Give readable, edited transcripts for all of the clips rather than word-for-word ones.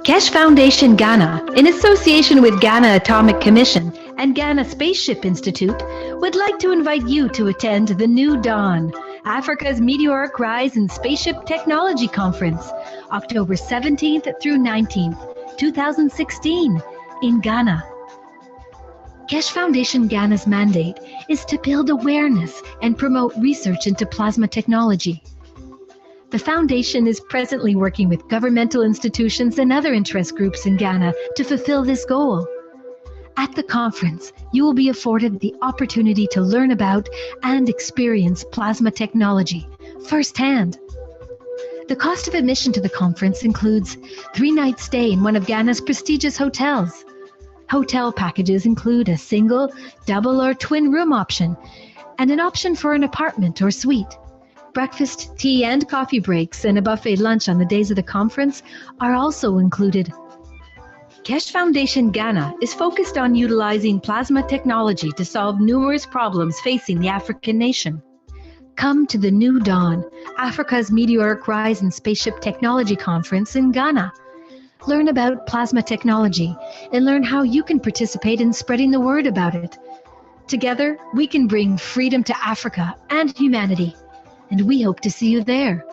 CEST Foundation Ghana, in association with Ghana Atomic Commission and Ghana Spaceship Institute, would like to invite you to attend the New Dawn, Africa's Meteoric Rise in Spaceship Technology Conference, October 17th through 19th, 2016, in Ghana. CEST Foundation Ghana's mandate is to build awareness and promote research into plasma technology. The Foundation is presently working with governmental institutions and other interest groups in Ghana to fulfill this goal. At the conference, you will be afforded the opportunity to learn about and experience plasma technology firsthand. The cost of admission to the conference includes 3-night stay in one of Ghana's prestigious hotels. Hotel packages include a single, double, or twin room option, and an option for an apartment or suite. Breakfast, tea, and coffee breaks and a buffet lunch on the days of the conference are also included. CEST Foundation Ghana is focused on utilizing plasma technology to solve numerous problems facing the African nation. Come to the New Dawn, Africa's Meteoric Rise in Spaceship Technology Conference in Ghana. Learn about plasma technology and learn how you can participate in spreading the word about it. Together, we can bring freedom to Africa and humanity. And we hope to see you there.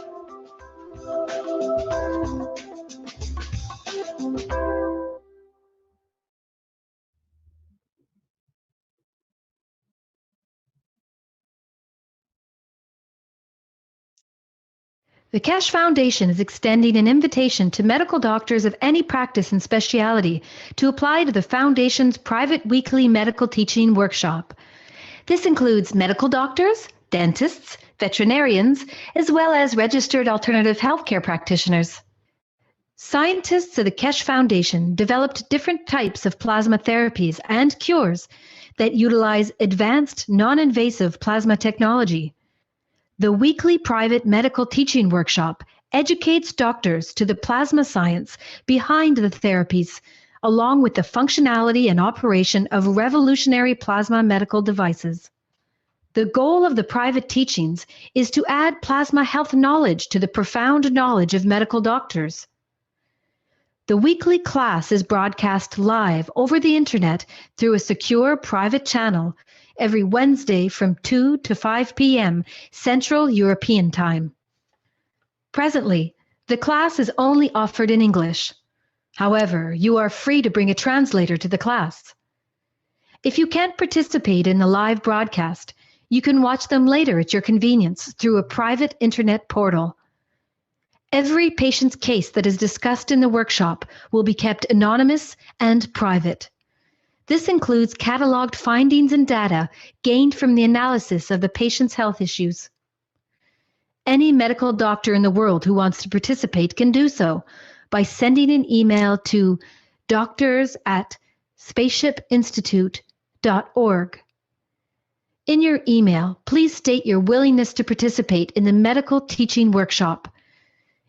The CEST Foundation is extending an invitation to medical doctors of any practice and specialty to apply to the Foundation's private weekly medical teaching workshop. This includes medical doctors, dentists, veterinarians, as well as registered alternative healthcare practitioners. Scientists of the CEST Foundation developed different types of plasma therapies and cures that utilize advanced, non-invasive plasma technology. The weekly private medical teaching workshop educates doctors to the plasma science behind the therapies, along with the functionality and operation of revolutionary plasma medical devices. The goal of the private teachings is to add plasma health knowledge to the profound knowledge of medical doctors. The weekly class is broadcast live over the internet through a secure private channel every Wednesday from 2 to 5 p.m. Central European Time. Presently, the class is only offered in English. However, you are free to bring a translator to the class. If you can't participate in the live broadcast, you can watch them later at your convenience through a private internet portal. Every patient's case that is discussed in the workshop will be kept anonymous and private. This includes cataloged findings and data gained from the analysis of the patient's health issues. Any medical doctor in the world who wants to participate can do so by sending an email to doctors@spaceshipinstitute.org. In your email, please state your willingness to participate in the medical teaching workshop.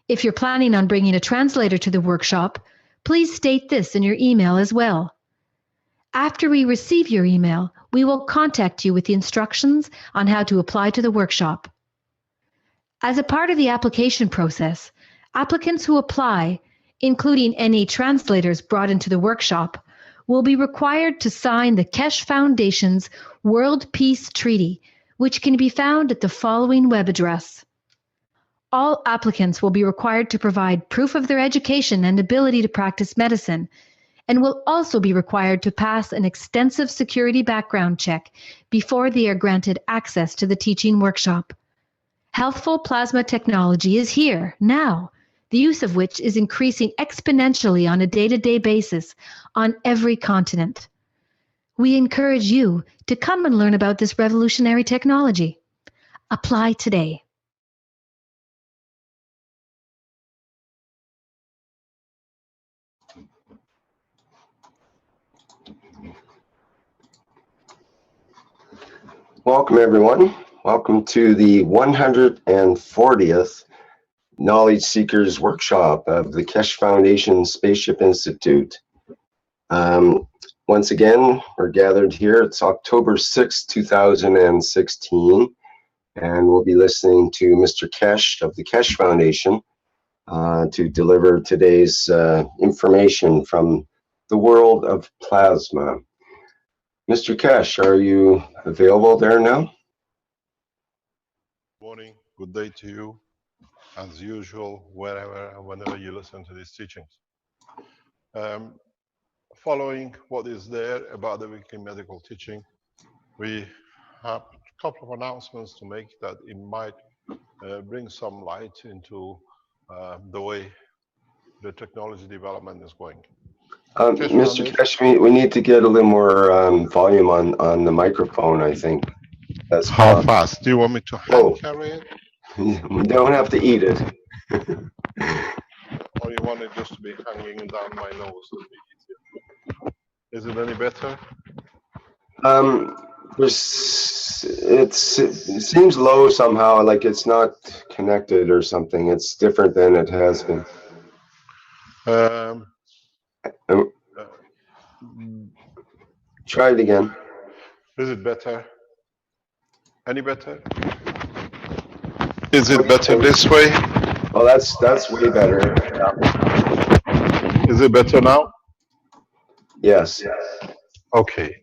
If you're planning on bringing a translator to the workshop, please state this in your email as well. After we receive your email, we will contact you with the instructions on how to apply to the workshop. As a part of the application process, applicants who apply, including any translators brought into the workshop, will be required to sign the CEST Foundation's World Peace Treaty, which can be found at the following web address. All applicants will be required to provide proof of their education and ability to practice medicine, and will also be required to pass an extensive security background check before they are granted access to the teaching workshop. Healthful plasma technology is here, now, the use of which is increasing exponentially on a day-to-day basis on every continent. We encourage you to come and learn about this revolutionary technology. Apply today. Welcome, everyone. Welcome to the 140th Knowledge Seekers Workshop of the Kesh Foundation Spaceship Institute. Once again, we're gathered here. It's October 6, 2016, and we'll be listening to Mr. Kesh of the Kesh Foundation to deliver today's information from the world of plasma. Mr. Kesh, are you available there now? Morning, good day to you, as usual, wherever and whenever you listen to these teachings. Following what is there about the weekly medical teaching, we have a couple of announcements to make that it might bring some light into the way the technology development is going. Mr. Kesh, we need to get a little more volume on the microphone, I think. That's how fast? Do you want me to hand carry it? We don't have to eat it. Or you want it just to be hanging down my nose? It'll be easier. Is it any better? It seems low somehow, like it's not connected or something. It's different than it has been. Try it again. Is it better? Any better? Is it better this way? Well, that's way better. Is it better now? Yes. Okay.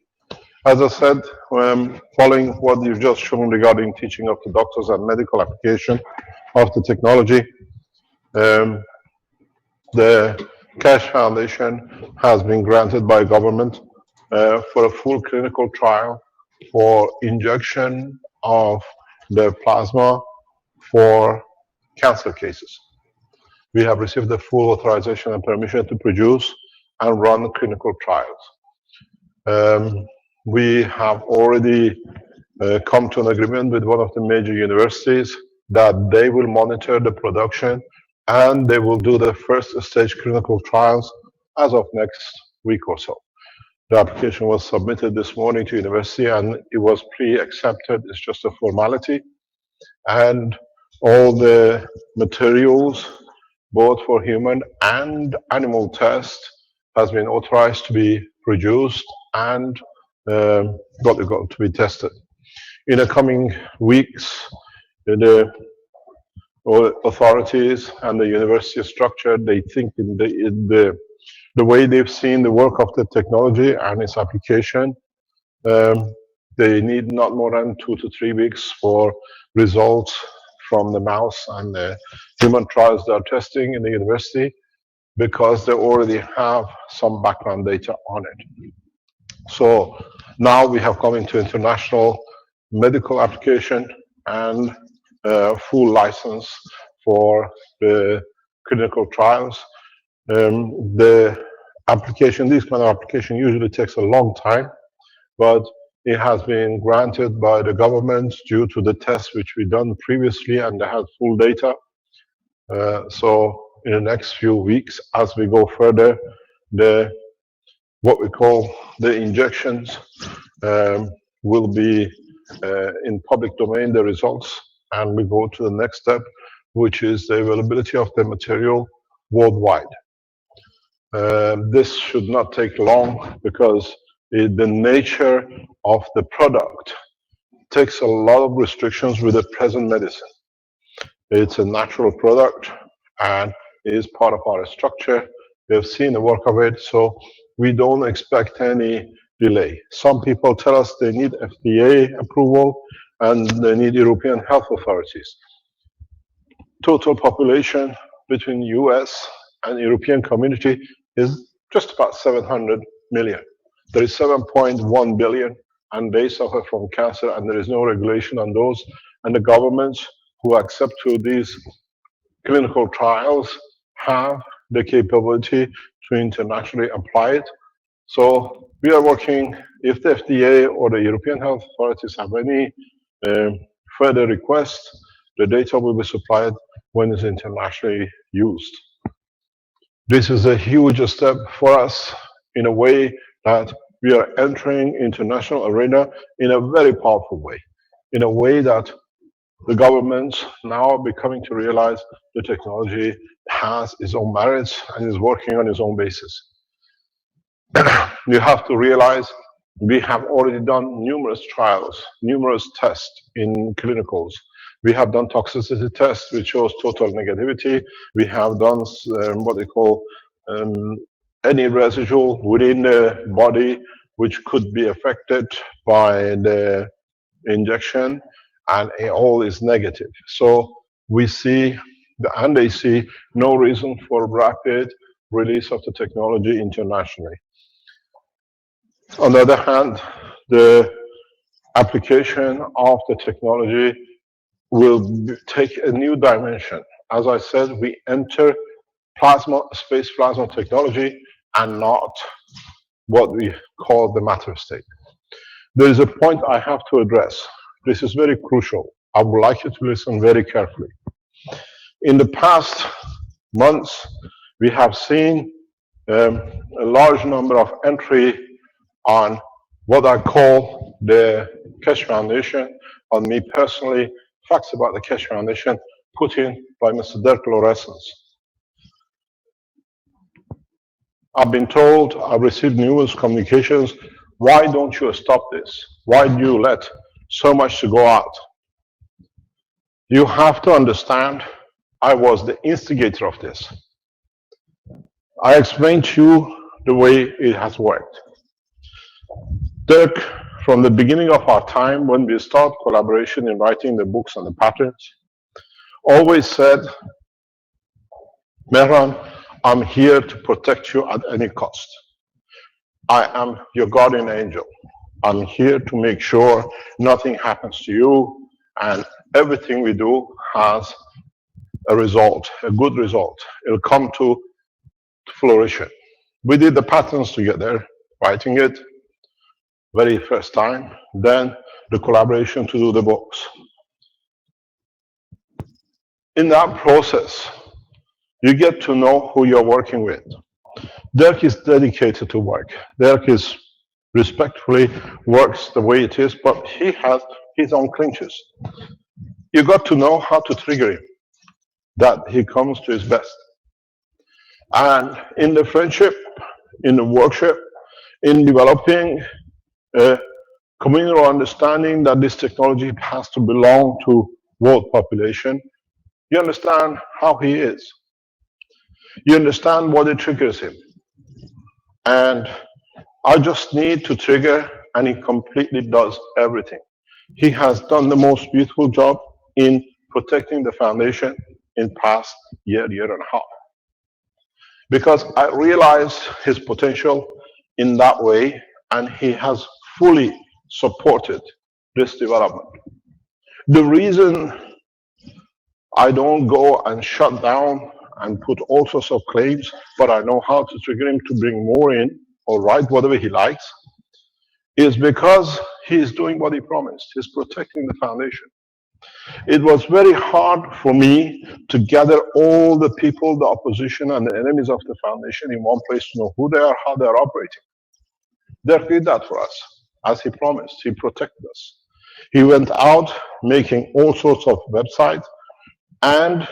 As I said, following what you've just shown regarding teaching of the doctors and medical application of the technology, the Kesh Foundation has been granted by government for a full clinical trial for injection of the plasma for cancer cases. We have received the full authorization and permission to produce and run clinical trials. We have already come to an agreement with one of the major universities that they will monitor the production and they will do the first stage clinical trials as of next week or so. The application was submitted this morning to university and it was pre-accepted. It's just a formality. And all the materials, both for human and animal tests, has been authorized to be produced and got to be tested. In the coming weeks, the authorities and the university structure, they think in the way they've seen the work of the technology and its application, they need not more than 2 to 3 weeks for results from the mouse and the human trials they are testing in the university, because they already have some background data on it. So now we have come into international medical application and full license for the clinical trials. The application, this kind of application usually takes a long time, but it has been granted by the government due to the tests which we done previously and they had full data. So in the next few weeks, as we go further, what we call the injections will be in public domain, the results, and we go to the next step, which is the availability of the material worldwide. This should not take long because the nature of the product takes a lot of restrictions with the present medicine. It's a natural product and is part of our structure. We have seen the work of it, so we don't expect any delay. Some people tell us they need FDA approval and they need European health authorities. Total population between US and European community is just about 700 million. There is 7.1 billion and they suffer from cancer and there is no regulation on those. And the governments who accept to these clinical trials have the capability to internationally apply it. So we are working, if the FDA or the European health authorities have any further requests, the data will be supplied when it's internationally used. This is a huge step for us in a way that we are entering international arena in a very powerful way, in a way that The governments now are becoming to realize the technology has its own merits and is working on its own basis. You have to realize we have already done numerous trials, numerous tests in clinicals. We have done toxicity tests which shows total negativity. We have done what they call any residual within the body which could be affected by the injection, and it all is negative. So we see, and they see no reason for rapid release of the technology internationally. On the other hand, the application of the technology will take a new dimension. As I said, we enter plasma, space plasma technology and not what we call the matter state. There is a point I have to address. This is very crucial. I would like you to listen very carefully. In the past months, we have seen a large number of entry on what I call the Keshe Foundation, on me personally, facts about the Keshe Foundation put in by Mr. Dirk Lorentzens. I've been told, I've received numerous communications, why don't you stop this? Why do you let so much to go out? You have to understand, I was the instigator of this. I explained to you the way it has worked. Dirk, from the beginning of our time, when we start collaboration in writing the books and the patterns, always said, Mehran, I'm here to protect you at any cost. I am your guardian angel. I'm here to make sure nothing happens to you, and everything we do has a result, a good result. It'll come to fruition. We did the patterns together, writing it, very first time, then the collaboration to do the books. In that process, you get to know who you're working with. Dirk is dedicated to work. Dirk is respectfully works the way it is, but he has his own clinches. You got to know how to trigger him, that he comes to his best. And in the friendship, in the workshop, in developing a communal understanding that this technology has to belong to world population, you understand how he is. You understand what it triggers him. And I just need to trigger, and he completely does everything. He has done the most beautiful job in protecting the foundation in past year and a half. Because I realized his potential in that way, and he has fully supported this development. The reason I don't go and shut down and put all sorts of claims, but I know how to trigger him to bring more in or write whatever he likes, is because he is doing what he promised. He's protecting the foundation. It was very hard for me to gather all the people, the opposition and the enemies of the foundation in one place to know who they are, how they are operating. Dirk did that for us, as he promised. He protected us. He went out making all sorts of websites, and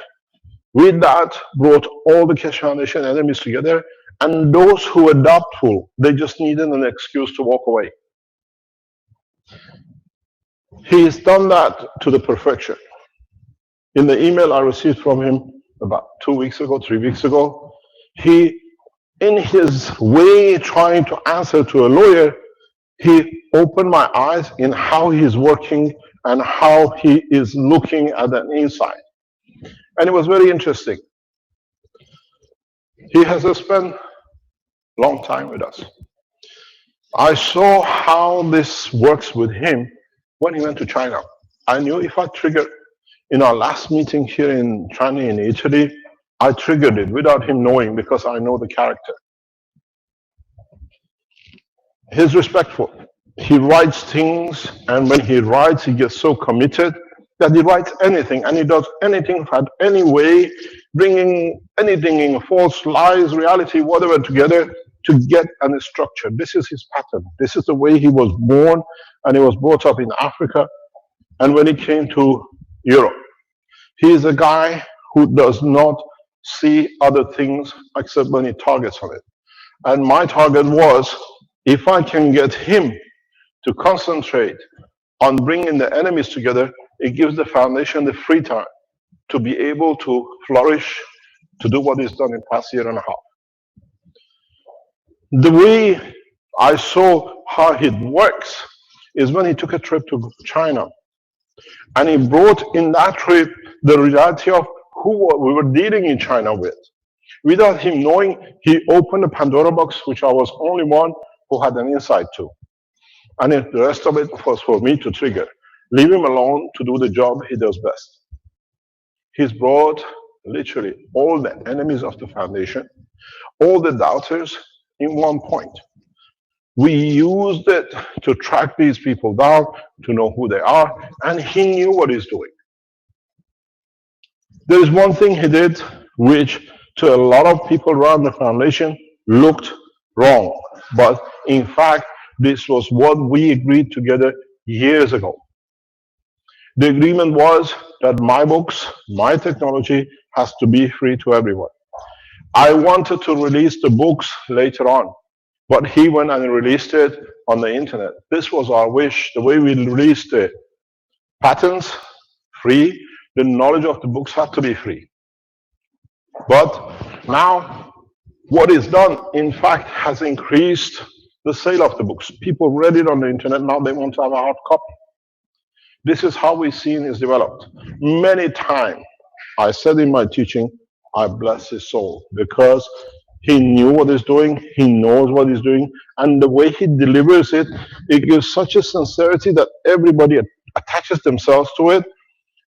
with that brought all the Keshe Foundation enemies together, and those who were doubtful, they just needed an excuse to walk away. He has done that to the perfection. In the email I received from him about 2 weeks ago, 3 weeks ago, he, in his way trying to answer to a lawyer, he opened my eyes in how he's working and how he is looking at an inside. And it was very interesting. He has spent a long time with us. I saw how this works with him when he went to China. I knew if I triggered, in our last meeting here in China, in Italy, I triggered it without him knowing, because I know the character. He's respectful. He writes things, and when he writes, he gets so committed that he writes anything, and he does anything at any way, bringing anything in, false lies, reality, whatever together to get a structure. This is his pattern. This is the way he was born, and he was brought up in Africa. And when he came to Europe. He is a guy who does not see other things except when he targets on it. And my target was, if I can get him to concentrate on bringing the enemies together, it gives the foundation the free time to be able to flourish, to do what he's done in the past year and a half. The way I saw how it works is when he took a trip to China. And he brought in that trip the reality of who we were dealing in China with. Without him knowing, he opened a Pandora box, which I was only one who had an insight to. And the rest of it was for me to trigger. Leave him alone to do the job he does best. He's brought literally all the enemies of the foundation, all the doubters in one point. We used it to track these people down, to know who they are, and he knew what he's doing. There is one thing he did which to a lot of people around the foundation looked wrong. But in fact, this was what we agreed together years ago. The agreement was that my books, my technology has to be free to everyone. I wanted to release the books later on, but he went and released it on the internet. This was our wish. The way we released the patents free, the knowledge of the books had to be free. But now what is done, in fact, has increased the sale of the books. People read it on the internet, now they want to have a hard copy. This is how we've seen is developed. Many times, I said in my teaching, I bless his soul, because he knew what he's doing, he knows what he's doing, and the way he delivers it, it gives such a sincerity that everybody attaches themselves to it,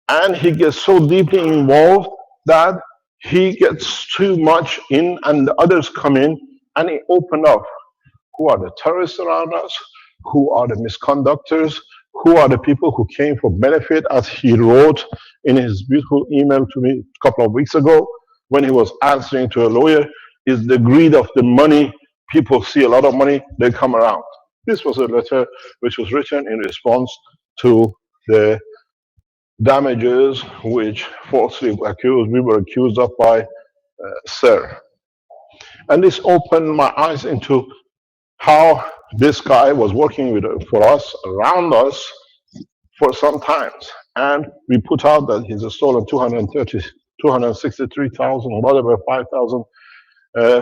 and he gets so deeply involved that he gets too much in and the others come in, and he opened up who are the terrorists around us, who are the misconductors, who are the people who came for benefit, as he wrote in his beautiful email to me a couple of weeks ago when he was answering to a lawyer, is the greed of the money. People see a lot of money, they come around. This was a letter which was written in response to the damages which falsely we were accused of by Sir. And this opened my eyes into how this guy was working for us, around us, for some times. And we put out that he's stolen 263,000, whatever, 5,000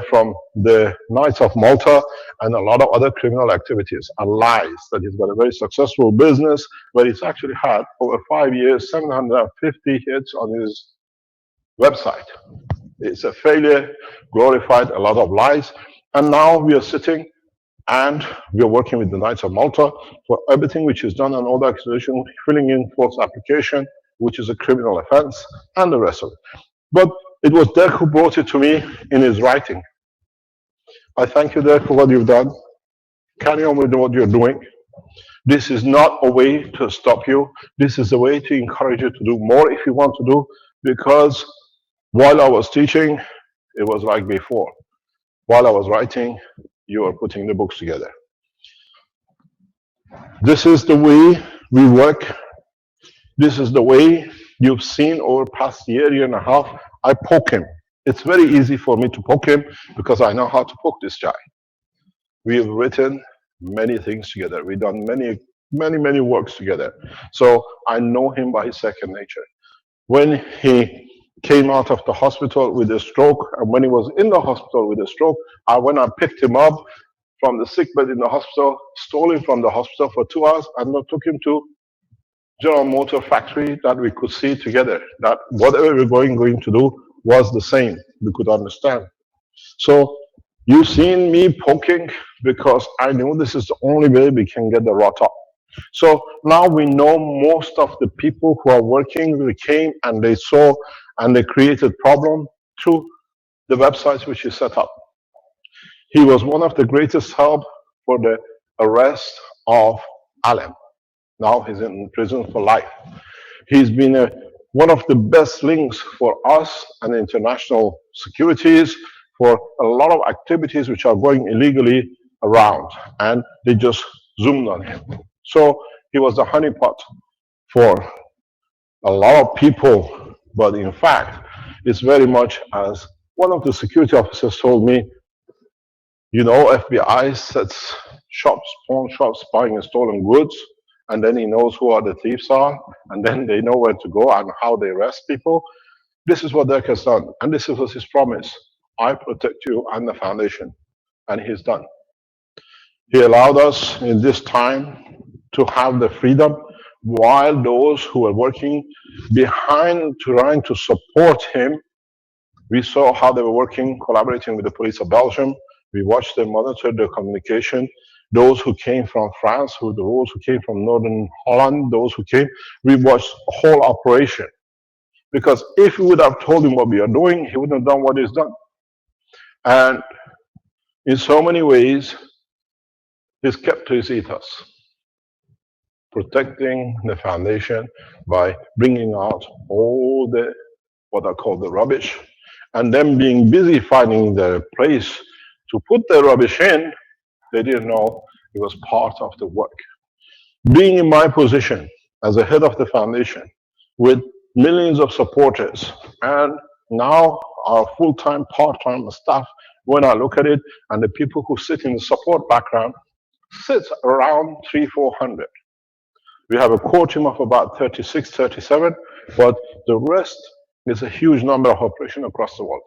from the Knights of Malta and a lot of other criminal activities and lies, that he's got a very successful business where he's actually had over 5 years 750 hits on his website. It's a failure, glorified a lot of lies, and now we are sitting and we are working with the Knights of Malta for everything which is done on all the accusation, filling in false application, which is a criminal offense, and the rest of it. But it was Dirk who brought it to me in his writing. I thank you, Dirk, for what you've done. Carry on with what you're doing. This is not a way to stop you. This is a way to encourage you to do more if you want to do, because while I was teaching, it was like before. While I was writing, you are putting the books together. This is the way we work. This is the way you've seen over the past year and a half. I poke him. It's very easy for me to poke him because I know how to poke this guy. We have written many things together. We've done many works together. So I know him by his second nature. When he came out of the hospital with a stroke, and when he was in the hospital with a stroke, I went and picked him up from the sickbed in the hospital, stole him from the hospital for 2 hours, and I took him to General Motor factory that we could see together, that whatever we were going to do was the same. We could understand. So you've seen me poking because I knew this is the only way we can get the rot up. So now we know most of the people who are working, they came and they saw and they created problem through the websites which he set up. He was one of the greatest help for the arrest of Allen. Now he's in prison for life. He's been one of the best links for us and international securities for a lot of activities which are going illegally around, and they just zoomed on him. So he was the honeypot for a lot of people, but in fact, it's very much as one of the security officers told me, you know, FBI sets shops, pawn shops, buying stolen goods, and then he knows who are the thieves are, and then they know where to go and how they arrest people. This is what Dirk has done, and this was his promise. I protect you and the foundation, and he's done. He allowed us in this time to have the freedom while those who were working behind trying to support him, we saw how they were working, collaborating with the police of Belgium. We watched them monitor their communication. Those who came from France, those who came from Northern Holland, those who came, we watched the whole operation. Because if we would have told him what we are doing, he wouldn't have done what he's done. And in so many ways, he's kept to his ethos, protecting the foundation by bringing out all the, what I call the rubbish, and them being busy finding their place to put the rubbish in, they didn't know it was part of the work. Being in my position as a head of the foundation with millions of supporters and now our full-time, part-time staff, when I look at it, and the people who sit in the support background, sits around 300-400. We have a core team of about 36, 37, but the rest is a huge number of operations across the world.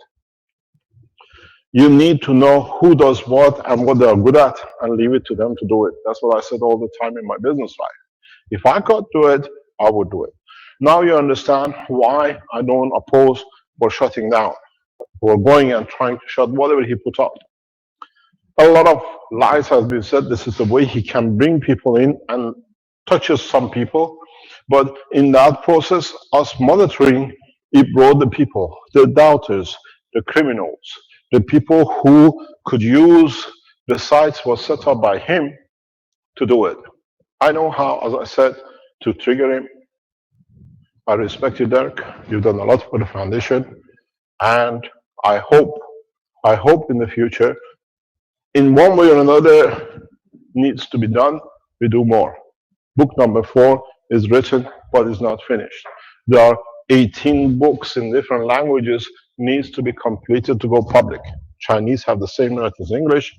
You need to know who does what and what they are good at and leave it to them to do it. That's what I said all the time in my business life. If I could do it, I would do it. Now you understand why I don't oppose for shutting down or going and trying to shut whatever he put out. A lot of lies has been said. This is the way he can bring people in and touches some people. But in that process, us monitoring, it brought the people, the doubters, the criminals, the people who could use the sites was set up by him to do it. I know how, as I said, to trigger him. I respect you, Dirk. You've done a lot for the foundation. And I hope in the future, in one way or another, needs to be done, we do more. Book number 4 is written, but is not finished. There are 18 books in different languages, needs to be completed to go public. Chinese have the same right as English,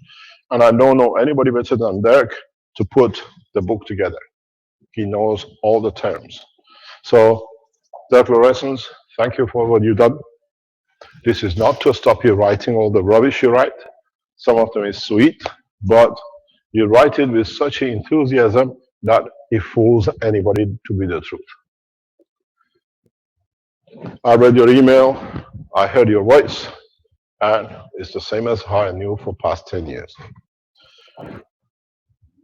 and I don't know anybody better than Dirk to put the book together. He knows all the terms. So, Dirk Lorentzens, thank you for what you've done. This is not to stop you writing all the rubbish you write. Some of them is sweet, but you write it with such enthusiasm that it fools anybody to be the truth. I read your email, I heard your voice, and it's the same as how I knew for past 10 years.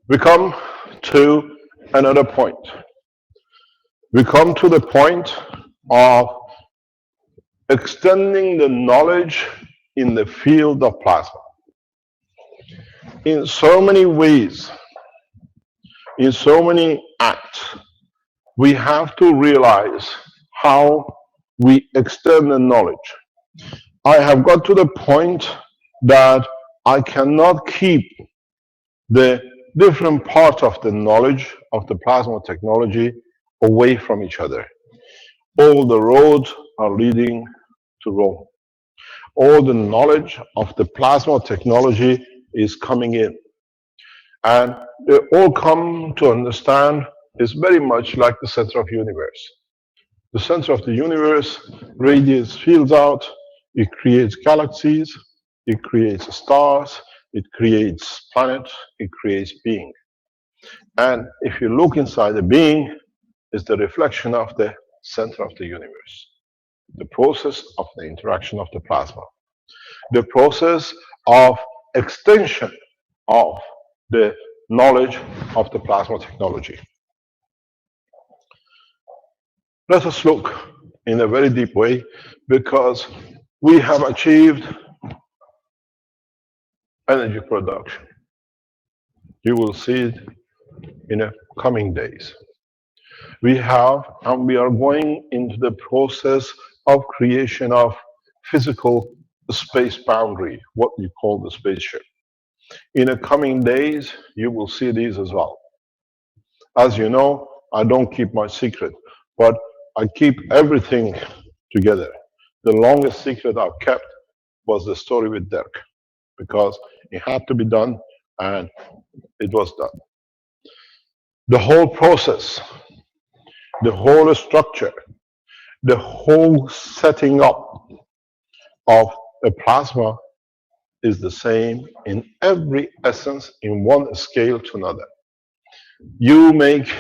We come to another point. We come to the point of extending the knowledge in the field of plasma. In so many ways, in so many acts, we have to realize how we extend the knowledge. I have got to the point that I cannot keep the different parts of the knowledge of the plasma technology away from each other. All the roads are leading to Rome. All the knowledge of the plasma technology is coming in. And they all come to understand it's very much like the center of the universe. The center of the universe radiates fields out, it creates galaxies, it creates stars, it creates planets, it creates being. And if you look inside the being, it's the reflection of the center of the universe. The process of the interaction of the plasma. The process of extension of the knowledge of the plasma technology. Let us look in a very deep way, because we have achieved energy production. You will see it in the coming days. We have, and we are going into the process of creation of physical space boundary, what we call the spaceship. In the coming days, you will see these as well. As you know, I don't keep my secret, but I keep everything together. The longest secret I've kept was the story with Dirk, because it had to be done and it was done. The whole process, the whole structure, the whole setting up of a plasma is the same in every essence, in one scale to another. You make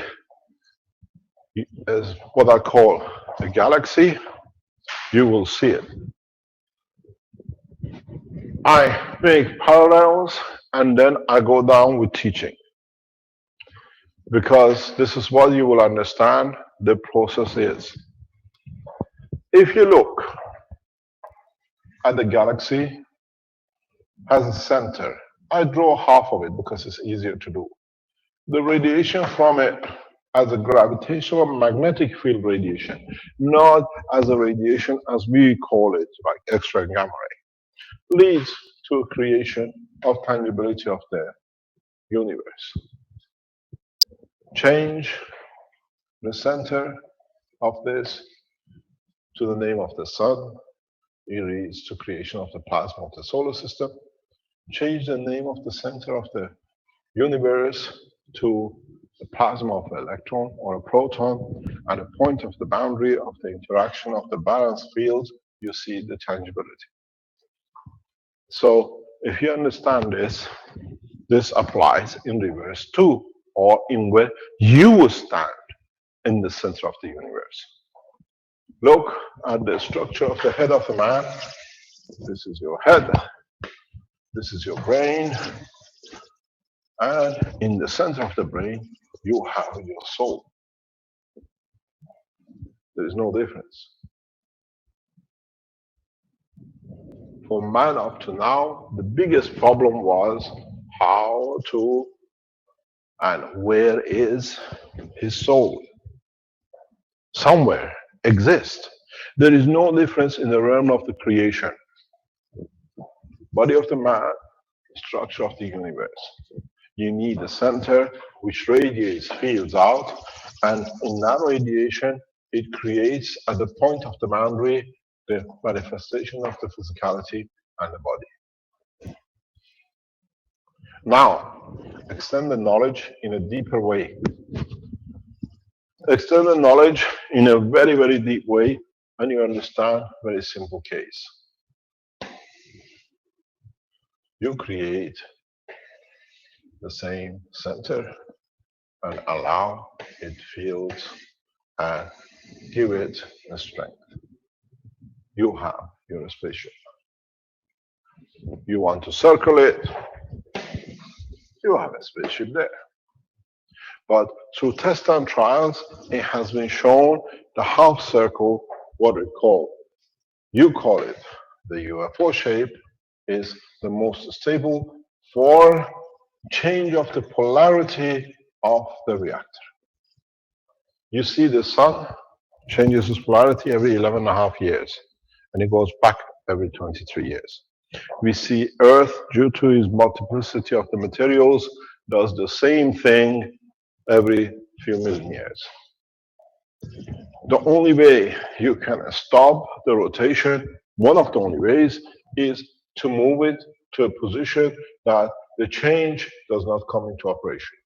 what I call a galaxy, you will see it. I make parallels and then I go down with teaching, because this is what you will understand the process is. If you look at the galaxy as a center, I draw half of it because it's easier to do. The radiation from it as a gravitational magnetic field radiation, not as a radiation as we call it, like X-ray and gamma ray, leads to a creation of tangibility of the universe. Change the center of this to the name of the sun, it leads to creation of the plasma of the solar system. Change the name of the center of the universe to the plasma of an electron or a proton, at a point of the boundary of the interaction of the balanced fields, you see the tangibility. So if you understand this, this applies in reverse too, or in where you will stand in the center of the universe. Look at the structure of the head of a man. This is your head. This is your brain. And in the center of the brain, you have your soul. There is no difference. For man up to now, the biggest problem was how to and where is his soul? Somewhere exists. There is no difference in the realm of the creation. Body of the man, structure of the universe. You need a center which radiates fields out, and in that radiation, it creates at the point of the boundary the manifestation of the physicality and the body. Now, extend the knowledge in a deeper way. Extend the knowledge in a very, very deep way, and you understand a very simple case. You create the same center and allow it fields and give it a strength. You have your spaceship. You want to circle it, you have a spaceship there. But through tests and trials, it has been shown the half circle, what we call, you call it the UFO shape, is the most stable for change of the polarity of the reactor. You see the sun changes its polarity every 11.5 years, and it goes back every 23 years. We see Earth, due to its multiplicity of the materials, does the same thing every few million years. The only way you can stop the rotation, one of the only ways, is to move it to a position that the change does not come into operation.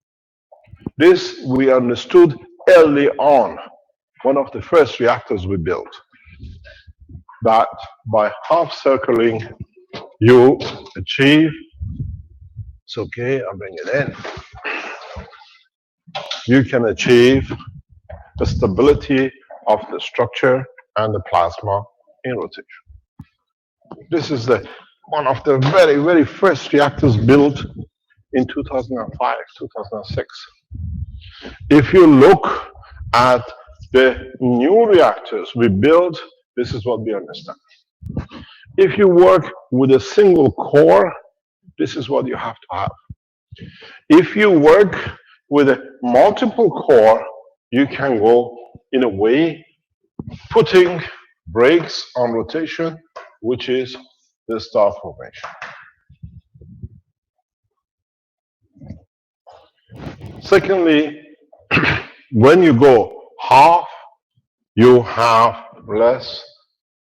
This we understood early on, one of the first reactors we built, that by half circling you achieve, it's okay, I'll bring it in, you can achieve the stability of the structure and the plasma in rotation. This is one of the very, very first reactors built in 2005, 2006. If you look at the new reactors we build, this is what we understand. If you work with a single core, this is what you have to have. If you work with a multiple core, you can go in a way putting brakes on rotation, which is the star formation. Secondly, when you go half you have less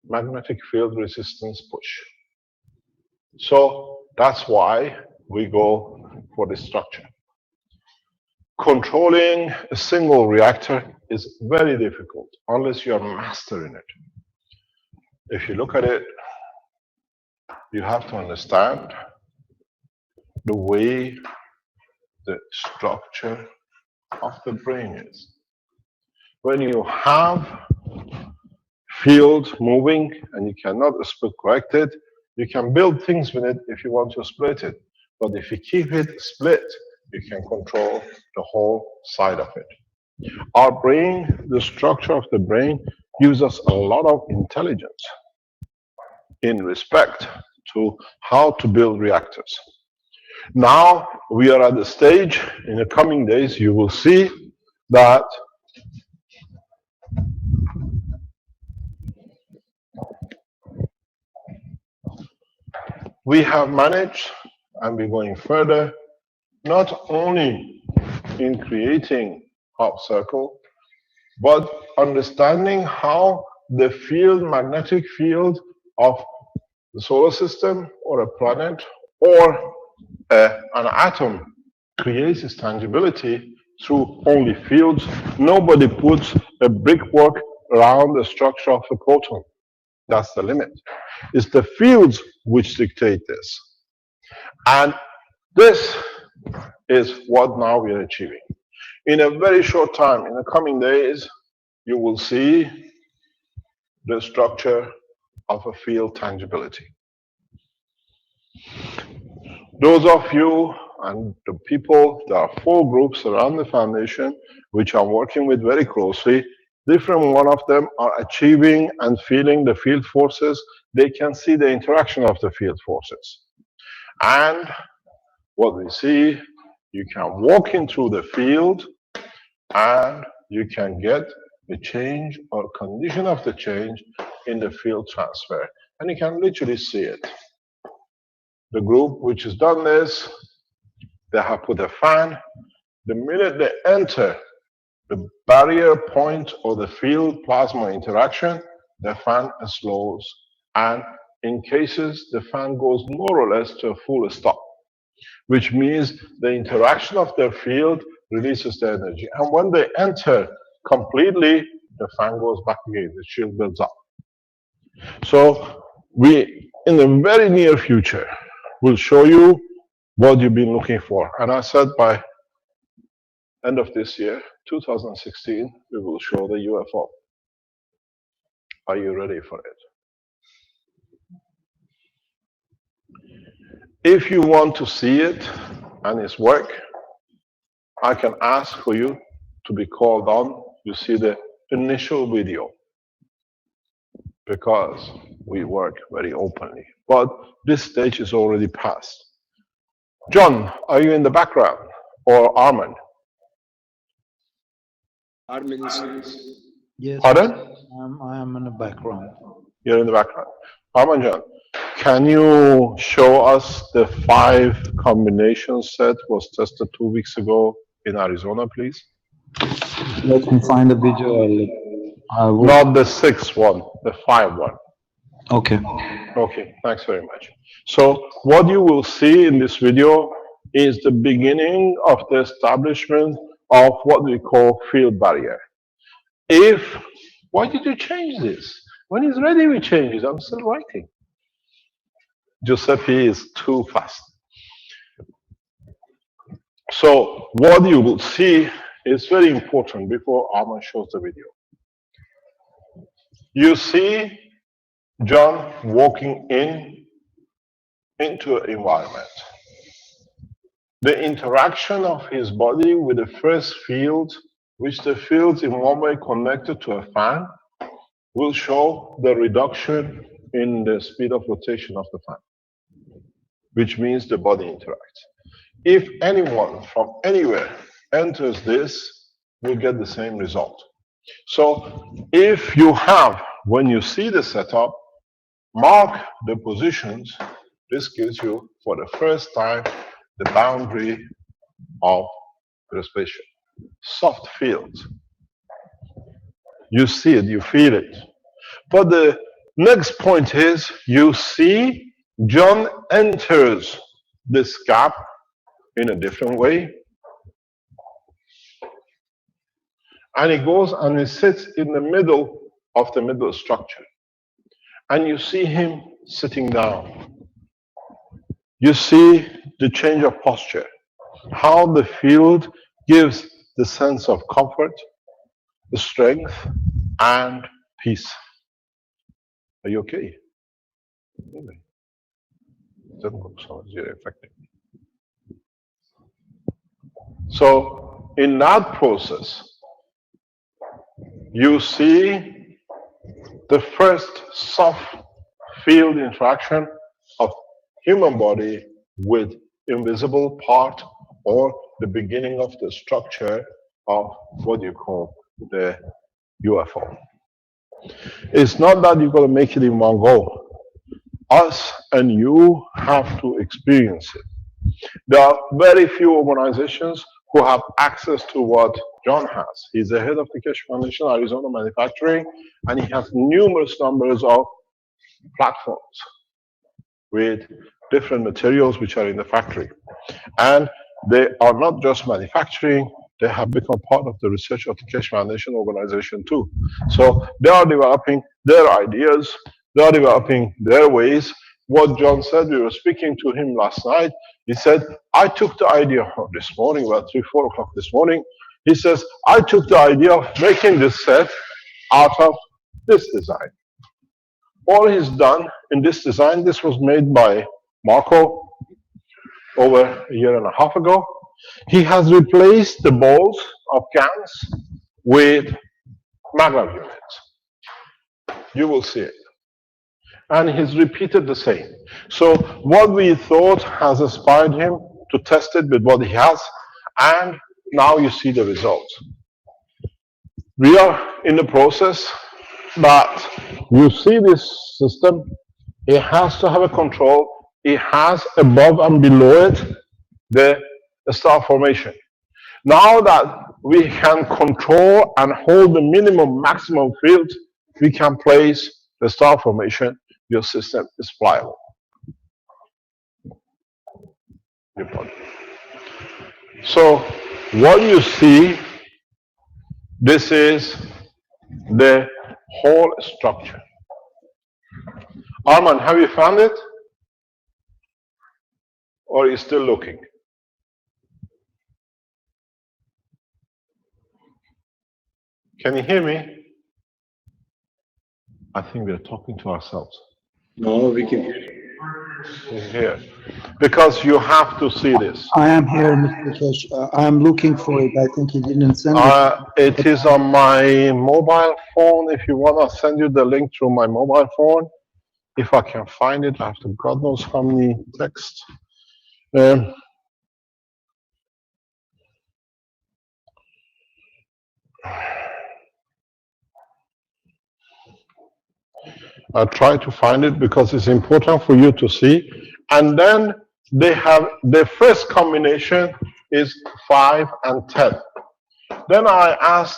magnetic field resistance push. So that's why we go for this structure. Controlling a single reactor is very difficult unless you are mastering it. If you look at it, you have to understand the way the structure of the brain is. When you have field moving and you cannot split correct it, you can build things with it if you want to split it. But if you keep it split, you can control the whole side of it. Our brain, the structure of the brain, gives us a lot of intelligence in respect to how to build reactors. Now we are at the stage, in the coming days, you will see that we have managed, and we're going further, not only in creating half circle, but understanding how the field, magnetic field of the solar system or a planet or an atom creates its tangibility through only fields. Nobody puts a brickwork around the structure of a proton. That's the limit. It's the fields which dictate this. And this is what now we are achieving. In a very short time, in the coming days, you will see the structure of a field tangibility. Those of you and the people, there are 4 groups around the foundation which I'm working with very closely. Different one of them are achieving and feeling the field forces. They can see the interaction of the field forces. And what we see, you can walk in through the field and you can get the change or condition of the change in the field transfer. And you can literally see it. The group which has done this, they have put a fan. The minute they enter the barrier point or the field plasma interaction, the fan slows. And in cases, the fan goes more or less to a full stop, which means the interaction of their field releases the energy. And when they enter completely, the fan goes back again, the shield builds up. So we, in the very near future, will show you what you've been looking for. And I said by end of this year, 2016, we will show the UFO. Are you ready for it? If you want to see it and its work, I can ask for you to be called on. You see the initial video, because we work very openly. But this stage is already past. John, are you in the background? Or Armand? Armin, Yes, Pardon? I am in the background. You're in the background. Armand John, can you show us the 5 combination set was tested 2 weeks ago in Arizona, please? Let me find the video. I will. Not the 6th one, the 5 one. Okay. Okay, thanks very much. So what you will see in this video is the beginning of the establishment of what we call field barrier. Why did you change this? When it's ready, we change it. I'm still writing. Giuseppe is too fast. So what you will see is very important before Armand shows the video. You see John walking into an environment. The interaction of his body with the first field, which the fields in one way connected to a fan, will show the reduction in the speed of rotation of the fan, which means the body interacts. If anyone from anywhere enters this, we'll get the same result. So if you have, when you see the setup, mark the positions, this gives you, for the first time, the boundary of the spaceship. Soft fields. You see it, you feel it. But the next point is you see John enters this gap in a different way, and he goes and he sits in the middle of the middle structure. And you see him sitting down. You see the change of posture, how the field gives the sense of comfort, the strength, and peace. Are you okay? Really? Doesn't look so very effective. So in that process, you see the first soft field interaction of human body with invisible part or the beginning of the structure of what you call the UFO. It's not that you're going to make it in one go. Us and you have to experience it. There are very few organizations who have access to what John has. He's the head of the Keshe Foundation, Arizona Manufacturing, and he has numerous numbers of platforms with different materials which are in the factory. And they are not just manufacturing, they have become part of the research of the Keshe Foundation organization too. So they are developing their ideas, they are developing their ways. What John said, we were speaking to him last night. He said, I took the idea this morning, about 3, 4 o'clock this morning. He says, I took the idea of making this set out of this design. All he's done in this design, this was made by Marco over a year and a half ago. He has replaced the balls of cans with maglev units. You will see it. And he's repeated the same. So what we thought has inspired him to test it with what he has, and now you see the results. We are in the process, but you see this system, it has to have a control. It has above and below it the star formation. Now that we can control and hold the minimum maximum field, we can place the star formation. Your system is pliable. So what you see, this is the whole structure. Arman, have you found it? Or are you still looking? Can you hear me? I think we're talking to ourselves. No, we can hear you. Here. Because you have to see this. I am here, Mr. Keshe. I am looking for it. I think he didn't send it. It is on my mobile phone. If you want, I'll send you the link through my mobile phone. If I can find it after God knows how many texts. I'll try to find it because it's important for you to see. And then they have the first combination is 5 and 10. Then I asked,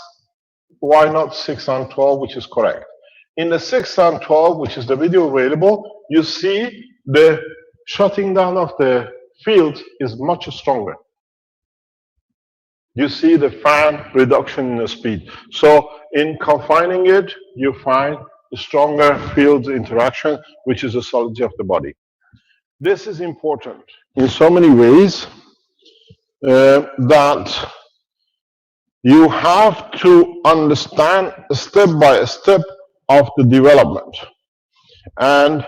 why not 6 and 12, which is correct. In the 6 and 12, which is the video available, you see the shutting down of the field is much stronger. You see the fan reduction in the speed. So in confining it, you find the stronger field interaction, which is the solidity of the body. This is important in so many ways that you have to understand step by step of the development. And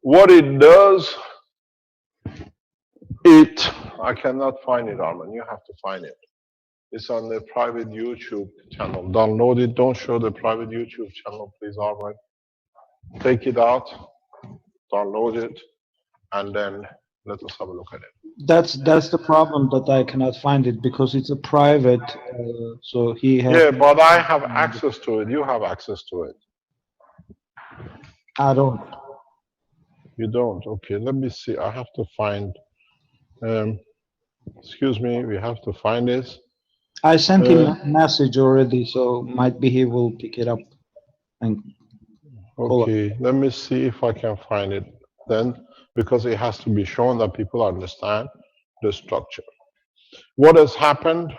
what it does, I cannot find it, Arman. You have to find it. It's on the private YouTube channel. Download it. Don't show the private YouTube channel, please, Arman. Take it out, download it, and then let us have a look at it. That's the problem, that I cannot find it because it's a private. So he has. Yeah, but I have access to it. You have access to it. I don't. You don't. Okay, let me see. I have to find Excuse me, we have to find this. I sent him a message already, so might be he will pick it up and call us. Okay, let me see if I can find it then, because it has to be shown that people understand the structure. What has happened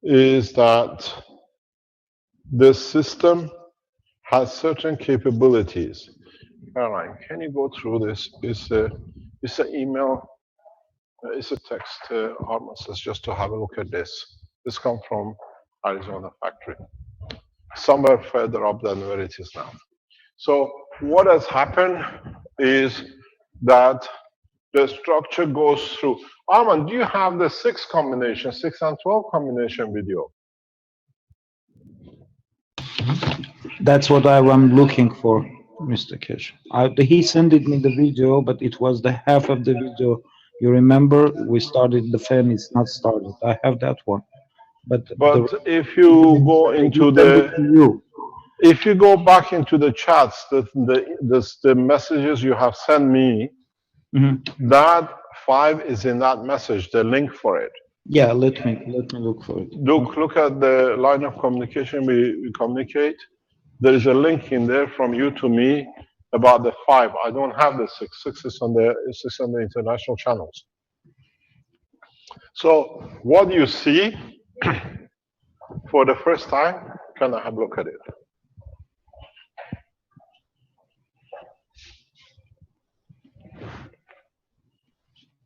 is that the system has certain capabilities. Caroline, can you go through this? It's an email, it's a text. Armand says just to have a look at this. This comes from Arizona factory, somewhere further up than where it is now. So what has happened is that the structure goes through. Armand, do you have the 6 combination, 6 and 12 combination video? That's what I'm looking for, Mr. Cash. He sent me the video, but it was the half of the video. You remember we started, the fan is not started. I have that one. But if you go into if you go back into the chats, the messages you have sent me, that 5 is in that message, the link for it. Yeah, let me look for it. Look at the line of communication we communicate. There is a link in there from you to me about the 5. I don't have the 6. 6 is on the international channels. So what you see for the first time, can I have a look at it?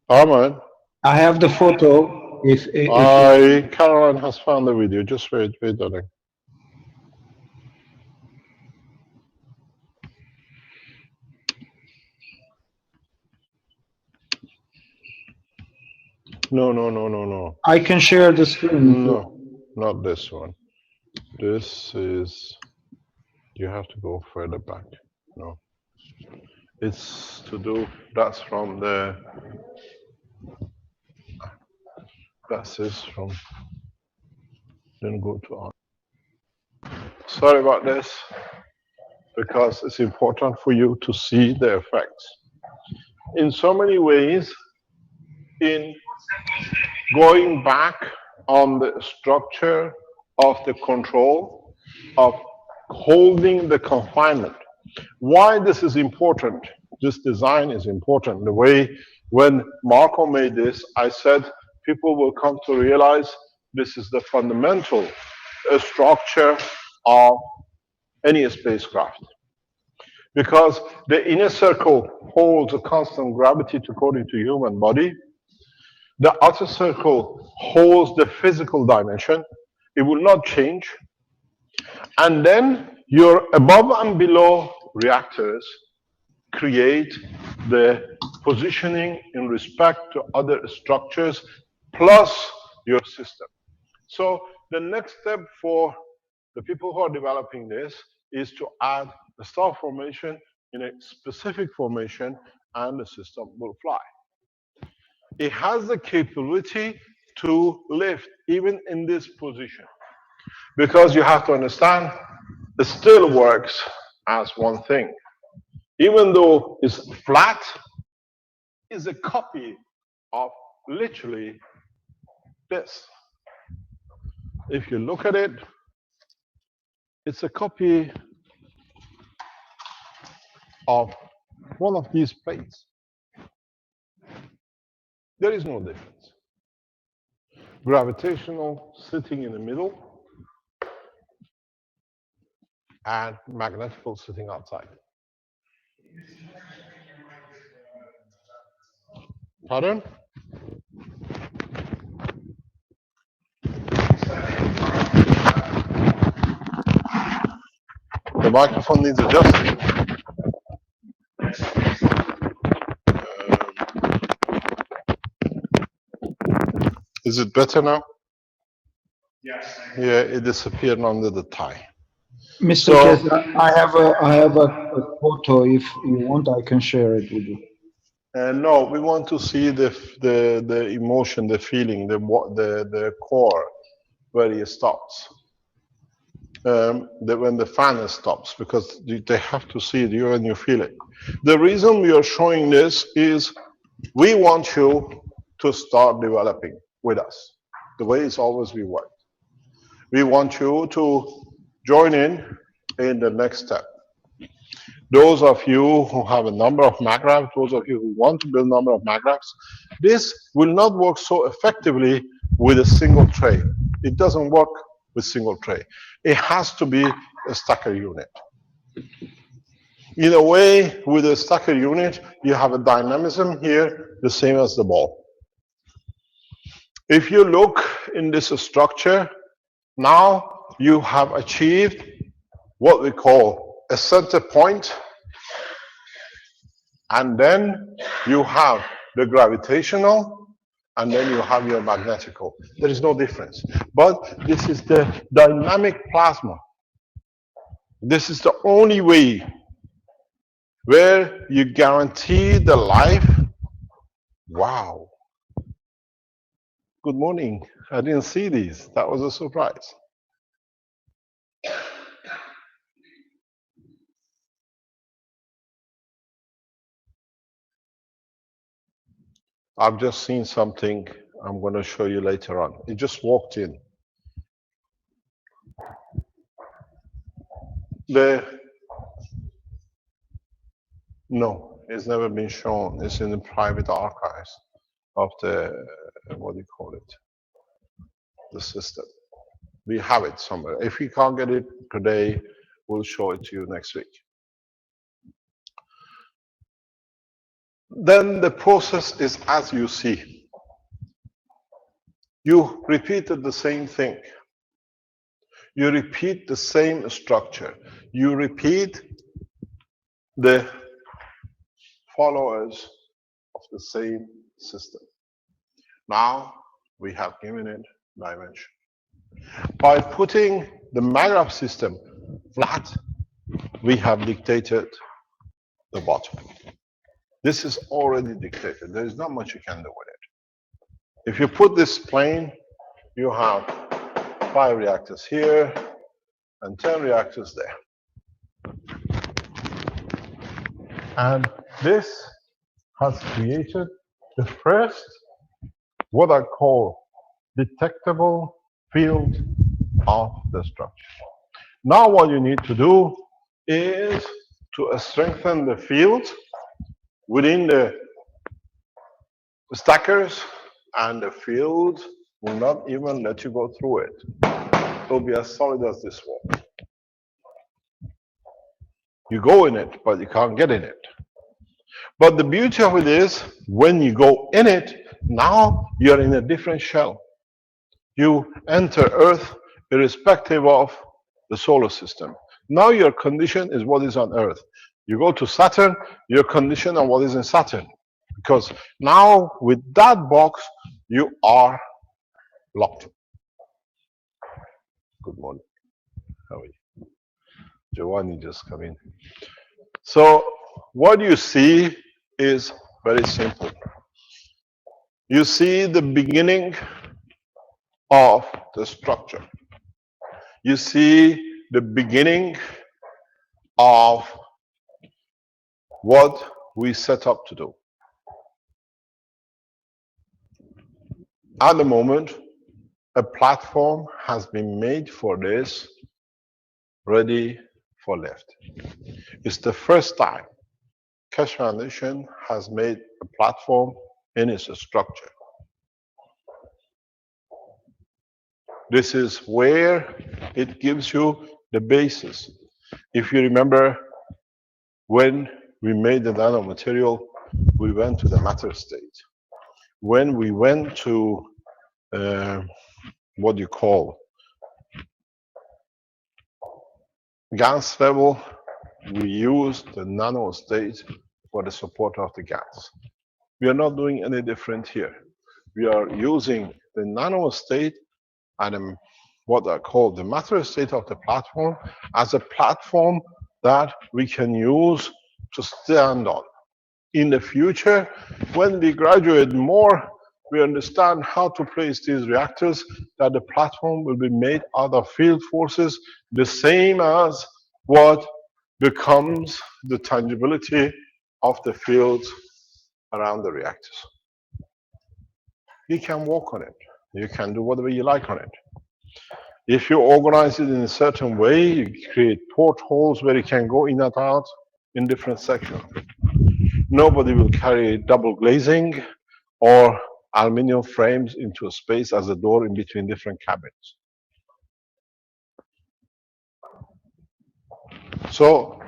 Ahmed? I have the photo. If Caroline has found the video. Just wait, darling. No. I can share the screen. No, not this one. This is, you have to go further back. No. It's to do, that's from the, that's from, then go to on. Sorry about this, because it's important for you to see the effects. In so many ways, in going back on the structure of the control of holding the confinement. Why this is important, this design is important. The way when Marco made this, I said people will come to realize this is the fundamental structure of any spacecraft. Because the inner circle holds a constant gravity according to human body. The outer circle holds the physical dimension. It will not change. And then your above and below reactors create the positioning in respect to other structures plus your system. So the next step for the people who are developing this is to add the star formation in a specific formation, and the system will fly. It has the capability to lift even in this position, because you have to understand it still works as one thing. Even though it's flat, it's a copy of literally this. If you look at it, it's a copy of one of these plates. There is no difference. Gravitational sitting in the middle, and magnetical sitting outside. Pardon? The microphone needs adjusting. Is it better now? Yes. Yeah, it disappeared under the tie. Mr. Kessler, I have a photo. If you want, I can share it with you. No, we want to see the emotion, the feeling, the core where it stops. When the fan stops, because they have to see it, when you feel it. The reason we are showing this is We want you to start developing with us, the way it's always been worked. We want you to join in the next step. Those of you who have a number of MAGRAPs, those of you who want to build a number of MAGRAPs, this will not work so effectively with a single tray. It doesn't work with single tray. It has to be a stacker unit. In a way, with a stacker unit, you have a dynamism here, the same as the ball. If you look in this structure, now you have achieved what we call a center point, and then you have the gravitational, and then you have your magnetical. There is no difference. But this is the dynamic plasma. This is the only way where you guarantee the life. Wow. Good morning. I didn't see these. That was a surprise. I've just seen something I'm going to show you later on. It just walked in. No, it's never been shown. It's in the private archives of the, what do you call it? The system. We have it somewhere. If we can't get it today, we'll show it to you next week. Then the process is as you see. You repeated the same thing. You repeat the same structure. You repeat the followers of the same system. Now we have given it dimension. By putting the MAGRAP system flat, we have dictated the bottom. This is already dictated. There is not much you can do with it. If you put this plane, you have 5 reactors here and 10 reactors there. And this has created the first, what I call, detectable field of the structure. Now what you need to do is to strengthen the field within the stackers, and the field will not even let you go through it. It will be as solid as this wall. You go in it, but you can't get in it. But the beauty of it is, when you go in it, now you're in a different shell. You enter Earth irrespective of the solar system. Now your condition is what is on Earth. You go to Saturn, your condition on what is in Saturn. Because now with that box, you are locked. Good morning. How are you? Giovanni just come in. So what you see is very simple. You see the beginning of the structure. You see the beginning of what we set up to do. At the moment, a platform has been made for this, ready for lift. It's the first time Keshe Foundation has made a platform in its structure. This is where it gives you the basis. If you remember, when we made the nanomaterial, we went to the matter state. When we went to what you call gas level, we use the nano state for the support of the gas. We are not doing any different here. We are using the nano state and what I call the matter state of the platform as a platform that we can use to stand on. In the future, when we graduate more, we understand how to place these reactors, that the platform will be made out of field forces, the same as what becomes the tangibility of the fields around the reactors. You can walk on it. You can do whatever you like on it. If you organize it in a certain way, you create portholes where you can go in and out in different sections. Nobody will carry double glazing or aluminum frames into a space as a door in between different cabins. So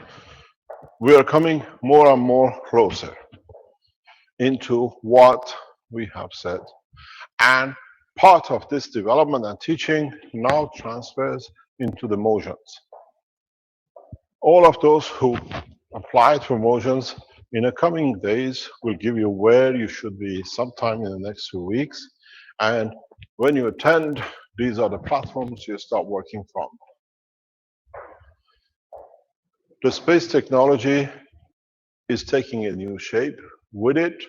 we are coming more and more closer into what we have said. And part of this development and teaching now transfers into the motions. All of those who applied for motions in the coming days will give you where you should be sometime in the next few weeks. And when you attend, these are the platforms you start working from. The space technology is taking a new shape. With it,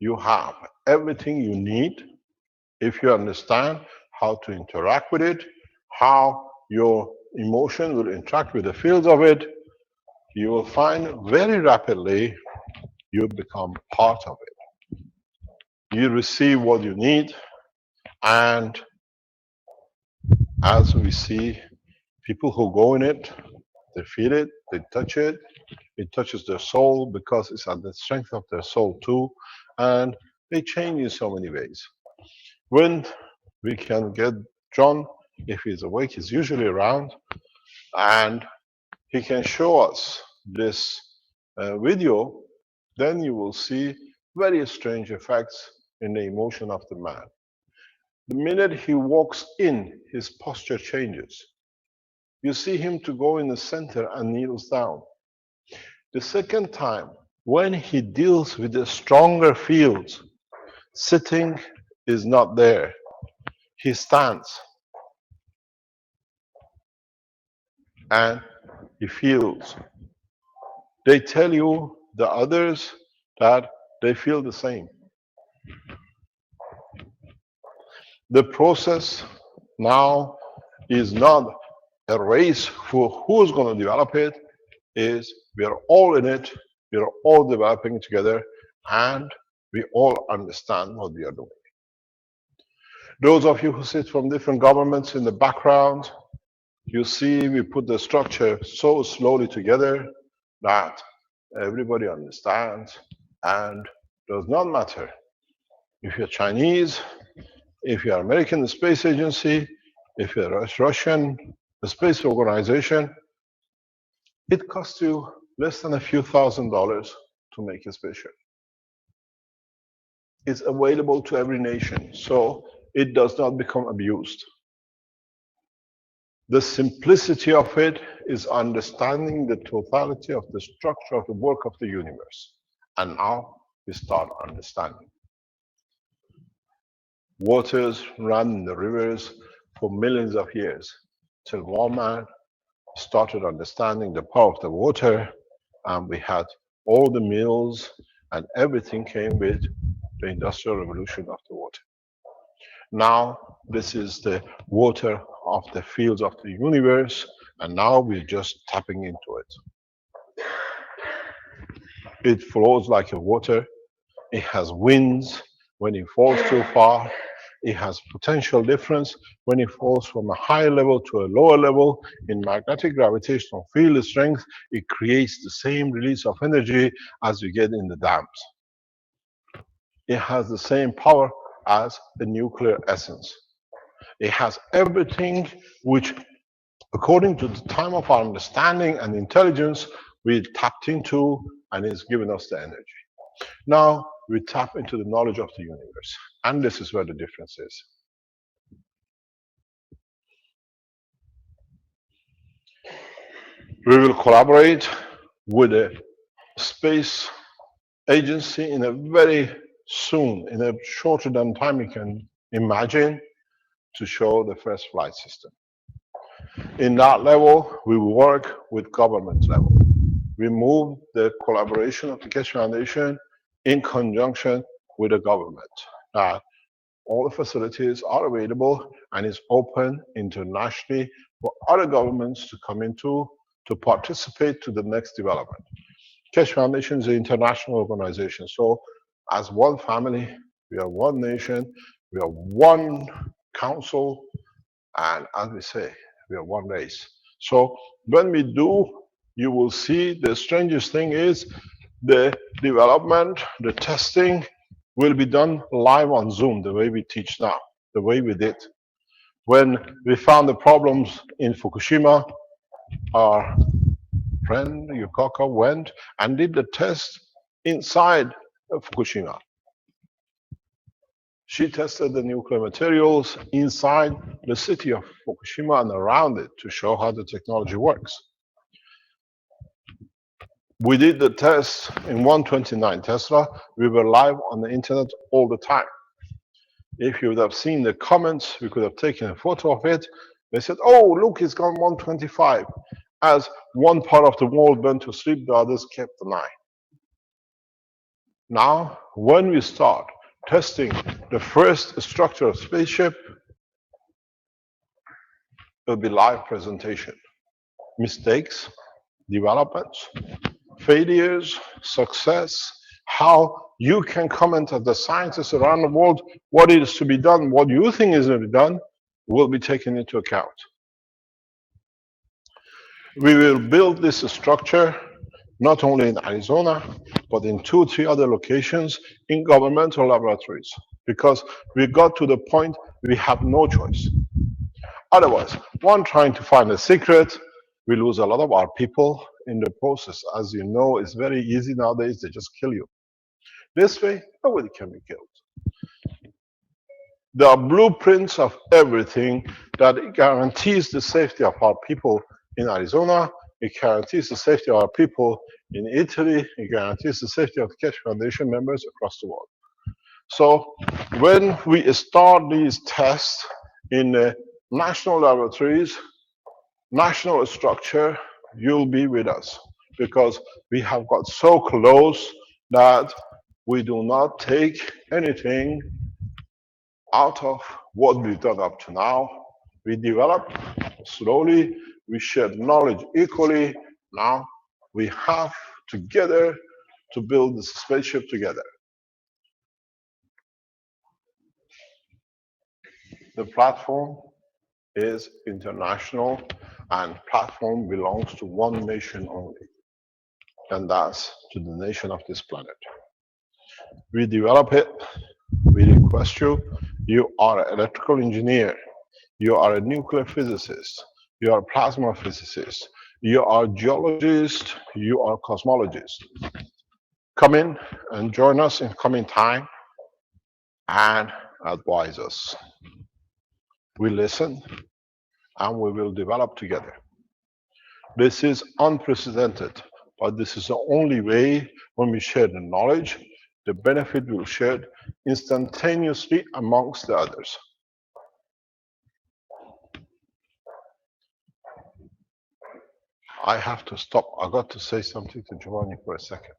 you have everything you need if you understand how to interact with it, how your emotion will interact with the fields of it. You will find very rapidly you become part of it. You receive what you need, and as we see people who go in it, they feel it, they touch it, it touches their soul because it's at the strength of their soul too, and they change in so many ways. When we can get John, if he's awake, he's usually around, and he can show us this video, then you will see very strange effects in the emotion of the man. The minute he walks in, his posture changes. You see him to go in the center and kneels down. The second time, when he deals with the stronger fields, sitting is not there. He stands. And he feels. They tell you, the others, that they feel the same. The process now is not a race for who's going to develop it, is we are all in it, we are all developing together, and we all understand what we are doing. Those of you who sit from different governments in the background, you see we put the structure so slowly together that everybody understands, and does not matter if you're Chinese, if you're American Space Agency, if you're Russian, the space organization, it costs you less than a few $1,000s to make a spaceship. It's available to every nation, so it does not become abused. The simplicity of it is understanding the totality of the structure of the work of the universe. And now we start understanding. Waters run in the rivers for millions of years, till one man started understanding the power of the water, and we had all the mills and everything came with the industrial revolution of the water. Now this is the water of the fields of the universe, and now we're just tapping into it. It flows like a water. It has winds when it falls too far. It has potential difference when it falls from a high level to a lower level. In magnetic gravitational field strength, it creates the same release of energy as you get in the dams. It has the same power as a nuclear essence. It has everything which, according to the time of our understanding and intelligence, we tapped into, and it's given us the energy. Now we tap into the knowledge of the universe, and this is where the difference is. We will collaborate with a space agency in a very soon, in a shorter than time you can imagine, to show the first flight system. In that level, we work with government level. We move the collaboration of the Keshe Foundation in conjunction with the government. All the facilities are available and is open internationally for other governments to come into to participate to the next development. Keshe Foundation is an international organization, so as one family, we are one nation, we are one council, and as we say, we are one race. So when we do, you will see the strangest thing is the development, the testing will be done live on Zoom, the way we teach now, the way we did. When we found the problems in Fukushima, our friend Yukaka went and did the test inside of Fukushima. She tested the nuclear materials inside the city of Fukushima and around it to show how the technology works. We did the test in 129 Tesla. We were live on the internet all the time. If you would have seen the comments, we could have taken a photo of it. They said, oh, look, it's gone 125. As one part of the world went to sleep, the others kept an eye. Now, when we start testing the first structure of spaceship, it'll be live presentation. Mistakes, developments, failures, success, how you can comment as the scientists around the world what is to be done, what you think is to be done, will be taken into account. We will build this structure not only in Arizona, but in 2 or 3 other locations in governmental laboratories, because we got to the point we have no choice. Otherwise, one trying to find a secret, we lose a lot of our people in the process. As you know, it's very easy nowadays, they just kill you. This way, nobody can be killed. There are blueprints of everything that guarantees the safety of our people in Arizona. It guarantees the safety of our people in Italy. It guarantees the safety of the Keshe Foundation members across the world. So when we start these tests in national laboratories, national structure, you'll be with us, because we have got so close that we do not take anything out of what we've done up to now. We develop slowly, we share knowledge equally. Now we have together to build this spaceship together. The platform is international, and platform belongs to one nation only, and that's to the nation of this planet. We develop it, we request you, you are an electrical engineer, you are a nuclear physicist, you are a plasma physicist, you are a geologist, you are a cosmologist. Come in and join us in coming time and advise us. We listen and we will develop together. This is unprecedented, but this is the only way. When we share the knowledge, the benefit will share instantaneously amongst the others. I have to stop. I got to say something to Giovanni for a second.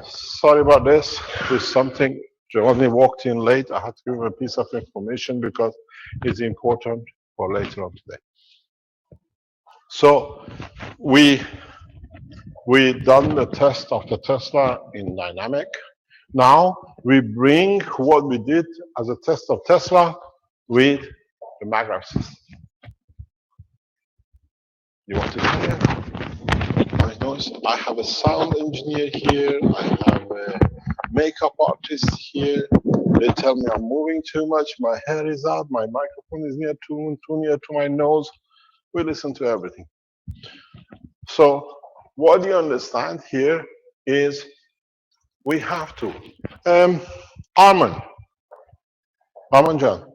Sorry about this. There's something. Giovanni walked in late. I had to give him a piece of information because it's important for later on today. So we done the test of the Tesla in dynamic. Now we bring what we did as a test of Tesla with the maglev system. You want to hear my noise? I have a sound engineer here. I have a makeup artist here. They tell me I'm moving too much. My hair is out. My microphone is too near to my nose. We listen to everything. So what you understand here is we have to. Arman John,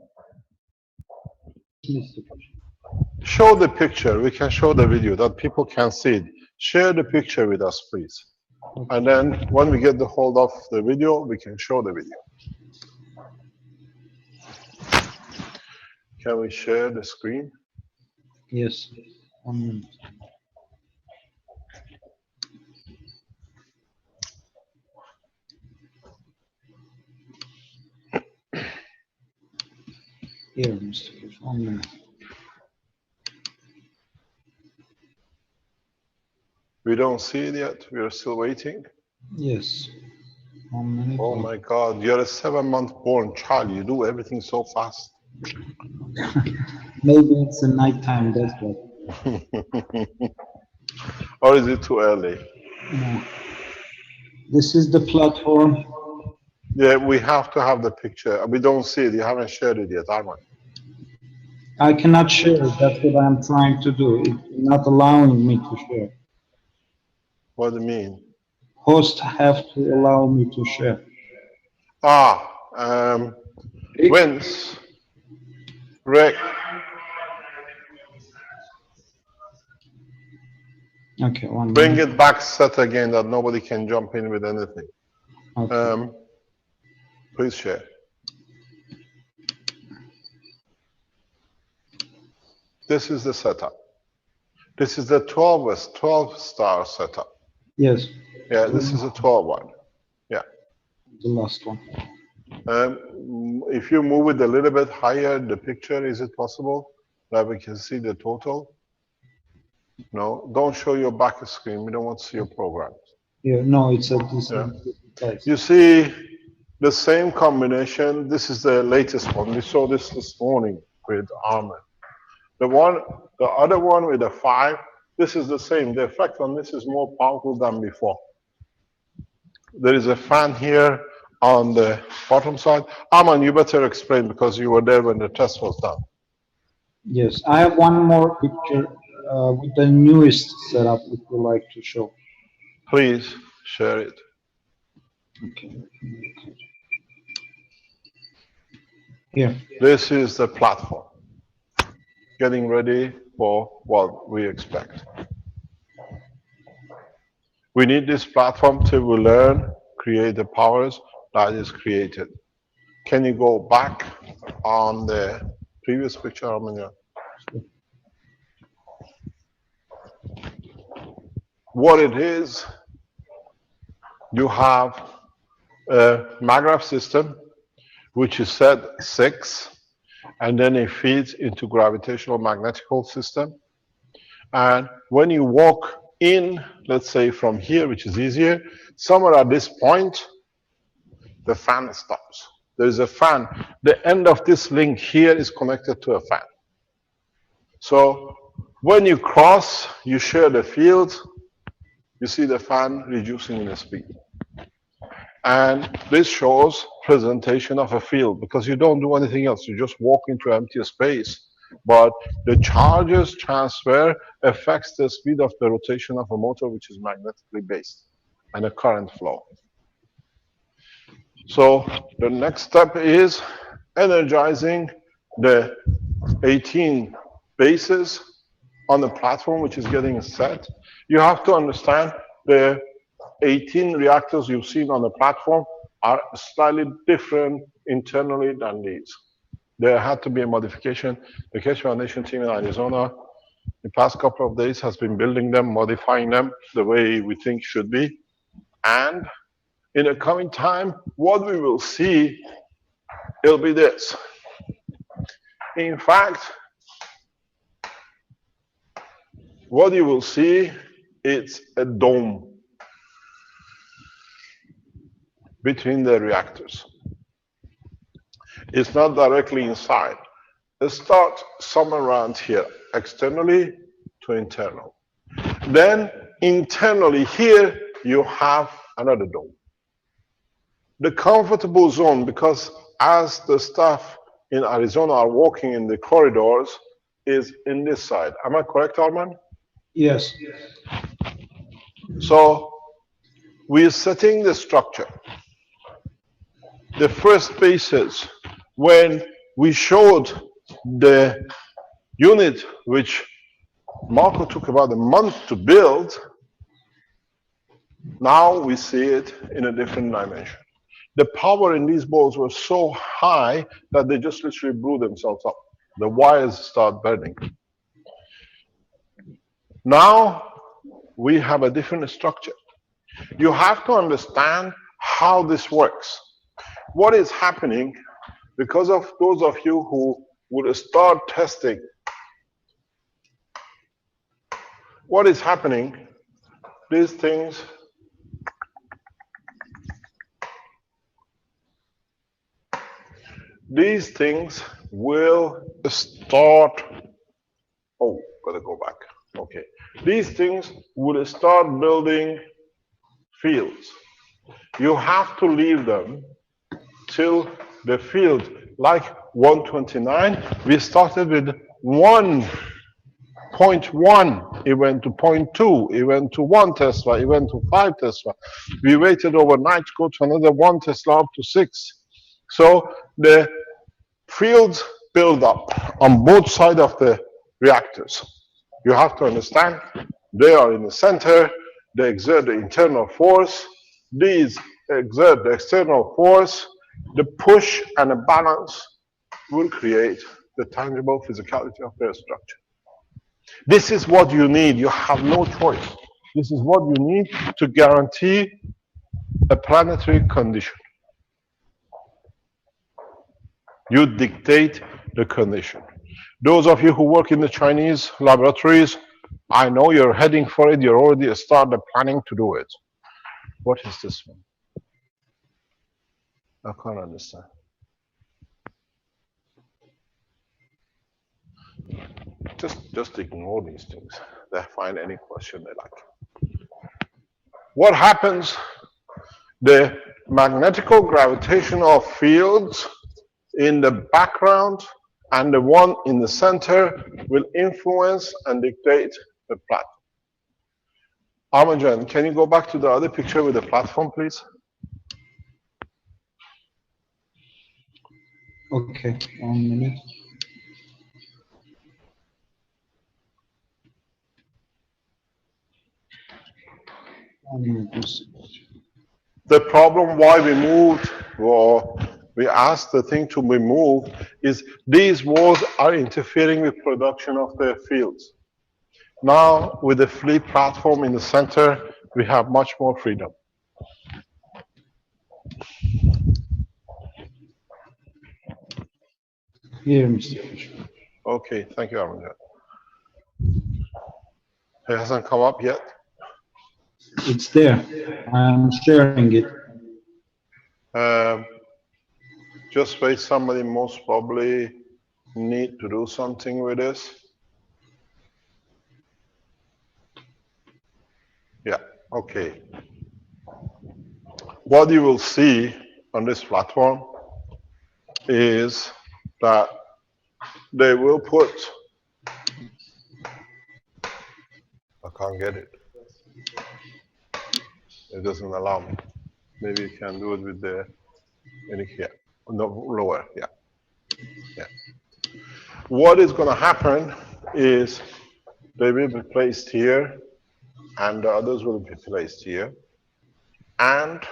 show the picture. We can show the video that people can see it. Share the picture with us, please. And then when we get the hold of the video, we can show the video. Can we share the screen? Yes. 1 minute. Here, Mr. Kesh, 1 minute. We don't see it yet. We are still waiting. Yes. 1 minute. Oh my God, you're a 7-month-born child. You do everything so fast. Maybe it's a nighttime, that's why. Or is it too early? No. This is the platform. Yeah, we have to have the picture. We don't see it. You haven't shared it yet, Arman. I cannot share it. That's what I'm trying to do. It's not allowing me to share. What do you mean? Host have to allow me to share. Vince, Rick, Okay, 1 bring minute. it back set again that nobody can jump in with anything. Okay. Please share. This is the setup. This is the 12-star setup. Yes, Yeah, this is a 12 one. Yeah. the last one. If you move it a little bit higher, the picture, is it possible that we can see the total? No, don't show your back screen. We don't want to see your program. Yeah, no, it's at this Yeah. size. You see the same combination. This is the latest one. We saw this morning with Armin. The other one with the 5, this is the same. The effect on this is more powerful than before. There is a fan here on the bottom side. Arman, you better explain because you were there when the test was done. Yes, I have one more picture with the newest setup if you like to show. Please share it. Okay. Here. This is the platform. Getting ready for what we expect. We need this platform to learn, create the powers that is created. Can you go back on the previous picture, Armenia? What it is, you have a MAGRAPH system, which is set 6, and then it feeds into gravitational magnetical system. And when you walk in, let's say from here, which is easier, somewhere at this point, the fan stops. There is a fan. The end of this link here is connected to a fan. So when you cross, you share the field, you see the fan reducing in the speed. And this shows presentation of a field because you don't do anything else. You just walk into empty space. But the charges transfer affects the speed of the rotation of a motor, which is magnetically based, and a current flow. So the next step is energizing the 18 bases on the platform, which is getting set. You have to understand the 18 reactors you've seen on the platform are slightly different internally than these. There had to be a modification. The Keshe Foundation team in Arizona, the past couple of days, has been building them, modifying them the way we think should be. And in the coming time, what we will see, it'll be this. In fact, what you will see, it's a dome between the reactors. It's not directly inside. It starts somewhere around here, externally to internal. Then internally here, you have another dome. The comfortable zone, because as the staff in Arizona are walking in the corridors, is in this side. Am I correct, Arman? Yes. So we are setting the structure. The first basis, when we showed the unit, which Marco took about a month to build, now we see it in a different dimension. The power in these balls was so high that they just literally blew themselves up. The wires start burning. Now we have a different structure. You have to understand how this works. What is happening, because of those of you who would start testing, what is happening, these things will start, oh, gotta go back. Okay. These things will start building fields. You have to leave them till the field, like 129, we started with 1.1, it went to 0.2, it went to 1 Tesla, it went to 5 Tesla. We waited overnight to go to another 1 Tesla up to 6. So the fields build up on both sides of the reactors. You have to understand, they are in the center, they exert the internal force, these exert the external force, the push and the balance will create the tangible physicality of their structure. This is what you need, you have no choice. This is what you need to guarantee a planetary condition. You dictate the condition. Those of you who work in the Chinese laboratories, I know you're heading for it, you're already started planning to do it. What is this one? I can't understand. Just ignore these things. They find any question they like. What happens? The magnetical gravitational fields in the background and the one in the center will influence and dictate the platform. Armajan, can you go back to the other picture with the platform, please? Okay, 1 minute. The problem why we moved, or we asked the thing to be moved, is these walls are interfering with production of the fields. Now, with the free platform in the center, we have much more freedom. Here, Mr. Fisher. Okay, thank you, Armand. It hasn't come up yet? It's there. I'm sharing it. Just wait, somebody most probably need to do something with this. Yeah, okay. What you will see on this platform is that they will put, I can't get it. It doesn't allow me. Maybe you can do it with the, in here, no, lower, yeah. Yeah. What is going to happen is they will be placed here and the others will be placed here. And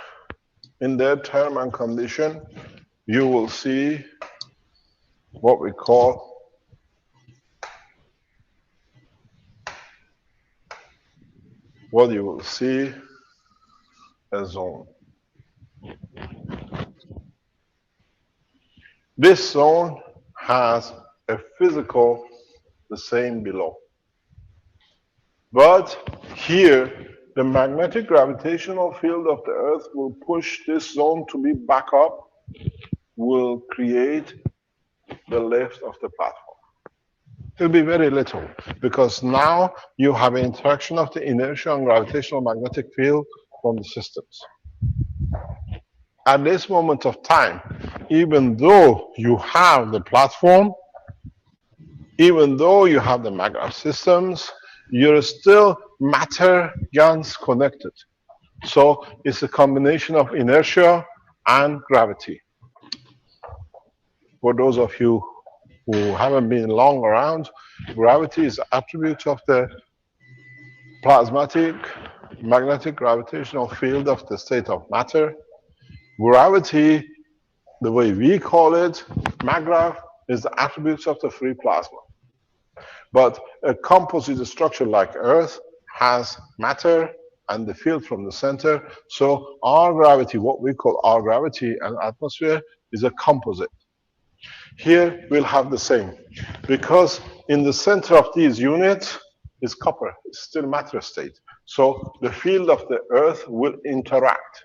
in their term and condition, you will see what we call a zone. This zone has a physical the same below. But here, the magnetic gravitational field of the Earth will push this zone to be back up, will create the lift of the platform. It will be very little, because now you have an interaction of the inertia and gravitational magnetic field from the systems. At this moment of time, even though you have the platform, even though you have the magnetic systems, you're still matter-GANs connected. So it's a combination of inertia and gravity. For those of you who haven't been long around, gravity is an attribute of the plasmatic magnetic gravitational field of the state of matter. Gravity, the way we call it, maggrav, is the attributes of the free plasma. But a composite structure like Earth has matter and the field from the center. So our gravity, what we call our gravity and atmosphere, is a composite. Here we'll have the same, because in the center of these units is copper, it's still matter state. So the field of the Earth will interact.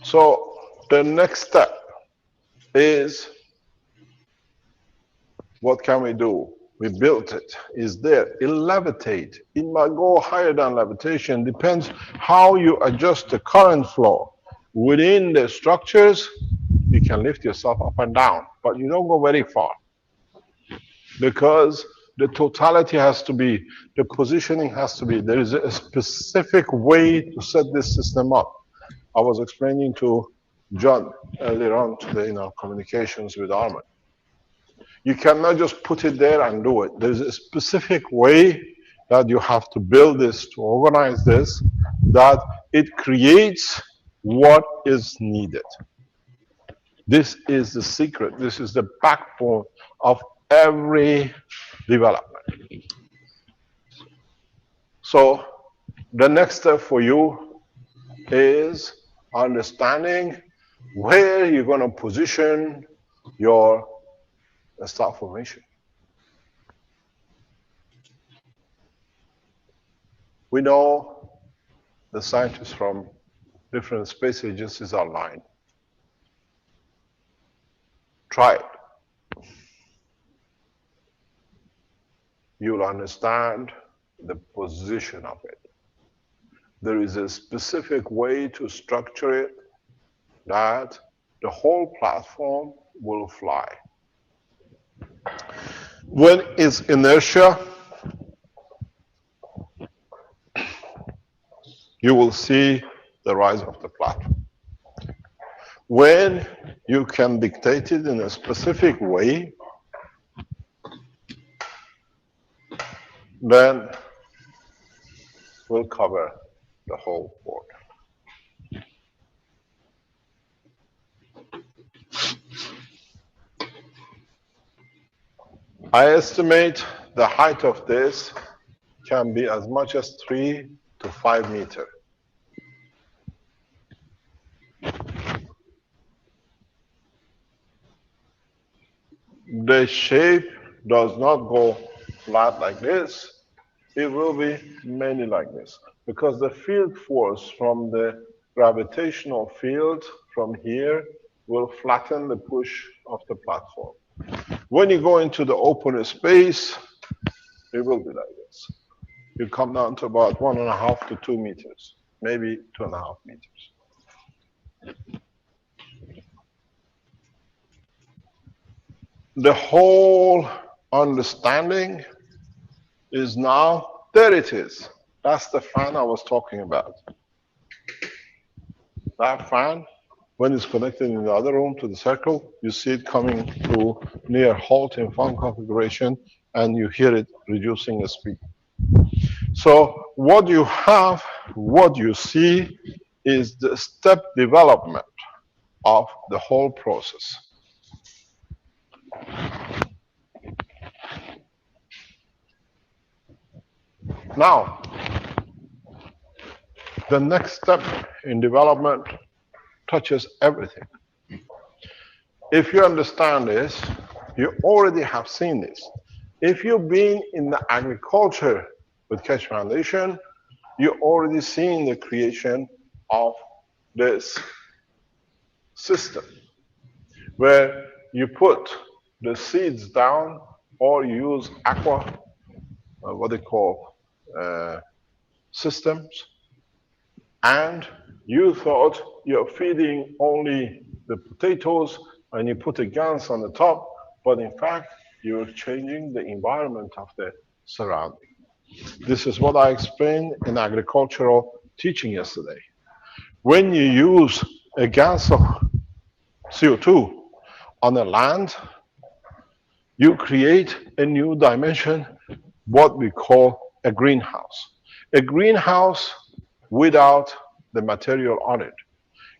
So the next step is, what can we do? We built it, it's there, it'll levitate. It might go higher than levitation, depends how you adjust the current flow. Within the structures, you can lift yourself up and down, but you don't go very far. Because the totality has to be, the positioning has to be, there is a specific way to set this system up. I was explaining to John earlier on today in our communications with Armin. You cannot just put it there and do it. There's a specific way that you have to build this, to organize this, that it creates what is needed. This is the secret. This is the backbone of every development. So the next step for you is understanding where you're going to position your star formation. We know the scientists from different space agencies are lying. Try it. You'll understand the position of it. There is a specific way to structure it that the whole platform will fly. When it's inertia, you will see the rise of the platform. When you can dictate it in a specific way, then we'll cover the whole board. I estimate the height of this can be as much as 3 to 5 meters. The shape does not go flat like this. It will be mainly like this, because the field force from the gravitational field from here will flatten the push of the platform. When you go into the open space, it will be like this. You come down to about 1.5 to 2 meters, maybe 2.5 meters. The whole understanding is now, there it is. That's the fan I was talking about. That fan, when it's connected in the other room to the circle, you see it coming to near halt in fan configuration, and you hear it reducing the speed. So what you have, what you see, is the step development of the whole process. Now, the next step in development touches everything. If you understand this, you already have seen this. If you've been in the agriculture with Keshe Foundation, you've already seen the creation of this system where you put the seeds down or use what they call systems, and you thought you're feeding only the potatoes and you put the GANs on the top, but in fact you're changing the environment of the surrounding. This is what I explained in agricultural teaching yesterday. When you use a gas of CO2 on a land, you create a new dimension, what we call a greenhouse. A greenhouse without the material on it.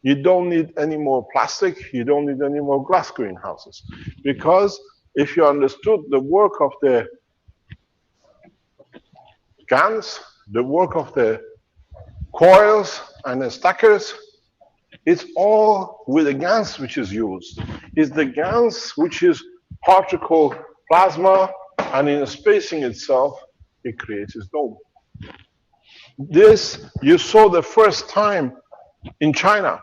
You don't need any more plastic, you don't need any more glass greenhouses. Because if you understood the work of the GANs, the work of the coils and the stackers, it's all with the GANs which is used. It's the GANs which is particle plasma, and in the spacing itself, it creates its dome. This you saw the first time in China.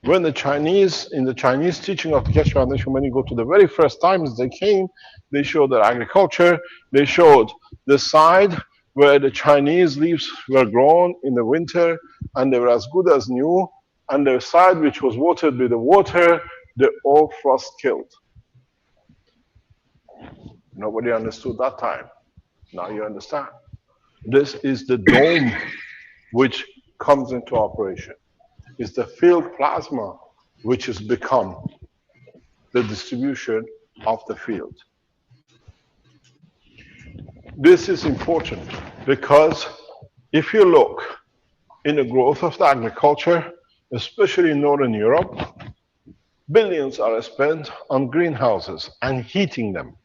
When the Chinese, in the Chinese teaching of the Keshe Foundation, when you go to the very first times they came, they showed their agriculture, they showed the side where the Chinese leaves were grown in the winter and they were as good as new, and the side which was watered with the water, the all frost killed. Nobody understood that time. Now you understand. This is the dome which comes into operation. It's the field plasma which has become the distribution of the field. This is important because if you look in the growth of the agriculture, especially in Northern Europe, billions are spent on greenhouses and heating them.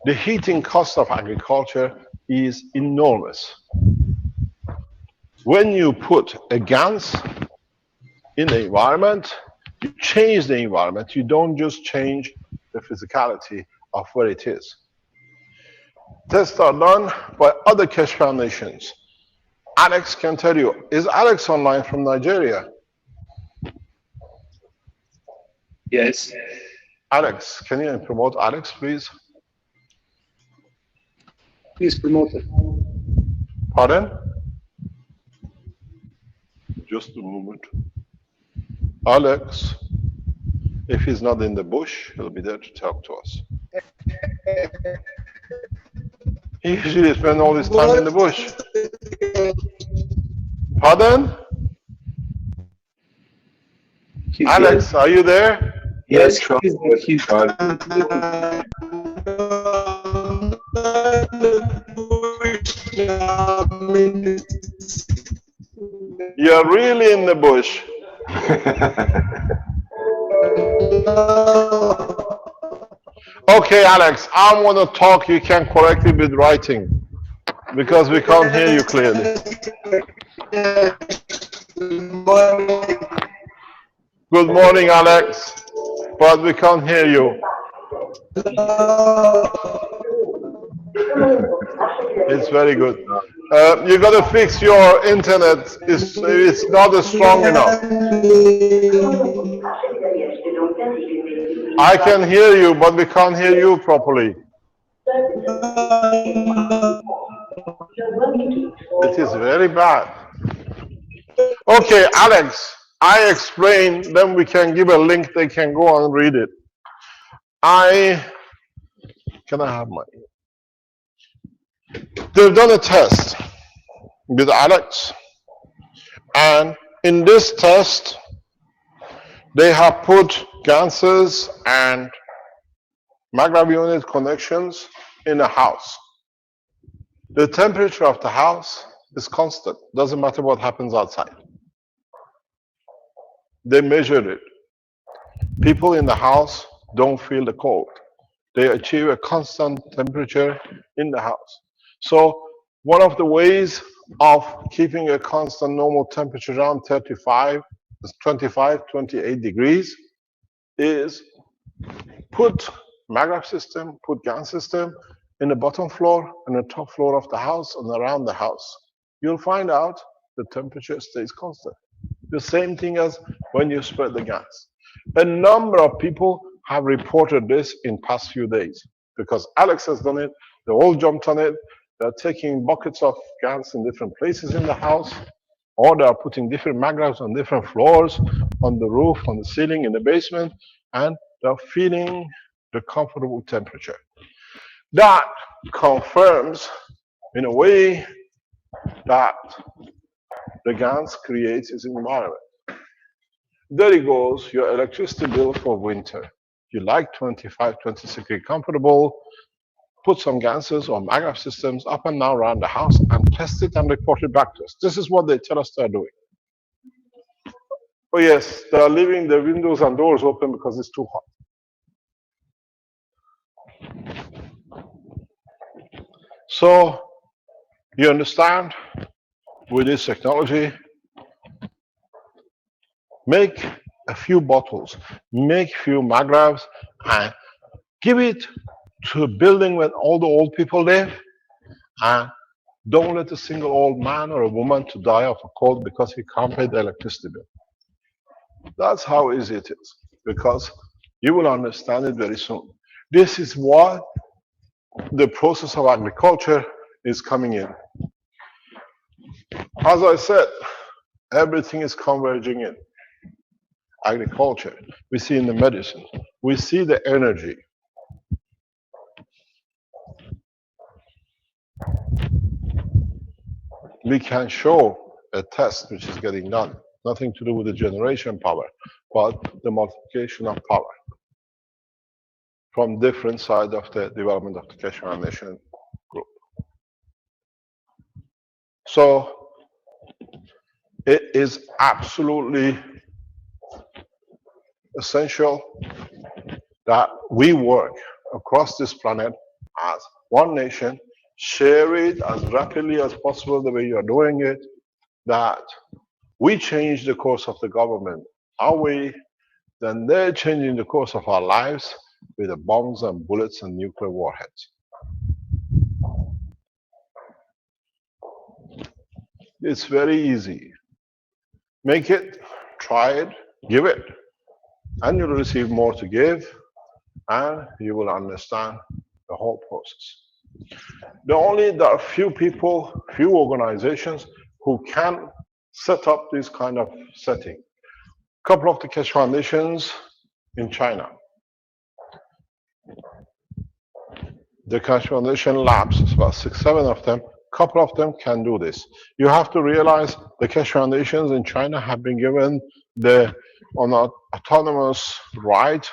The heating cost of agriculture is enormous. When you put a GANs in the environment, you change the environment. You don't just change the physicality of where it is. Tests are done by other Keshe foundations. Alex can tell you. Is Alex online from Nigeria? Yes. Alex, can you promote Alex, please? Please promote it. Pardon? Just a moment. Alex, if he's not in the bush, he'll be there to talk to us. He usually spends all his time in the bush. Pardon? He's Alex, are you there? Yes, Yes, he's You're really in the bush. Okay, Alex, I want to talk. You can correct it with writing because we can't hear you clearly. Good morning, Alex, but we can't hear you. It's very good. You got to fix your internet. It's not strong enough. I can hear you, but we can't hear you properly. It is very bad. Okay, Alex, I explain, then we can give a link, they can go and read it. Can I have my... They've done a test with Alex, and in this test, they have put GANSs and maglev unit connections in a house. The temperature of the house is constant, doesn't matter what happens outside. They measured it. People in the house don't feel the cold. They achieve a constant temperature in the house. So one of the ways of keeping a constant normal temperature around 25, 28 degrees is put maglev system, put GAN system in the bottom floor and the top floor of the house and around the house. You'll find out the temperature stays constant. The same thing as when you spread the GANs. A number of people have reported this in past few days because Alex has done it, they all jumped on it, they're taking buckets of GANs in different places in the house, or they are putting different maglevs on different floors, on the roof, on the ceiling, in the basement, and they're feeling the comfortable temperature. That confirms, in a way, that the GANs creates its environment. There it goes, your electricity bill for winter. You like 25, 26 degree comfortable, put some GANs or maglev systems up and down around the house and test it and report it back to us. This is what they tell us they're doing. Oh yes, they are leaving the windows and doors open because it's too hot. So you understand, with this technology, make a few bottles, make a few magravs, and give it to a building where all the old people live, and don't let a single old man or a woman to die of a cold because he can't pay the electricity bill. That's how easy it is, because you will understand it very soon. This is what the process of agriculture is coming in. As I said, everything is converging in agriculture. We see in the medicine. We see the energy. We can show a test which is getting done. Nothing to do with the generation power, but the multiplication of power from different sides of the development of the Keshe Foundation group. So it is absolutely essential that we work across this planet as one nation, share it as rapidly as possible the way you are doing it, that we change the course of the government our way, then they're changing the course of our lives with the bombs and bullets and nuclear warheads. It's very easy. Make it, try it, give it, and you'll receive more to give, and you will understand the whole process. There are few people, few organizations who can set up this kind of setting. A couple of the Keshe Foundations in China. The Keshe Foundation labs, about 6, 7 of them, a couple of them can do this. You have to realize the Keshe Foundations in China have been given the autonomous right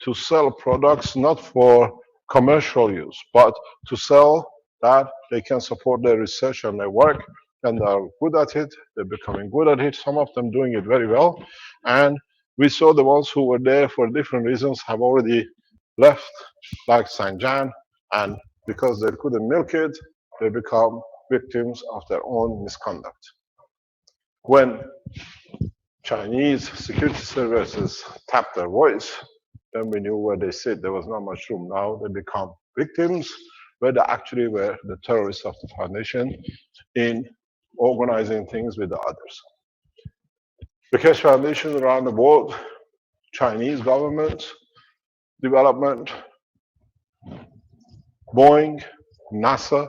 to sell products not for commercial use, but to sell that they can support their research and their work, and they're good at it. They're becoming good at it. Some of them doing it very well. And we saw the ones who were there for different reasons have already left, like Sanjan, and because they couldn't milk it, they become victims of their own misconduct. When Chinese security services tapped their voice, then we knew where they sit. There was not much room. Now they become victims, where they actually were the terrorists of the foundation in organizing things with the others. The Keshe Foundation around the world, Chinese government, development, Boeing, NASA,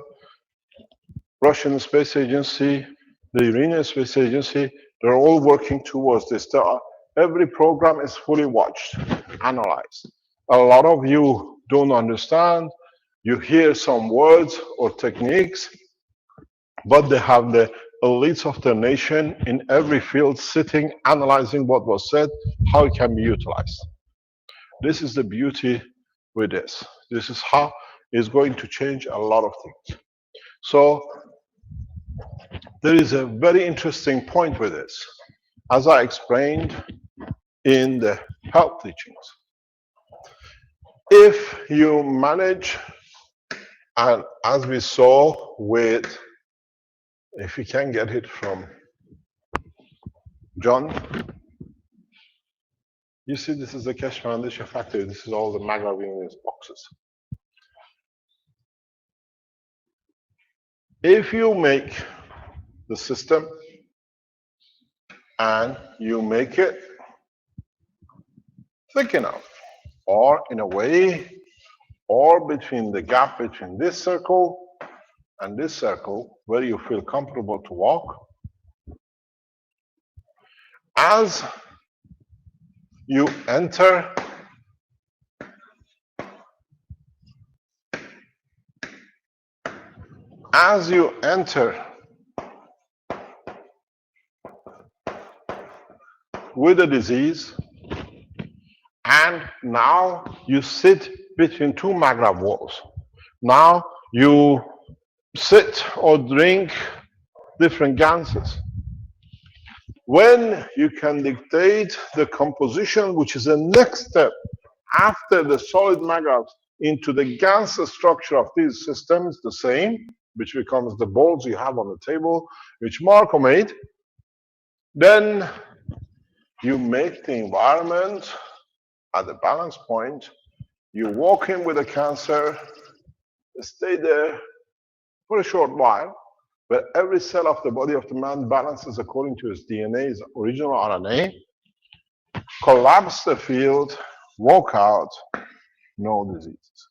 Russian Space Agency, the Iranian Space Agency, they're all working towards this. Every program is fully watched, analyzed. A lot of you don't understand. You hear some words or techniques, but they have the elites of their nation in every field sitting, analyzing what was said, how it can be utilized. This is the beauty with this. This is how it's going to change a lot of things. So there is a very interesting point with this. As I explained in the health teachings, if you manage, and as we saw with, if you can get it from John, you see this is the Keshe Foundation factory. This is all the magrav in these boxes. If you make the system and you make it thick enough, or in a way, or between the gap between this circle and this circle, where you feel comfortable to walk, as you enter with a disease, and now you sit between two magrav walls. Now you sit or drink different ganses. When you can dictate the composition, which is the next step after the solid maggots into the gas structure of these systems, the same, which becomes the balls you have on the table, which Marco made, then you make the environment at the balance point. You walk in with a cancer, stay there for a short while, but every cell of the body of the man balances according to his DNA, his original RNA, collapse the field, walk out, no diseases.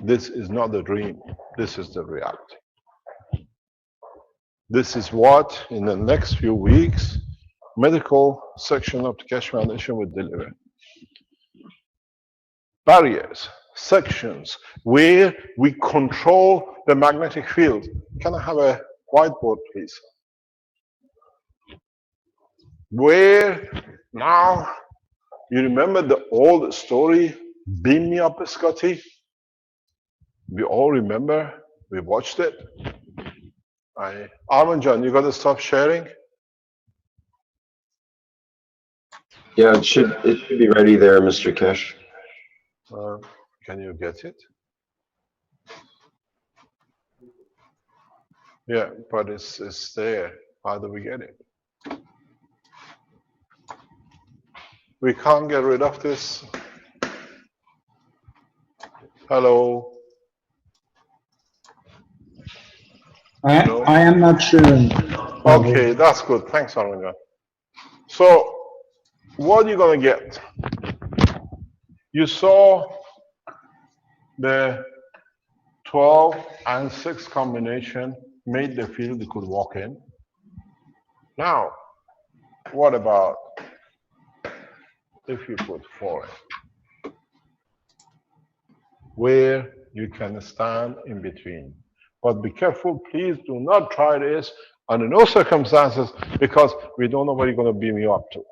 This is not the dream, this is the reality. This is what, in the next few weeks, medical section of the Keshe Foundation will deliver. Barriers, sections, where we control the magnetic field. Can I have a whiteboard, please? Where now, you remember the old story, Beam Me Up, Scotty? We all remember, we watched it. Armand John, you got to stop sharing. Yeah, it should be ready there, Mr. Kesh. Can you get it? Yeah, but it's there. How do we get it? We can't get rid of this. Hello. I am not sure. Okay, that's good. Thanks, Armand. So, what are you going to get? You saw the 12 and 6 combination made the field you could walk in. Now, what about if you put 4 in? Where you can stand in between. But be careful, please do not try this under no circumstances, because we don't know where you're going to beam you up to.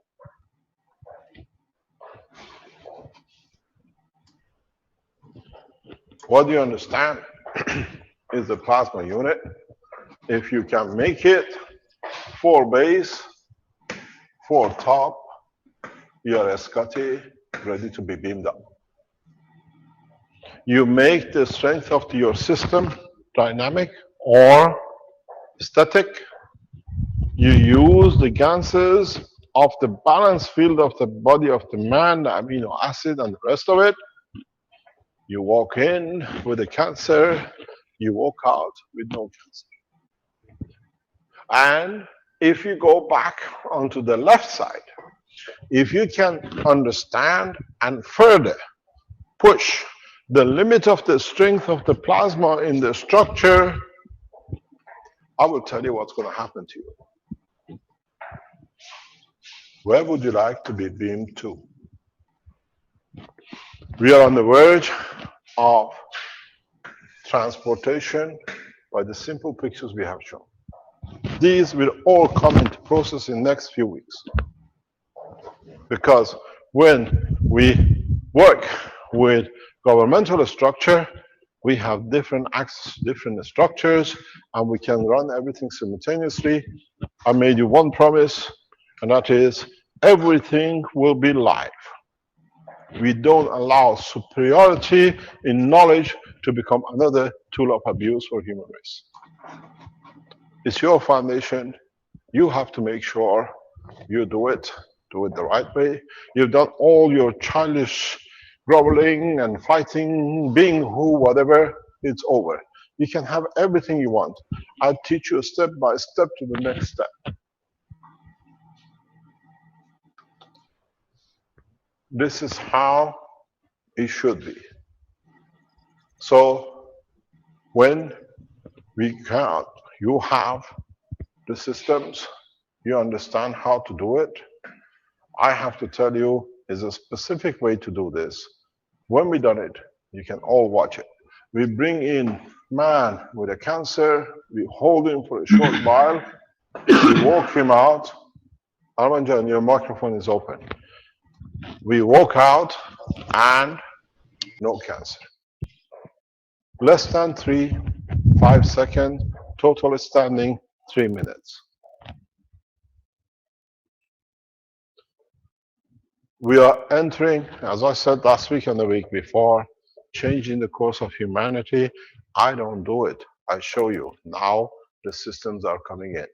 What do you understand is the plasma unit. If you can make it 4 base, 4 top, you're a Scotty ready to be beamed up. You make the strength of your system dynamic or static. You use the ganses of the balance field of the body of the man, the amino acid and the rest of it. You walk in with a cancer, you walk out with no cancer. And if you go back onto the left side, if you can understand and further push the limit of the strength of the plasma in the structure, I will tell you what's going to happen to you. Where would you like to be beamed to? We are on the verge of transportation by the simple pictures we have shown. These will all come into process in the next few weeks. Because when we work with governmental structure, we have different access to different structures, and we can run everything simultaneously. I made you one promise, and that is everything will be live. We don't allow superiority in knowledge to become another tool of abuse for human race. It's your foundation. You have to make sure you do it the right way. You've done all your childish groveling and fighting, being who, whatever, it's over. You can have everything you want. I'll teach you step by step to the next step. This is how it should be. So when you have the systems, you understand how to do it. I have to tell you, there's a specific way to do this. When we done it, you can all watch it. We bring in man with a cancer, we hold him for a short while, we walk him out. Armanjan, your microphone is open. We walk out and no cancer. Less than 5 seconds, total standing 3 minutes. We are entering, as I said last week and the week before, changing the course of humanity. I don't do it. I show you. Now the systems are coming in.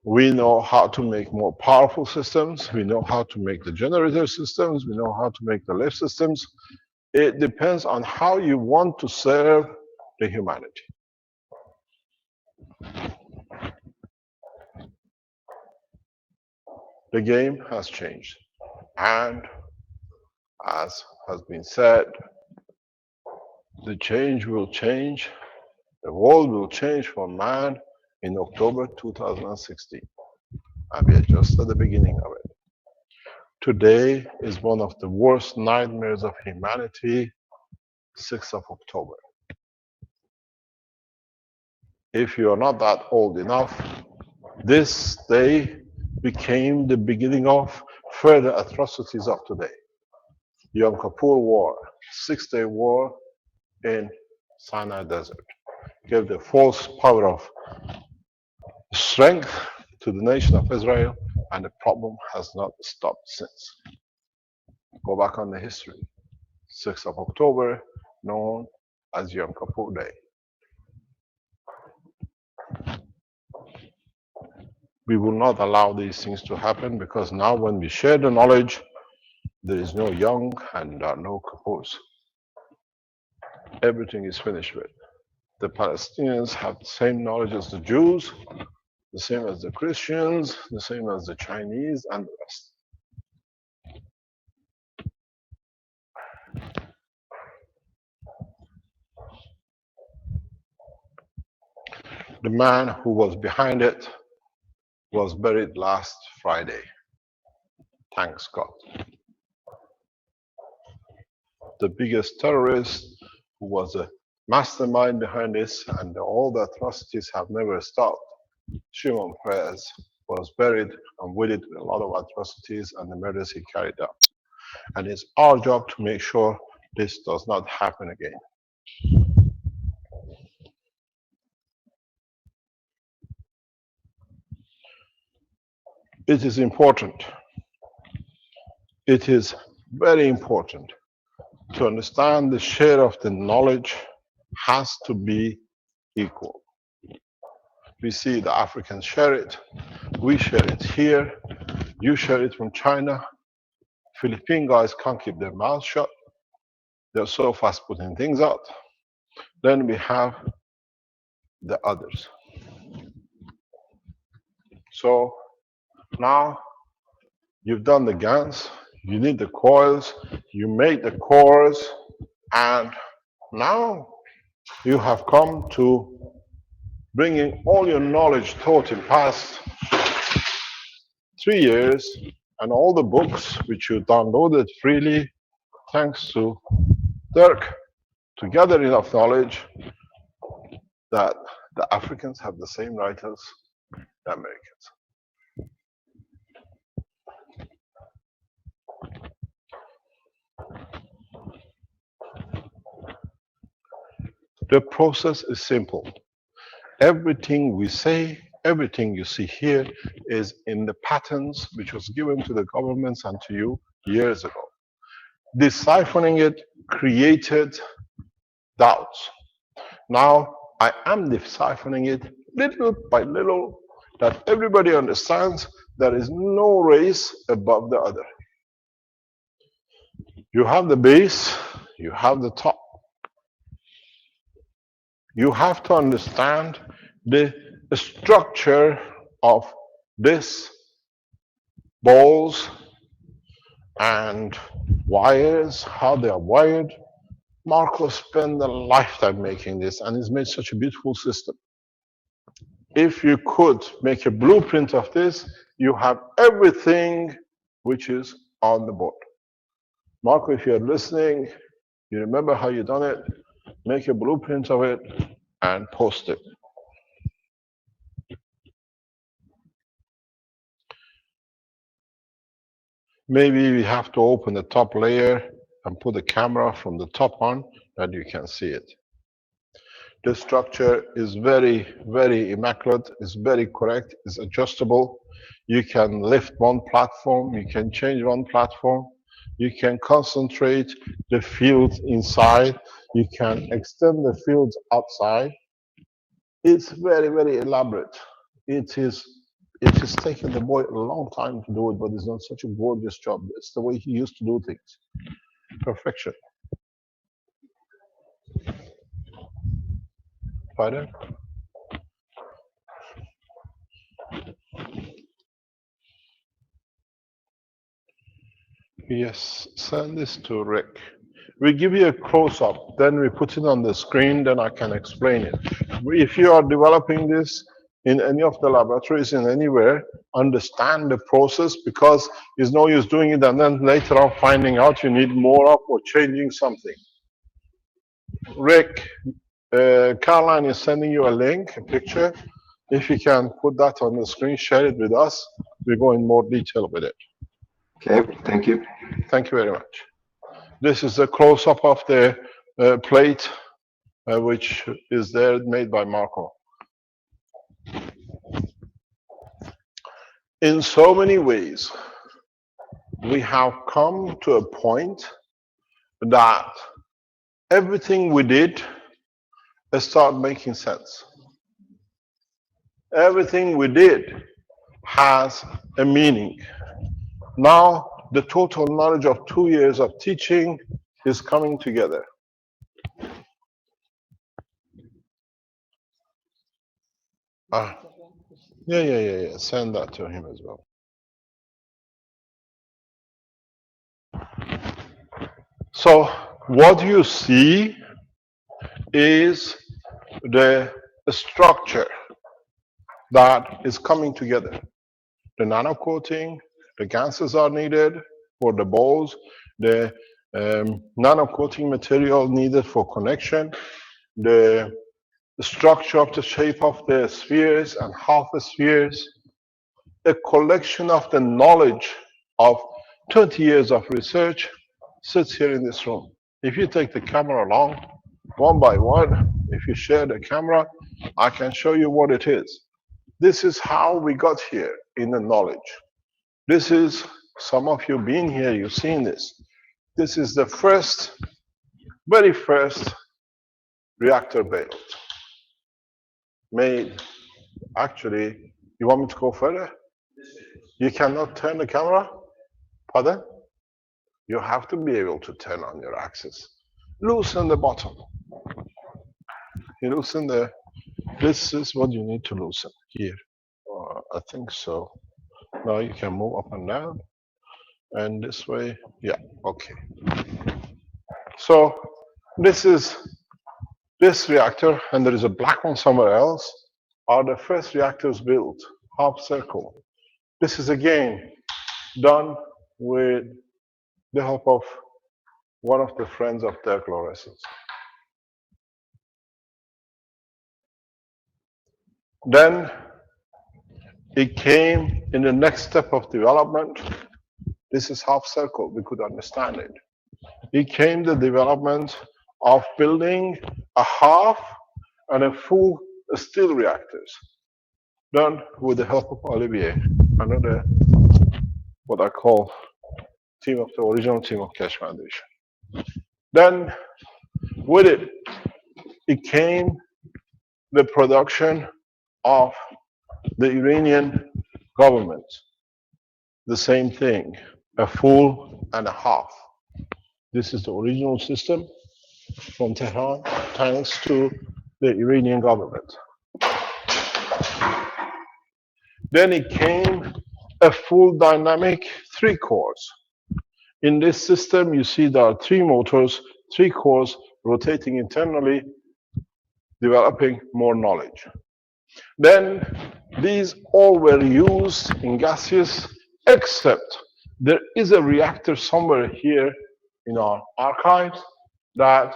We know how to make more powerful systems. We know how to make the generator systems. We know how to make the lift systems. It depends on how you want to serve the humanity. The game has changed. And as has been said, the change will change. The world will change for man in October 2016. And we are just at the beginning of it. Today is one of the worst nightmares of humanity, 6th of October. If you are not that old enough, this day became the beginning of further atrocities of today. Yom Kippur War, 6-day war in Sinai Desert, gave the false power of strength to the nation of Israel, and the problem has not stopped since. Go back on the history. 6th of October, known as Yom Kippur Day. We will not allow these things to happen, because now when we share the knowledge, there is no young and no Kippurs. Everything is finished with. The Palestinians have the same knowledge as the Jews, the same as the Christians, the same as the Chinese and the rest. The man who was behind it was buried last Friday. Thanks God. The biggest terrorist who was a mastermind behind this, and all the atrocities have never stopped. Shimon Peres was buried, and with it a lot of atrocities and the murders he carried out. And it's our job to make sure this does not happen again. It is important. It is very important to understand the share of the knowledge has to be equal. We see the Africans share it, we share it here, you share it from China. Philippine guys can't keep their mouths shut. They're so fast putting things out. Then we have the others. So now you've done the GANs, you need the coils, you made the cores, and now you have come to bringing all your knowledge taught in past 3 years and all the books which you downloaded freely, thanks to Dirk, to gather enough knowledge that the Africans have the same right as the Americans. The process is simple. Everything we say, everything you see here is in the patterns which was given to the governments and to you years ago. Deciphering it created doubts. Now I am deciphering it little by little, that everybody understands there is no race above the other. You have the base, you have the top. You have to understand the structure of this balls and wires, how they are wired. Marco spent a lifetime making this, and he's made such a beautiful system. If you could make a blueprint of this, you have everything which is on the board. Marco, if you're listening, you remember how you done it, make a blueprint of it and post it. Maybe we have to open the top layer and put the camera from the top on, that you can see it. The structure is very, very immaculate, it's very correct, it's adjustable. You can lift one platform, you can change one platform, you can concentrate the fields inside, you can extend the fields outside. It's very, very elaborate. It is taken the boy a long time to do it, but he's done such a gorgeous job. It's the way he used to do things. Perfection. Pardon? Yes, send this to Rick. We give you a close-up, then we put it on the screen, then I can explain it. If you are developing this in any of the laboratories in anywhere, understand the process, because it's no use doing it and then later on finding out you need more of or changing something. Rick, Caroline is sending you a link, a picture. If you can put that on the screen, share it with us. We go in more detail with it. Okay, thank you. Thank you very much. This is a close-up of the plate, which is there, made by Marco. In so many ways, we have come to a point that everything we did started making sense. Everything we did has a meaning. Now, the total knowledge of 2 years of teaching is coming together. Yeah. Send that to him as well. So, what you see is the structure that is coming together. The nano coating, the gases are needed for the balls, the nano coating material needed for connection, the structure of the shape of the spheres and half spheres, a collection of the knowledge of 20 years of research sits here in this room. If you take the camera along, one by one, if you share the camera, I can show you what it is. This is how we got here in the knowledge. This is, some of you being here, you've seen this. This is the very first reactor built. Made, actually, you want me to go further? You cannot turn the camera? Pardon? You have to be able to turn on your axis. Loosen the bottom. You loosen this is what you need to loosen here. I think so. Now you can move up and down. And this way, yeah, okay. So this is this reactor, and there is a black one somewhere else, are the first reactors built, half circle. This is again done with the help of one of the friends of Dirk Lorentz's. Then it came in the next step of development. This is half circle, we could understand it. It came the development of building a half and a full steel reactors, done with the help of Olivier, another what I call team of the original team of Keshe Foundation. Then with it, it came the production of the Iranian government. The same thing, a full and a half. This is the original system from Tehran, thanks to the Iranian government. Then it came a full dynamic 3 cores. In this system, you see there are 3 motors, 3 cores rotating internally, developing more knowledge. Then these all were used in gaseous, except there is a reactor somewhere here in our archives that,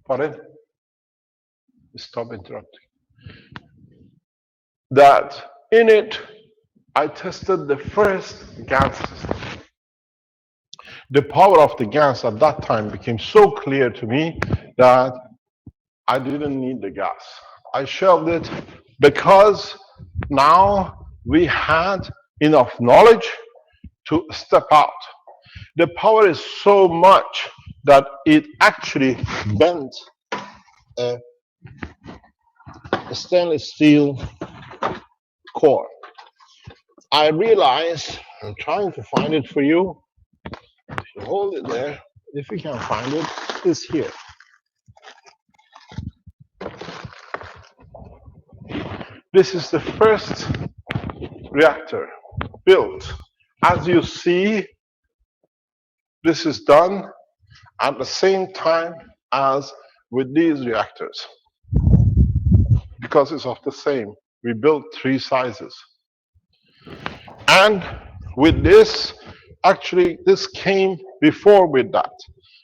pardon? Stop interrupting. That in it, I tested the first gas system. The power of the gas at that time became so clear to me that I didn't need the gas. I shelved it because now we had enough knowledge to step out. The power is so much that it actually bent a stainless steel core. I realize, I'm trying to find it for you. If you hold it there, if you can find it, it's here. This is the first reactor built. As you see, this is done at the same time as with these reactors, because it's of the same. We built 3 sizes. And with this, actually, this came before with that.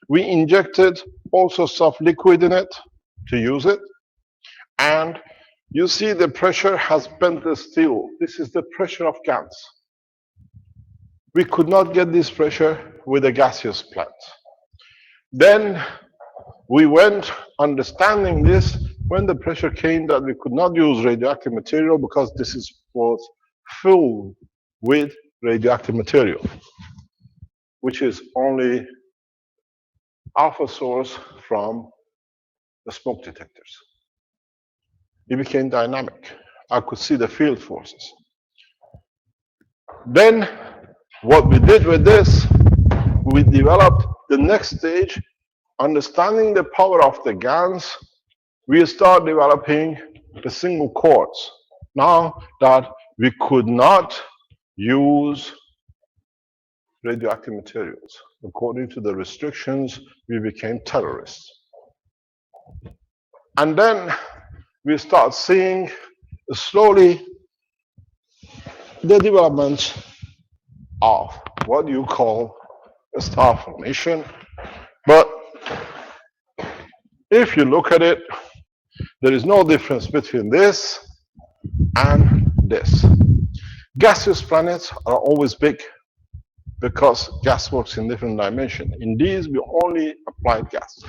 We injected all sorts of liquid in it to use it. And you see the pressure has bent the steel. This is the pressure of gas. We could not get this pressure with a gaseous plant. Then we went understanding this when the pressure came that we could not use radioactive material because this was filled with radioactive material, which is only alpha source from the smoke detectors. It became dynamic. I could see the field forces. Then what we did with this, we developed the next stage, understanding the power of the GANs. We start developing the single cores. Now that we could not use radioactive materials. According to the restrictions, we became terrorists. And then we start seeing slowly the development of what you call a star formation. But if you look at it, there is no difference between this and this. Gaseous planets are always big because gas works in different dimensions. In these, we only applied gas.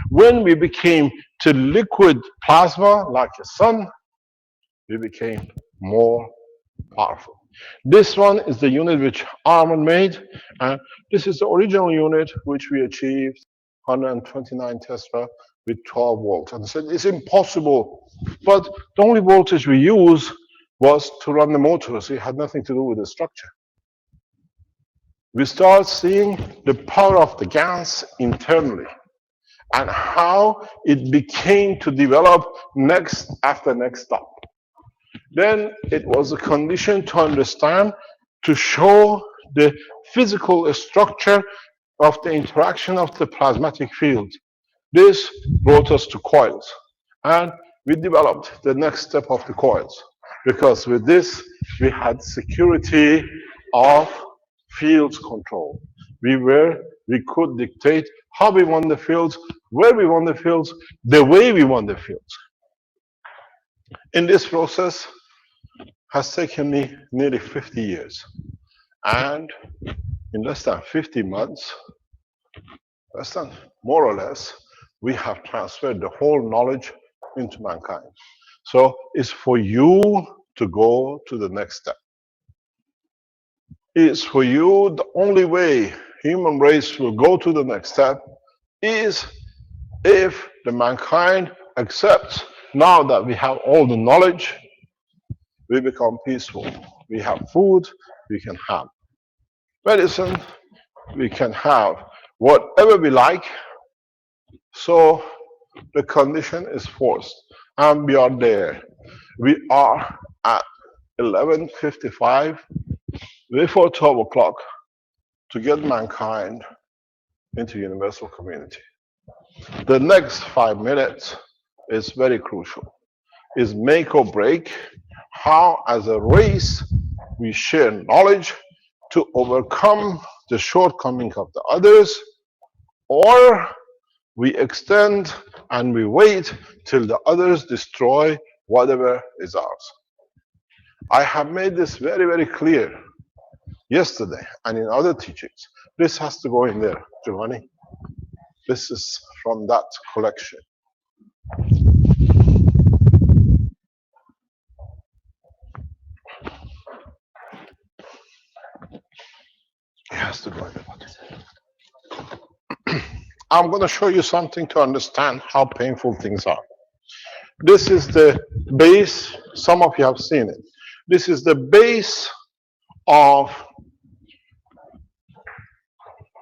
When we became to liquid plasma, like a sun, we became more powerful. This one is the unit which Armand made, and this is the original unit which we achieved 129 Tesla with 12 volts. And I said, it's impossible. But the only voltage we used was to run the motors. It had nothing to do with the structure. We start seeing the power of the gas internally and how it became to develop next after next step. Then it was a condition to understand, to show the physical structure of the interaction of the plasmatic field. This brought us to coils. And we developed the next step of the coils. Because with this, we had security of fields control. We could dictate how we want the fields, where we want the fields, the way we want the fields. In this process has taken me nearly 50 years. And in less than 50 months, less than more or less, we have transferred the whole knowledge into mankind. So it's for you to go to the next step. It's for you, the only way human race will go to the next step is if the mankind accepts, now that we have all the knowledge, we become peaceful. We have food, we can have medicine, we can have whatever we like. So the condition is forced, and we are there. We are at 11:55 before 12 o'clock to get mankind into universal community. The next 5 minutes is very crucial. Is make or break how, as a race, we share knowledge to overcome the shortcomings of the others, or we extend and we wait till the others destroy whatever is ours. I have made this very, very clear yesterday and in other teachings. This has to go in there, Giovanni. This is from that collection. I'm going to show you something to understand how painful things are. This is the base. Some of you have seen it. This is the base of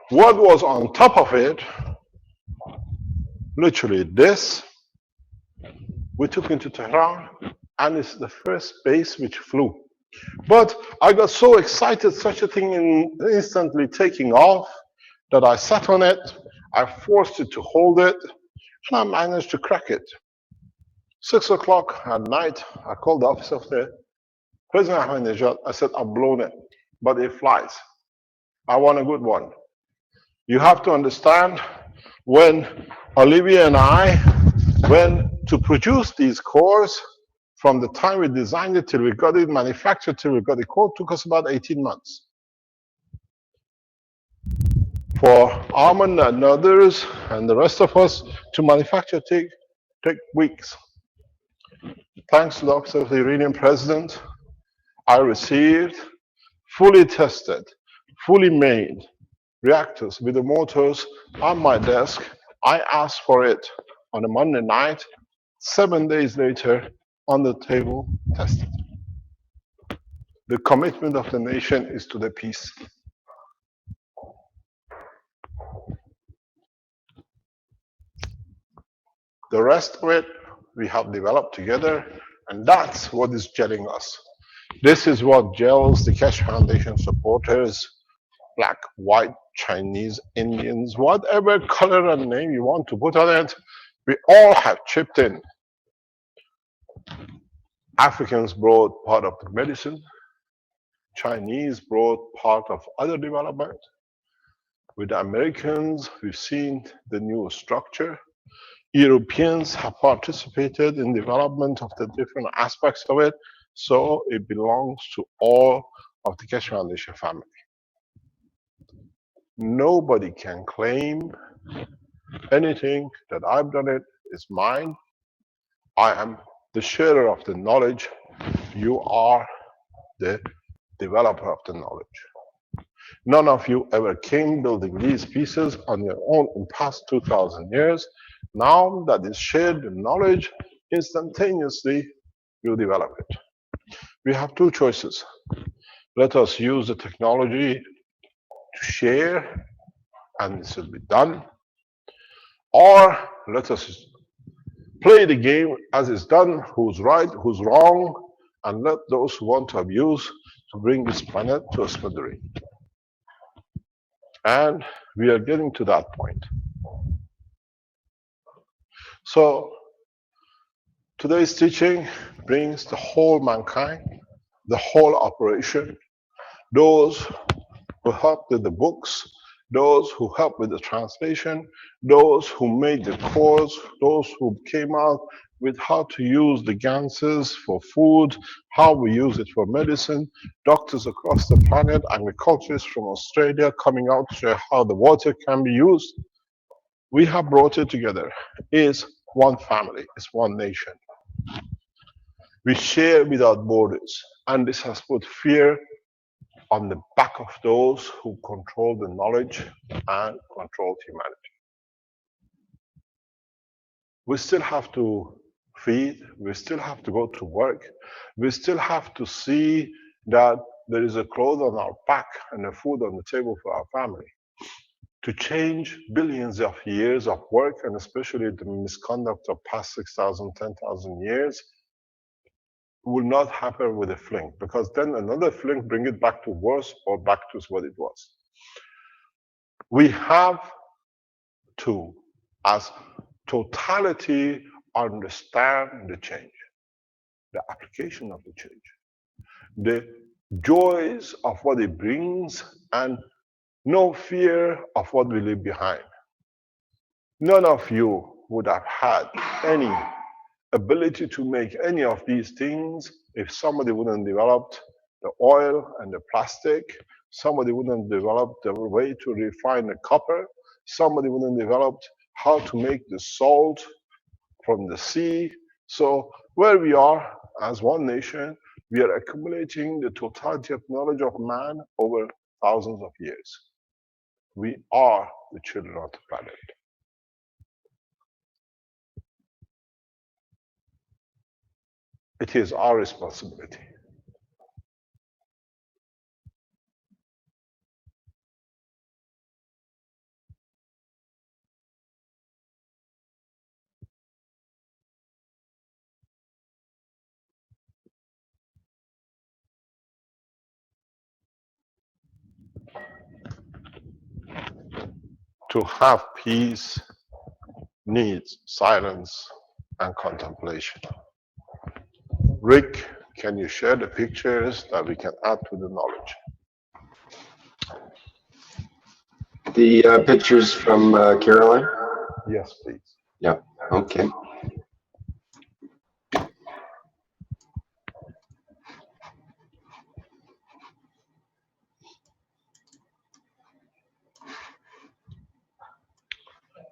what was on top of it. Literally this. We took into Tehran, and it's the first base which flew. But I got so excited, such a thing instantly taking off, that I sat on it, I forced it to hold it, and I managed to crack it. 6 o'clock at night, I called the office of the President Ahmadinejad. I said, I've blown it, but it flies. I want a good one. You have to understand, when Olivia and I went to produce these cores, from the time we designed it till we got it manufactured till we got the core, took us about 18 months. For Armand and others and the rest of us to manufacture take weeks. Thanks to the Office of the Iranian President, I received fully tested, fully made reactors with the motors on my desk. I asked for it on a Monday night. 7 days later, on the table, tested. The commitment of the nation is to the peace. The rest of it we have developed together, and that's what is gelling us. This is what gels the Keshe Foundation supporters, black, white, Chinese, Indians, whatever color and name you want to put on it, we all have chipped in. Africans brought part of the medicine, Chinese brought part of other development. With the Americans, we've seen the new structure. Europeans have participated in development of the different aspects of it, so it belongs to all of the Keshe Foundation family. Nobody can claim anything that I've done it is mine. I am the sharer of the knowledge. You are the developer of the knowledge. None of you ever came building these pieces on your own in past 2,000 years. Now that is shared the knowledge, instantaneously you develop it. We have two choices. Let us use the technology to share, and this will be done. Or let us play the game as it's done, who's right, who's wrong, and let those who want to abuse to bring this planet to a smithery. And we are getting to that point. So today's teaching brings the whole mankind, the whole operation, those who helped with the books, those who helped with the translation, those who made the cores, those who came out with how to use the ganses for food, how we use it for medicine, doctors across the planet, agriculturists from Australia coming out to show how the water can be used. We have brought it together. It's one family, it's one nation. We share without borders, and this has put fear on the back of those who control the knowledge and control humanity. We still have to feed, we still have to go to work, we still have to see that there is a cloth on our back and a food on the table for our family. To change billions of years of work, and especially the misconduct of past 6,000, 10,000 years, will not happen with a fling, because then another fling bring it back to worse or back to what it was. We have to, as totality, understand the change, the application of the change, the joys of what it brings, and no fear of what we leave behind. None of you would have had any ability to make any of these things if somebody wouldn't develop the oil and the plastic, somebody wouldn't develop the way to refine the copper, somebody wouldn't develop how to make the salt from the sea. So where we are as one nation, we are accumulating the totality of knowledge of man over thousands of years. We are the children of the planet. It is our responsibility. To have peace needs silence and contemplation. Rick, can you share the pictures that we can add to the knowledge? The pictures from Caroline? Yes, please. Yeah, okay.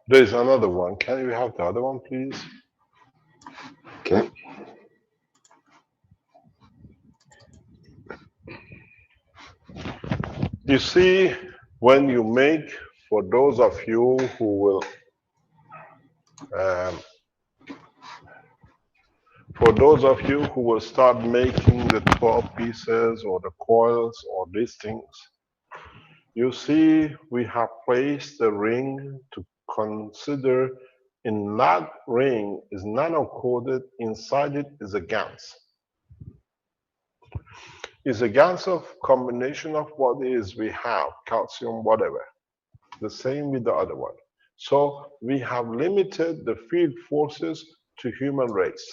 There's another one. Can we have the other one, please? Okay. You see, when you make, for those of you who will, start making the 12 pieces or the coils or these things, you see we have placed the ring to consider. In that ring is nano-coated, inside it is a GaNs. It's a GaNs of combination of what is we have, calcium, whatever. The same with the other one. So we have limited the field forces to human race.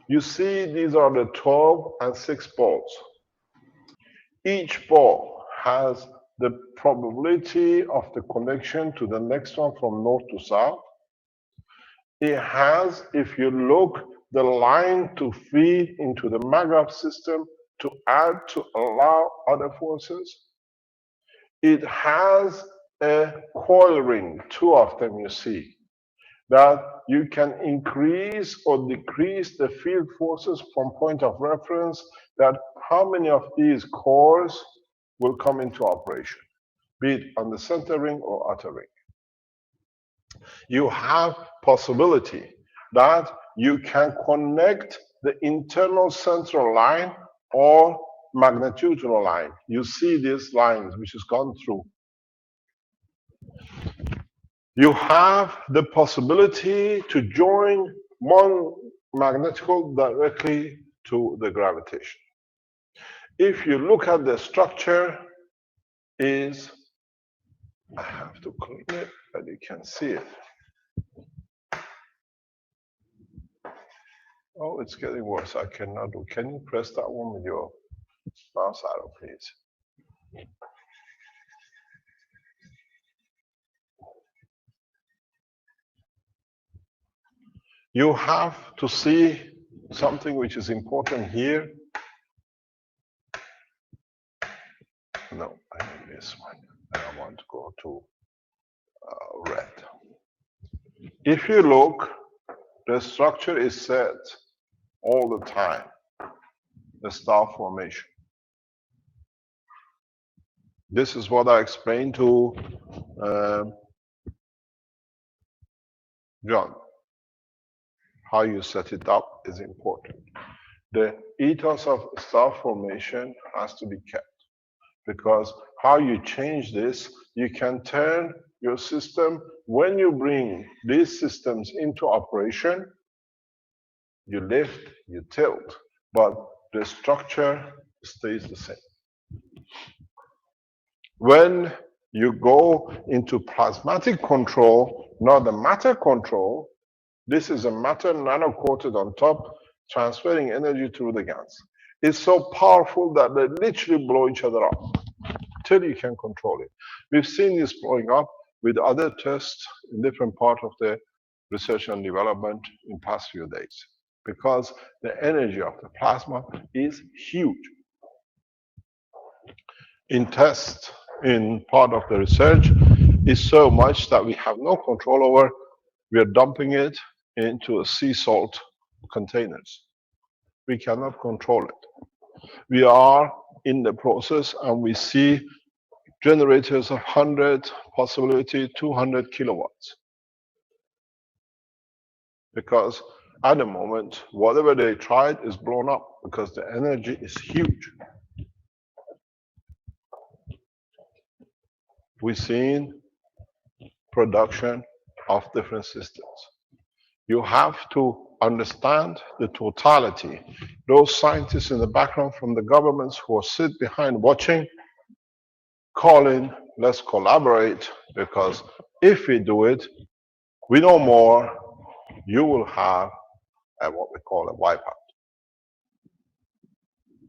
You see, these are the 12 and 6 balls. Each ball has the probability of the connection to the next one from north to south. It has, if you look, the line to feed into the maglev system to add to allow other forces. It has a coil ring, 2 of them you see, that you can increase or decrease the field forces from point of reference, that how many of these cores will come into operation, be it on the center ring or outer ring. You have possibility that you can connect the internal central line or magnitudinal line. You see these lines which has gone through. You have the possibility to join one magnetical directly to the gravitation. If you look at the structure, is, I have to clean it, but you can see it. Oh, it's getting worse. I cannot do. Can you press that one with your mouse arrow, please? You have to see something which is important here. No, I need this one. And I want to go to red. If you look, the structure is set all the time, the star formation. This is what I explained to John. How you set it up is important. The ethos of star formation has to be kept, because how you change this, you can turn your system, when you bring these systems into operation, you lift, you tilt, but the structure stays the same. When you go into plasmatic control, not the matter control, this is a matter nano-coated on top, transferring energy through the GaNs. It's so powerful that they literally blow each other up till you can control it. We've seen this blowing up with other tests in different parts of the research and development in past few days, because the energy of the plasma is huge. In test, in part of the research, is so much that we have no control over. We are dumping it into sea salt containers. We cannot control it. We are in the process, and we see generators of 100, possibility 200 kilowatts. Because At the moment, whatever they tried is blown up because the energy is huge. We've seen production of different systems. You have to understand the totality. Those scientists in the background from the governments who sit behind watching, calling, let's collaborate, because if we do it, we know more, you will have what we call a wipeout.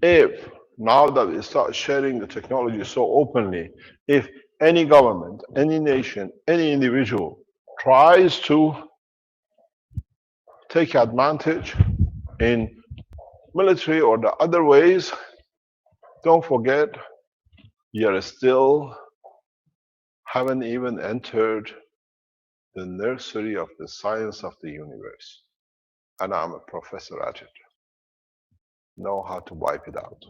If, now that we start sharing the technology so openly, if any government, any nation, any individual tries to take advantage in military or the other ways, don't forget, you're still haven't even entered the nursery of the science of the universe. And I'm a professor at it. Know how to wipe it out.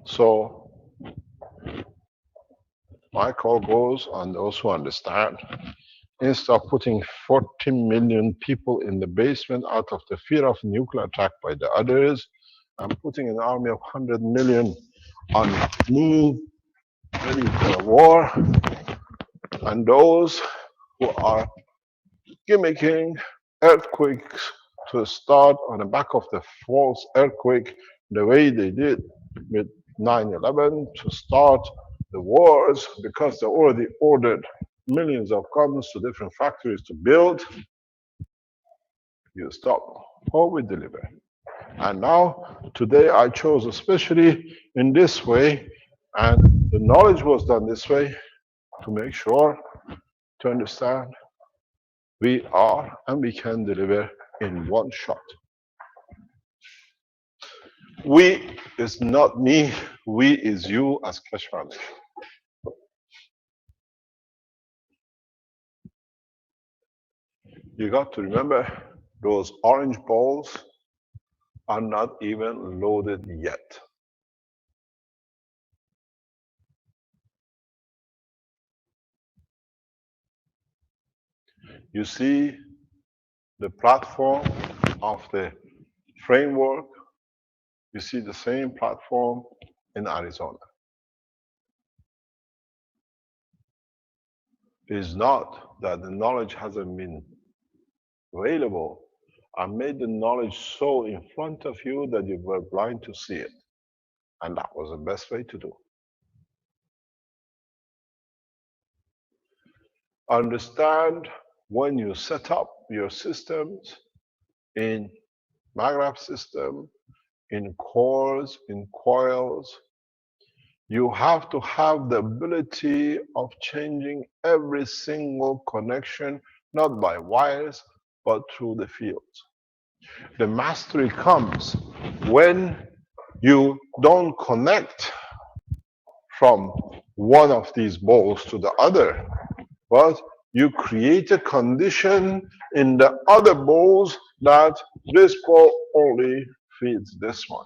So my call goes on those who understand. Instead of putting 40 million people in the basement out of the fear of nuclear attack by the others, I'm putting an army of 100 million on move, ready for a war. And those who are gimmicking earthquakes to start on the back of the false earthquake, the way they did with 9/11 to start the wars because they already ordered millions of guns to different factories to build. You stop or we deliver. And now, today I chose especially in this way, and the knowledge was done this way to make sure to understand we are and we can deliver in one shot. We is not me, we is you as Keshe Foundation. You got to remember those orange balls are not even loaded yet. You see the platform of the framework, you see the same platform in Arizona. It is not that the knowledge hasn't been available. I made the knowledge so in front of you that you were blind to see it. And that was the best way to do. Understand when you set up your systems in MAGRAP system, in cores, in coils, you have to have the ability of changing every single connection, not by wires, but through the fields. The mastery comes when you don't connect from one of these balls to the other, but you create a condition in the other balls that this ball only feeds this one.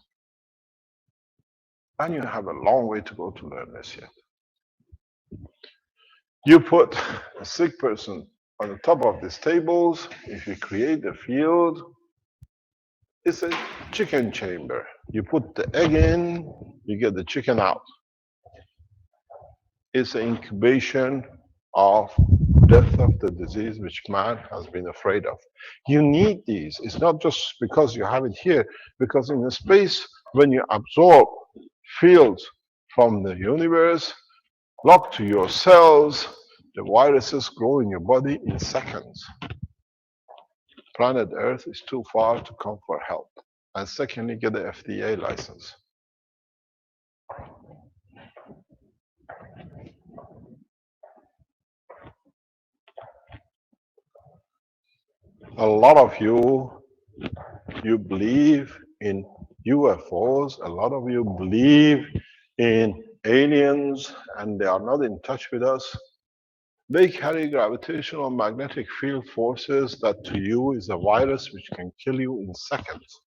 And you have a long way to go to learn this yet. You put a sick person on the top of these tables, if you create a field, it's a chicken chamber. You put the egg in, you get the chicken out. It's an incubation of death of the disease which man has been afraid of. You need these. It's not just because you have it here, because in the space, when you absorb fields from the universe, locked to your cells, the viruses grow in your body in seconds. Planet Earth is too far to come for help. And secondly, get the FDA license. A lot of you believe in UFOs, a lot of you believe in aliens, and they are not in touch with us. They carry gravitational magnetic field forces that to you is a virus which can kill you in seconds.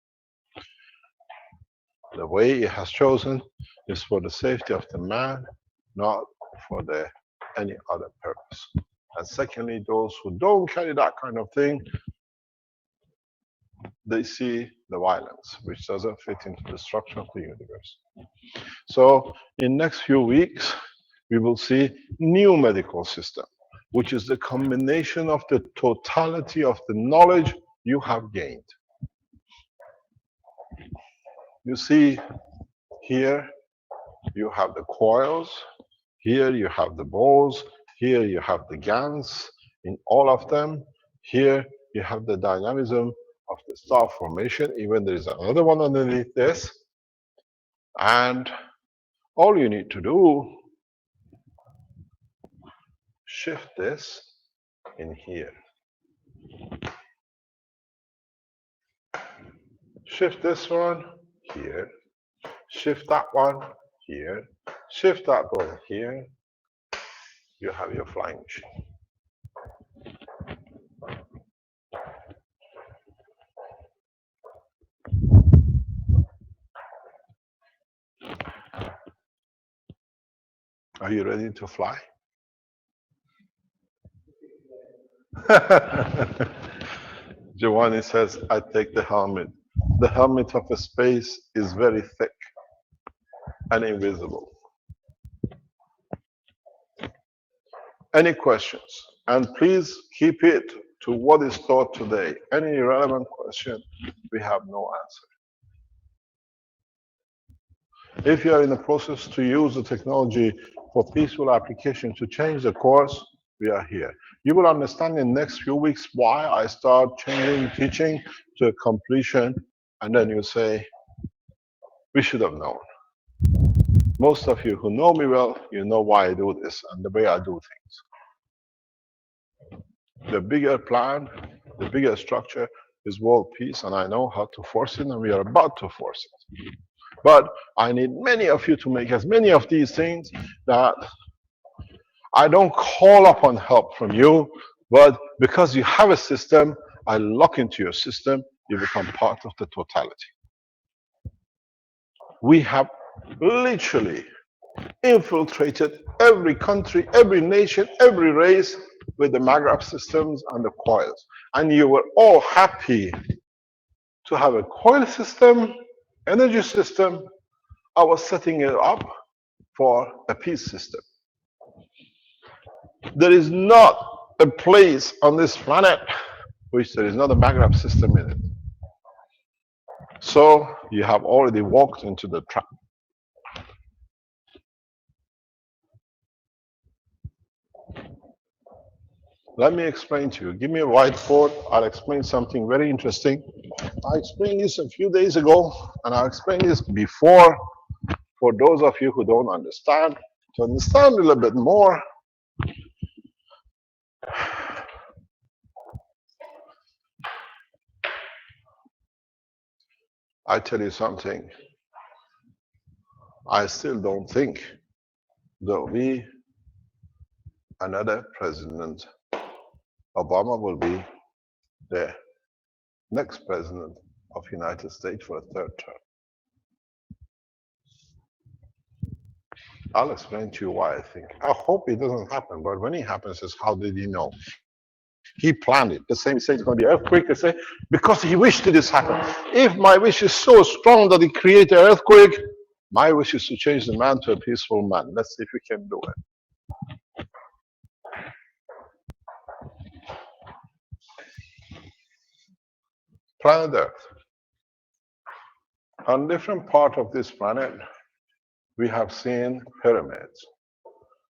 The way it has chosen is for the safety of the man, not for any other purpose. And secondly, those who don't carry that kind of thing, they see the violence, which doesn't fit into the structure of the universe. So in next few weeks, we will see new medical system, which is the combination of the totality of the knowledge you have gained. You see here, you have the coils, here you have the balls, here you have the GANs in all of them. Here you have the dynamism of the star formation, even there is another one underneath this. And all you need to do, shift this in here. Shift this one here. Shift that one here. Shift that one here. You have your flying machine. Are you ready to fly? Giovanni says, I take the helmet. The helmet of a space is very thick and invisible. Any questions? And please keep it to what is taught today. Any relevant question, we have no answer. If you are in the process to use the technology for peaceful application to change the course, we are here. You will understand in the next few weeks why I start changing teaching to completion, and then you say, we should have known. Most of you who know me well, you know why I do this and the way I do things. The bigger plan, the bigger structure is world peace, and I know how to force it, and we are about to force it. But I need many of you to make as many of these things that I don't call upon help from you, but because you have a system, I lock into your system, you become part of the totality. We have literally infiltrated every country, every nation, every race with the Maghreb systems and the coils. And you were all happy to have a coil system, energy system. I was setting it up for a peace system. There is not a place on this planet which there is not a Maghreb system in it. So you have already walked into the trap. Let me explain to you. Give me a whiteboard. I'll explain something very interesting. I explained this a few days ago, and I'll explain this before for those of you who don't understand. To understand a little bit more, I tell you something. I still don't think there'll be another president. Obama will be the next president of the United States for a third term. I'll explain to you why I think. I hope it doesn't happen, but when it happens, it's how did he know? He planned it. The same say it's going to be an earthquake. They say, because he wished this happen. If my wish is so strong that it creates an earthquake, my wish is to change the man to a peaceful man. Let's see if we can do it. Planet Earth. On different parts of this planet, we have seen pyramids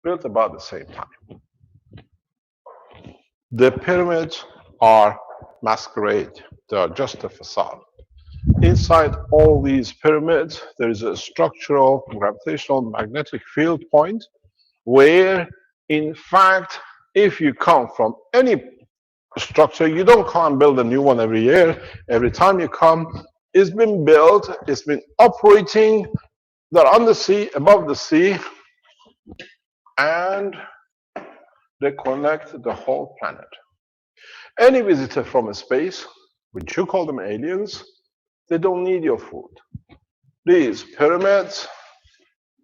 built about the same time. The pyramids are masquerade. They are just a facade. Inside all these pyramids, there is a structural gravitational magnetic field point where, in fact, if you come from any structure, you don't come and build a new one every year. Every time you come, it's been built, it's been operating. They're on the sea, above the sea, and they connect the whole planet. Any visitor from space, which you call them aliens, they don't need your food. These pyramids,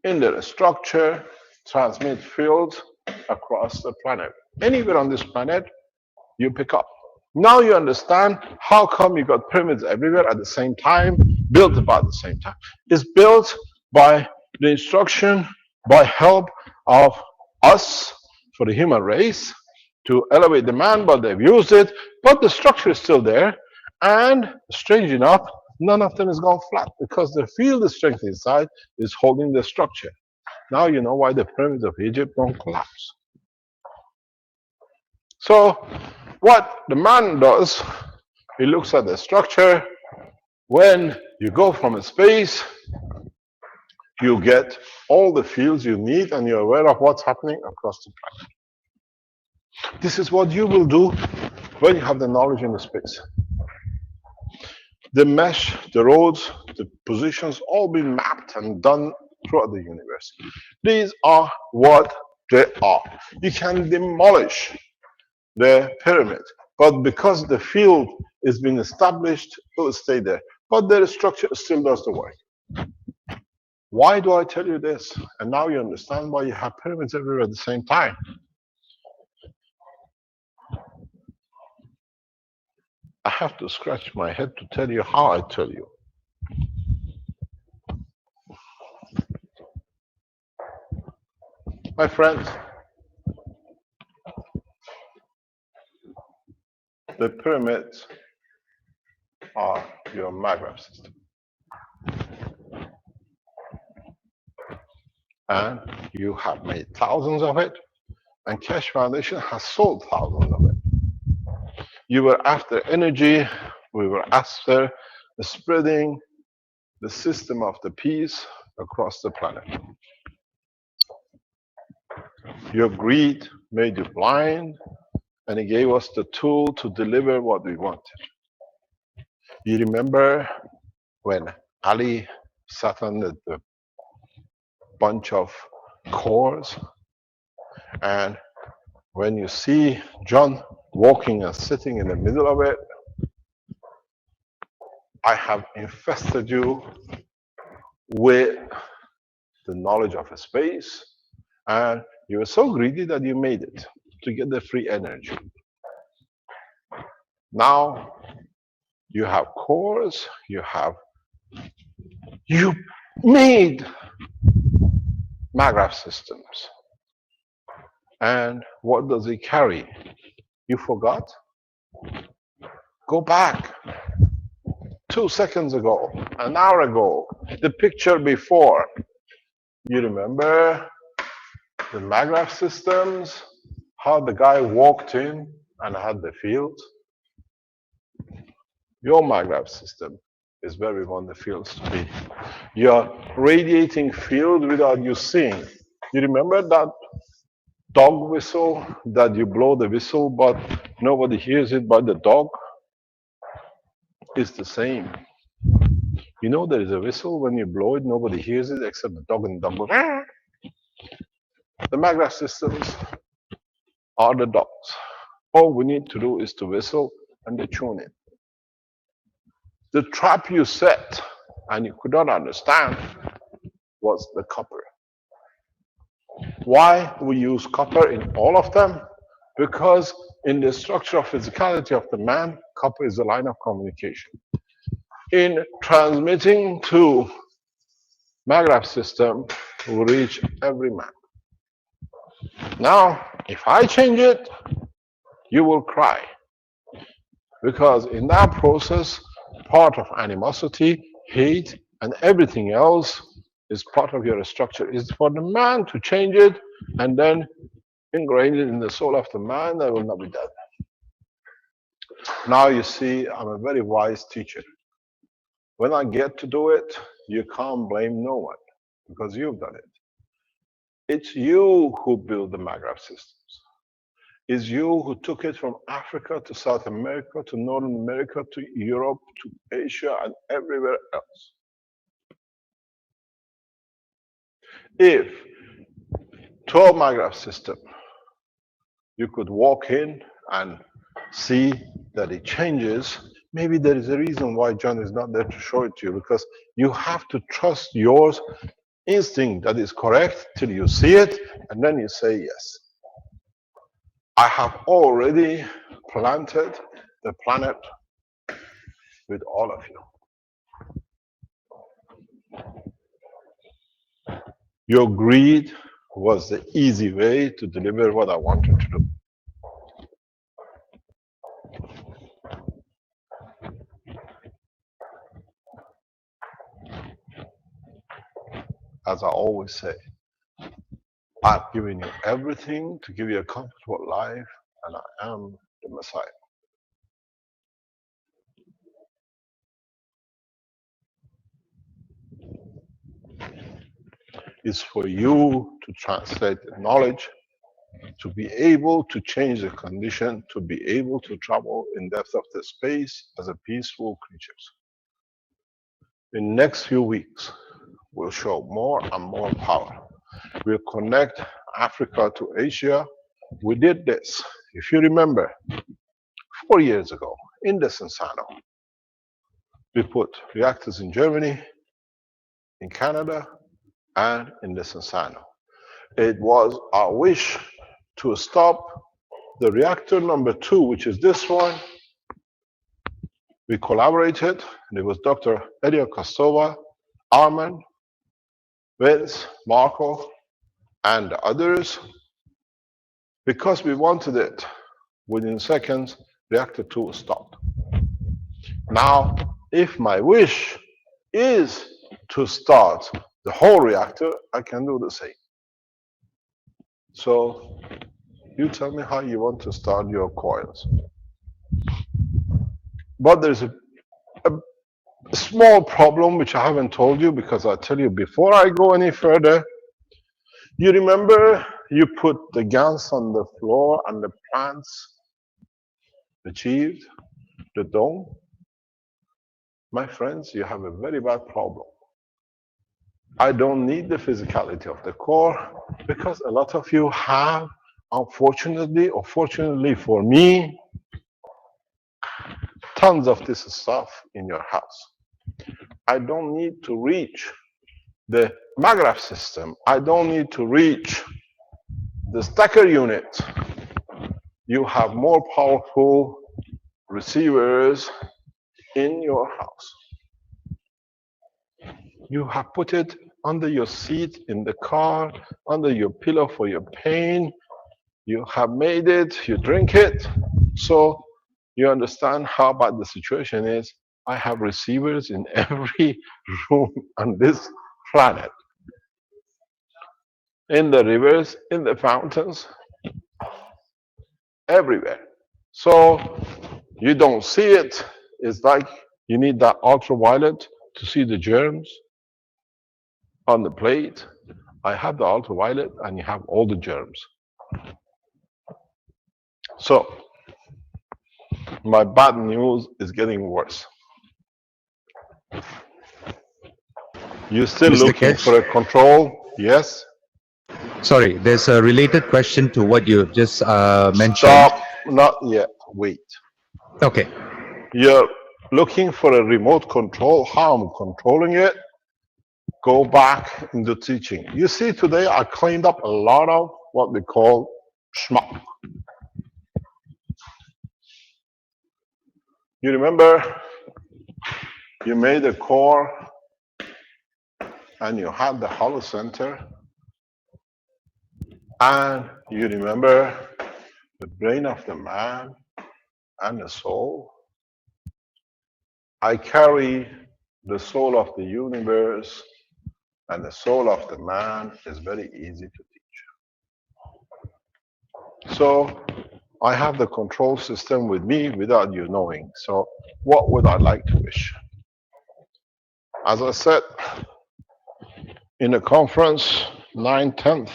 in their structure, transmit fields across the planet. Anywhere on this planet, you pick up. Now you understand how come you got pyramids everywhere at the same time, built about the same time. It's built by the instruction, by help of us for the human race to elevate the man, but they've used it, but the structure is still there. And strange enough, none of them has gone flat because the field strength inside is holding the structure. Now you know why the pyramids of Egypt don't collapse. So what the man does, he looks at the structure. When you go from a space, you get all the fields you need and you're aware of what's happening across the planet. This is what you will do when you have the knowledge in the space. The mesh, the roads, the positions, all been mapped and done throughout the universe. These are what they are. You can demolish the pyramid, but because the field is being established, it will stay there. But the structure still does the work. Why do I tell you this? And now you understand why you have pyramids everywhere at the same time. I have to scratch my head to tell you how I tell you. My friends, the pyramids are your maghreb system. And you have made thousands of it, and Keshe Foundation has sold thousands of it. You were after energy, we were after the spreading the system of the peace across the planet. Your greed made you blind, and it gave us the tool to deliver what we wanted. You remember when Ali sat on the bunch of cores, and when you see John walking and sitting in the middle of it, I have infested you with the knowledge of a space, and you were so greedy that you made it to get the free energy. Now you have cores, you made maghreb systems. And what does it carry? You forgot? Go back 2 seconds ago, an hour ago, the picture before. You remember the maghreb systems? How the guy walked in and had the field? Your maghreb system is where we want the fields to be. You're radiating field without you seeing. You remember that dog whistle that you blow the whistle but nobody hears it but the dog? It's the same. You know there is a whistle, when you blow it nobody hears it except the dog, and the dog goes, "Ah." The maghreb systems are the dogs. All we need to do is to whistle and they tune in. The trap you set and you could not understand was the copper. Why we use copper in all of them? Because in the structure of physicality of the man, copper is a line of communication. In transmitting to maghreb system, we reach every man. Now, if I change it, you will cry. Because in that process, part of animosity, hate, and everything else is part of your structure. It's for the man to change it and then ingrain it in the soul of the man. That will not be done. Now you see, I'm a very wise teacher. When I get to do it, you can't blame no one because you've done it. It's you who built the maghreb systems. It's you who took it from Africa to South America to Northern America to Europe to Asia and everywhere else. If 12 maghreb system, you could walk in and see that it changes, maybe there is a reason why John is not there to show it to you, because you have to trust your instinct that is correct till you see it, and then you say yes. I have already planted the planet with all of you. Your greed was the easy way to deliver what I wanted to do. As I always say, I've given you everything to give you a comfortable life, and I am the Messiah. It's for you to translate the knowledge, to be able to change the condition, to be able to travel in depth of the space as a peaceful creatures. In next few weeks, we'll show more and more power. We'll connect Africa to Asia. We did this, if you remember, 4 years ago in the Sensano. We put reactors in Germany, in Canada, and in the Sensano. It was our wish to stop the reactor number 2, which is this one. We collaborated, and it was Dr. Elia Kostova, Arman, Vince, Marco, and others, because we wanted it. Within seconds, reactor 2 stopped. Now, if my wish is to start the whole reactor, I can do the same. So, you tell me how you want to start your coils. But there's a small problem which I haven't told you, because I'll tell you before I go any further. You remember you put the GANs on the floor and the plants achieved the dome? My friends, you have a very bad problem. I don't need the physicality of the core, because a lot of you have, unfortunately or fortunately for me, tons of this stuff in your house. I don't need to reach the maggraph system. I don't need to reach the stacker unit. You have more powerful receivers in your house. You have put it under your seat in the car, under your pillow for your pain. You have made it, you drink it. So you understand how bad the situation is. I have receivers in every room on this planet. In the rivers, in the fountains, everywhere. So you don't see it. It's like you need that ultraviolet to see the germs on the plate. I have the ultraviolet and you have all the germs. So my bad news is getting worse. You're still Mr. looking Kesh? for a control? Yes? Sorry, there's a related question to what you just mentioned. Stop. Not yet. Wait. Okay. You're looking for a remote control. How I'm controlling it? Go back into teaching. You see, today I cleaned up a lot of what we call schmuck. You remember you made a core and you had the hollow center, and you remember the brain of the man and the soul. I carry the soul of the universe, and the soul of the man is very easy to teach. So I have the control system with me without you knowing. So what would I like to wish? As I said in a conference, 9th, 10th,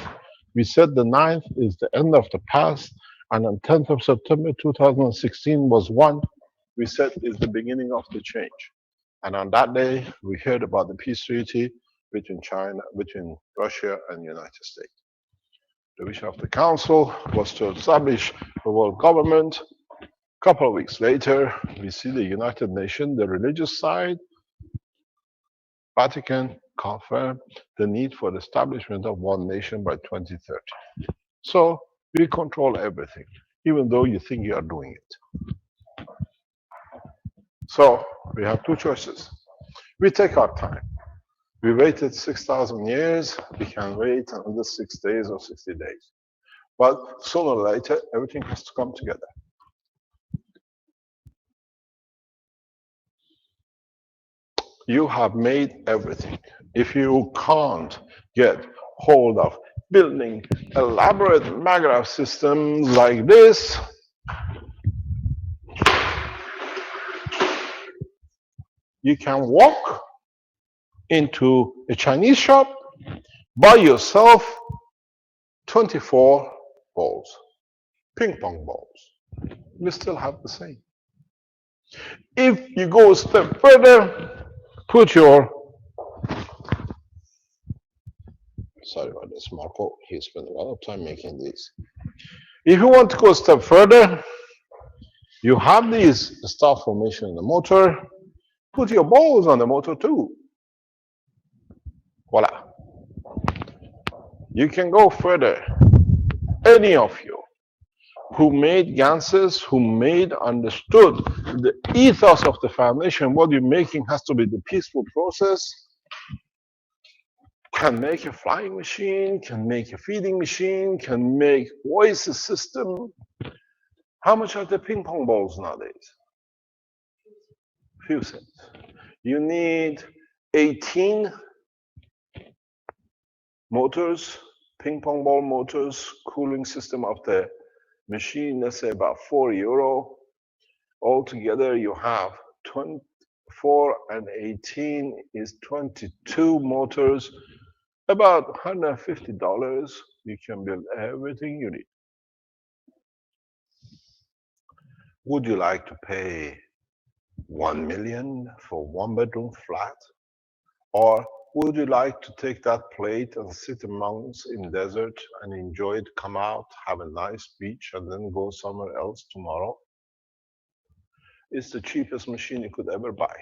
we said the 9th is the end of the past, and on 10th of September 2016 was 1. We said is the beginning of the change. And on that day, we heard about the peace treaty between Russia and the United States. The wish of the council was to establish a world government. A couple of weeks later, we see the United Nations, the religious side, Vatican confirmed the need for the establishment of one nation by 2030. So we control everything. even though you think you are doing it. So we have two choices. We take our time. We waited 6,000 years. We can wait another 6 days or 60 days. But sooner or later, everything has to come together. You have made everything. If you can't get hold of building elaborate maggraph systems like this, you can walk into a Chinese shop, buy yourself 24 balls, ping pong balls. We still have the same. If you go a step further, put your, sorry about this, Marco, he spent a lot of time making these. If you want to go a step further, you have these star formation in the motor, put your balls on the motor too. Voila. You can go further. Any of you who made Ganses, who understood the ethos of the foundation, what you're making has to be the peaceful process, can make a flying machine, can make a feeding machine, can make voice system. How much are the ping pong balls nowadays? Few cents. You need 18 motors, ping pong ball motors, cooling system of the machine, let's say about €4. Altogether, you have 24 and 18 is 22 motors, about $150. You can build everything you need. Would you like to pay 1 million for 1-bedroom flat? Or would you like to take that plate and sit amongst in desert and enjoy it, come out, have a nice beach, and then go somewhere else tomorrow? It's the cheapest machine you could ever buy.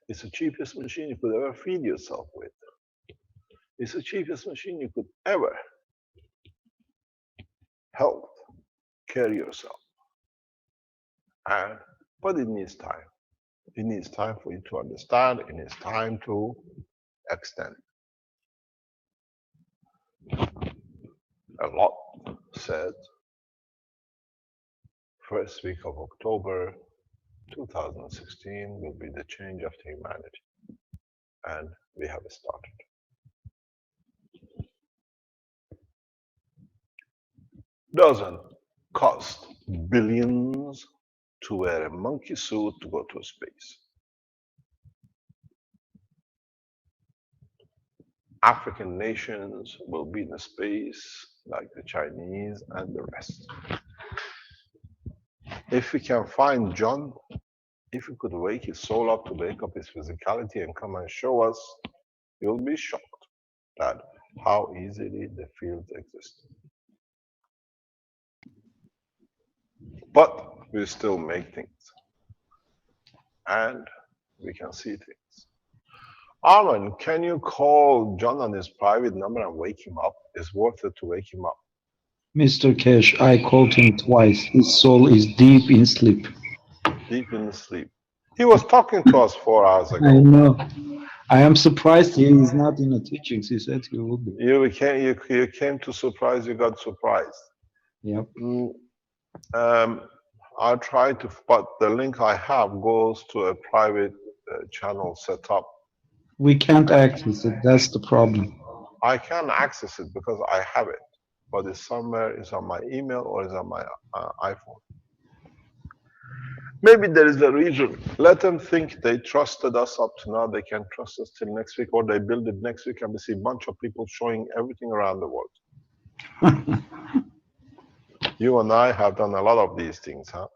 It's the cheapest machine you could ever feed yourself with. It's the cheapest machine you could ever help carry yourself. But it needs time. It needs time for you to understand. It needs time to extend. A lot said first week of October 2016 will be the change of humanity. And we have started. Doesn't cost billions to wear a monkey suit to go to space. African nations will be in space like the Chinese and the rest. If we can find John, if we could wake his soul up to wake up his physicality and come and show us, you'll be shocked at how easily the fields exist. But we still make things. And we can see things. Armin, can you call John on his private number and wake him up? It's worth it to wake him up. Mr. Cash, I called him twice. His soul is deep in sleep. Deep in sleep. He was talking to us 4 hours ago. I know. I am surprised he is not in the teachings. He said he would be. You came to surprise, you got surprised. Yep. I'll try to, but the link I have goes to a private channel set up. We can't access it. That's the problem. I can access it because I have it, but it's somewhere, it's on my email or it's on my iPhone. Maybe there is a reason. Let them think they trusted us up to now. They can trust us till next week, or they build it next week and we see a bunch of people showing everything around the world. You and I have done a lot of these things, huh?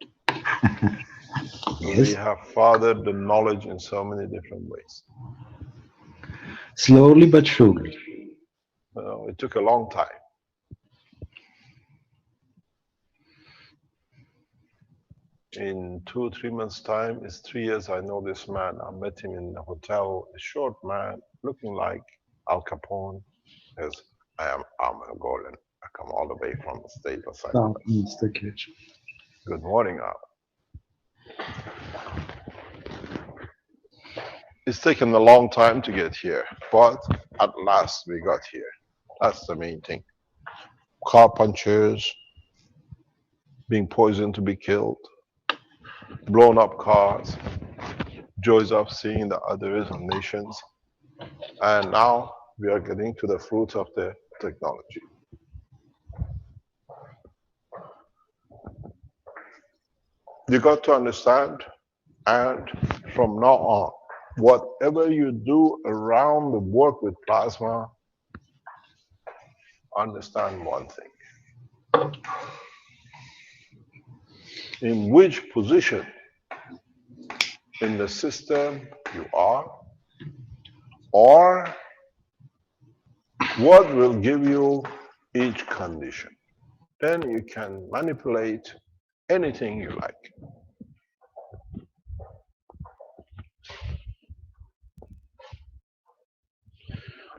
Yes. We have fathered the knowledge in so many different ways. Slowly but surely. It took a long time. In 2 or 3 months' time, it's 3 years I know this man. I met him in a hotel, a short man, looking like Al Capone, as I am Armin Golan. I come all the way from the state of No, Cyprus. Mr. Kesh. Good morning, all. It's taken a long time to get here, but at last we got here. That's the main thing. Car punchers, being poisoned to be killed, blown up cars, joys of seeing the others and nations. And now we are getting to the fruit of the technology. You got to understand, and from now on, whatever you do around the work with plasma, understand one thing. In which position in the system you are, or what will give you each condition. Then you can manipulate anything you like.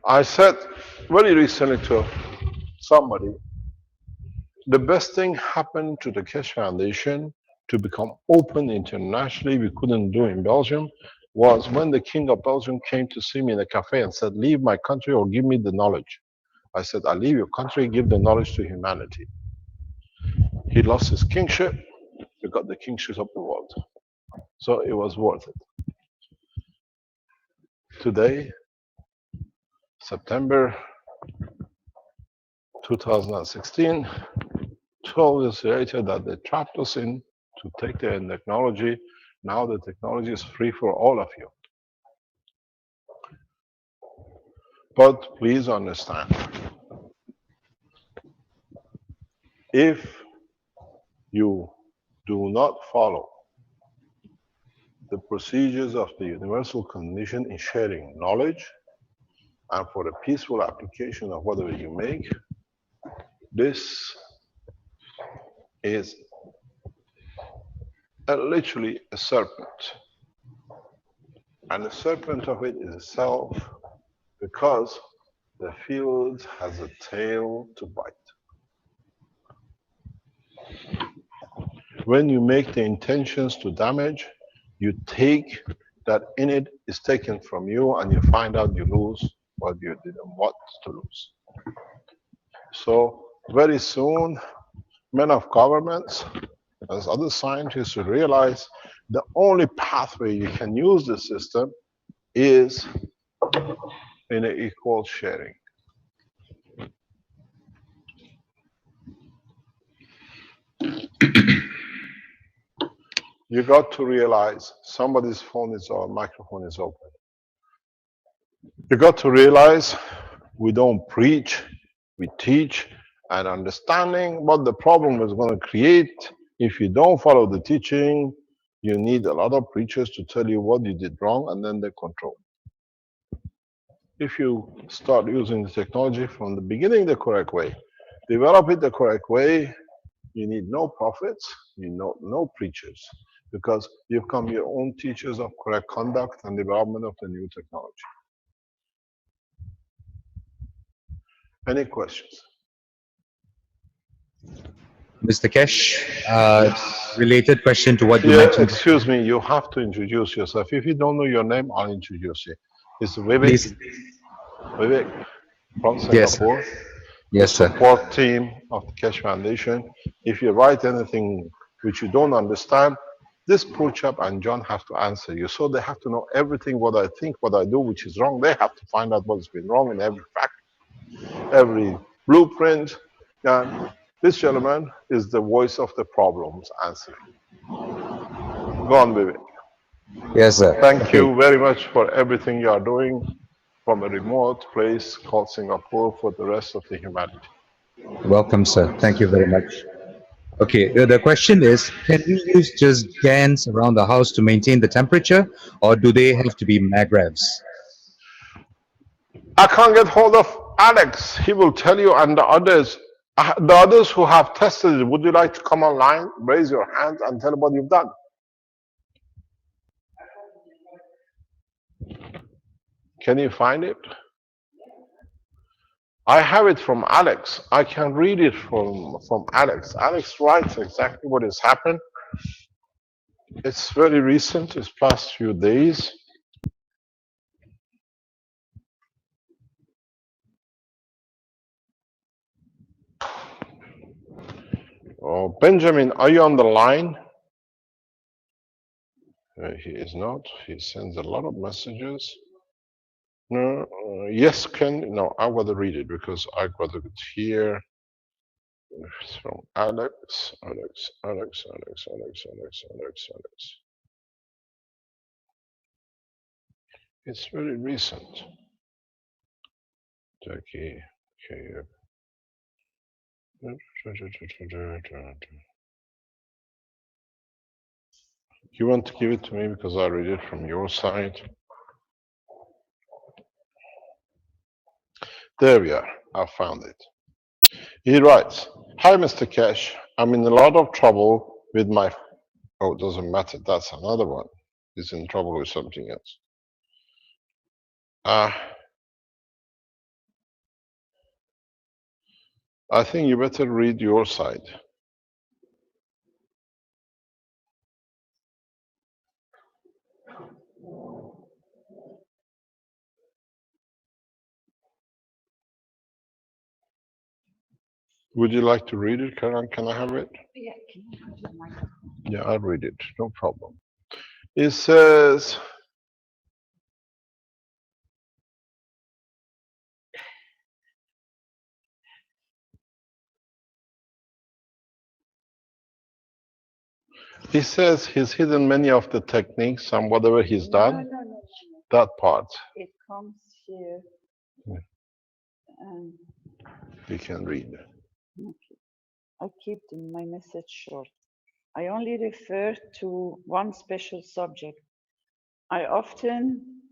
I said very recently to somebody, the best thing happened to the Keshe Foundation to become open internationally, we couldn't do in Belgium, was when the King of Belgium came to see me in a cafe and said, leave my country or give me the knowledge. I said, I'll leave your country, give the knowledge to humanity. He lost his kingship, we got the kingship of the world. So it was worth it. Today, September 2016, 12 years later that they trapped us in to take their technology. Now the technology is free for all of you. But please understand, if you do not follow the procedures of the universal condition in sharing knowledge and for the peaceful application of whatever you make, this is literally a serpent. And the serpent of it is a self, because the field has a tail to bite. When you make the intentions to damage, you take that in it is taken from you and you find out you lose what you didn't want to lose. So very soon, men of governments, as other scientists will realize, the only pathway you can use the system is in an equal sharing. You got to realize somebody's phone is or microphone is open. You got to realize we don't preach, we teach, and understanding what the problem is going to create. If you don't follow the teaching, you need a lot of preachers to tell you what you did wrong, and then they control. If you start using the technology from the beginning the correct way, develop it the correct way, you need no prophets, you need no preachers, because you become your own teachers of correct conduct and development of the new technology. Any questions? Mr. Kesh, related question to what you Yeah, mentioned. excuse me, you have to introduce yourself. If you don't know your name, I'll introduce you. It's Vivek. Please. Vivek from Yes. Singapore. Yes, The sir. support team of the Keshe Foundation. If you write anything which you don't understand, this poor chap and John have to answer you. So they have to know everything, what I think, what I do, which is wrong. They have to find out what's been wrong in every fact, every blueprint. And this gentleman is the voice of the problems answering. Go on, Vivek. Yes, sir. Thank Okay. you very much for everything you are doing from a remote place called Singapore for the rest of the humanity. Welcome, sir. Thank you very much. Okay, the question is, can we use just GANs around the house to maintain the temperature, or do they have to be magrevs? I can't get hold of Alex. He will tell you, and the others who have tested it, would you like to come online, raise your hand and tell what you've done? Can you find it? I have it from Alex. I can read it from Alex. Alex writes exactly what has happened. It's very recent. It's past few days. Oh, Benjamin, are you on the line? He is not. He sends a lot of messages. No, yes, Ken. No, I got to read it because I got it here. It's from Alex. It's very recent. Jackie. Okay. You want to give it to me because I read it from your side? There we are. I found it. He writes, "Hi, Mr. Cash. I'm in a lot of trouble with my..." Oh, it doesn't matter. That's another one. He's in trouble with something else. I think you better read your side. Would you like to read it, Karen? Can I have it? Yeah, can you have your microphone? Yeah, I'll read it. No problem. It says, he's hidden many of the techniques and whatever he's done, No. that part. It comes here. Yeah. Um, You can read. okay. I keep my message short. I only refer to one special subject. I often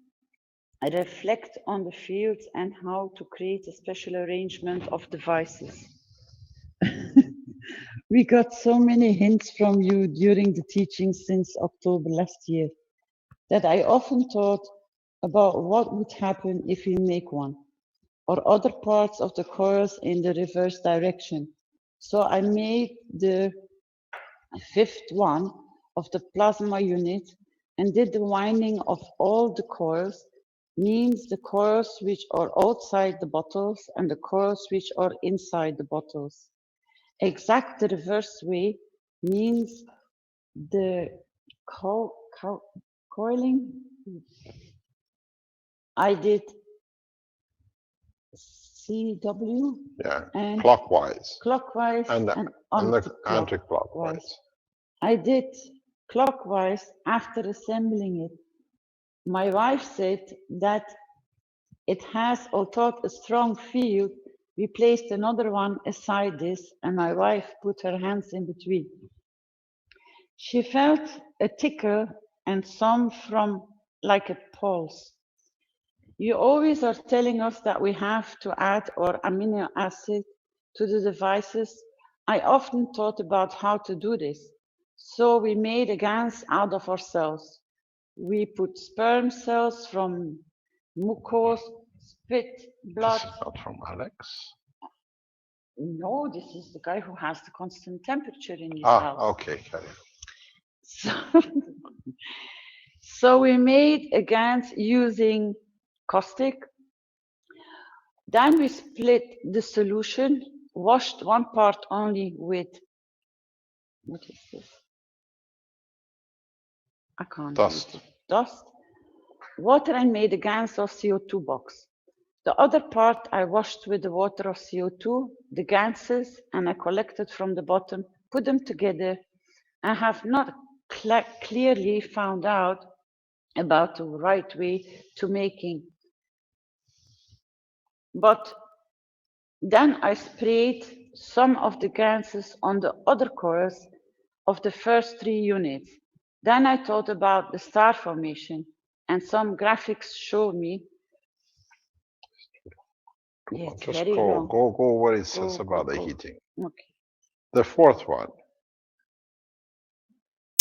reflect on the fields and how to create a special arrangement of devices. We got so many hints from you during the teaching since October last year that I often thought about what would happen if we make one, or other parts of the coils in the reverse direction. So I made the fifth one of the plasma unit and did the winding of all the coils, means the coils which are outside the bottles and the coils which are inside the bottles. Exact the reverse way means the coiling. I did CW Yeah, and clockwise and and anti-clockwise. anti-clockwise. I did clockwise after assembling it. My wife said that it has, although a strong field, we placed another one aside this, and my wife put her hands in between. She felt a tickle and some from like a pulse. You always are telling us that we have to add our amino acid to the devices. I often thought about how to do this. So we made a GANs out of our cells. We put sperm cells from mucous, spit, blood. This is not from Alex. No, this is the guy who has the constant temperature in his house. Okay, carry So, on. so we made a GANs using caustic. Then we split the solution, washed one part only with, what is this? I can't Dust. read it. Dust. Water and made a GANs of CO2 box. The other part I washed with the water of CO2, the ganses, and I collected from the bottom, put them together. I have not clearly found out about the right way to making. But then I sprayed some of the ganses on the other coils of the first 3 units. Then I thought about the star formation, and some graphics show me. Yeah, it's Just very long. go what it says about the heating. Okay. The fourth one.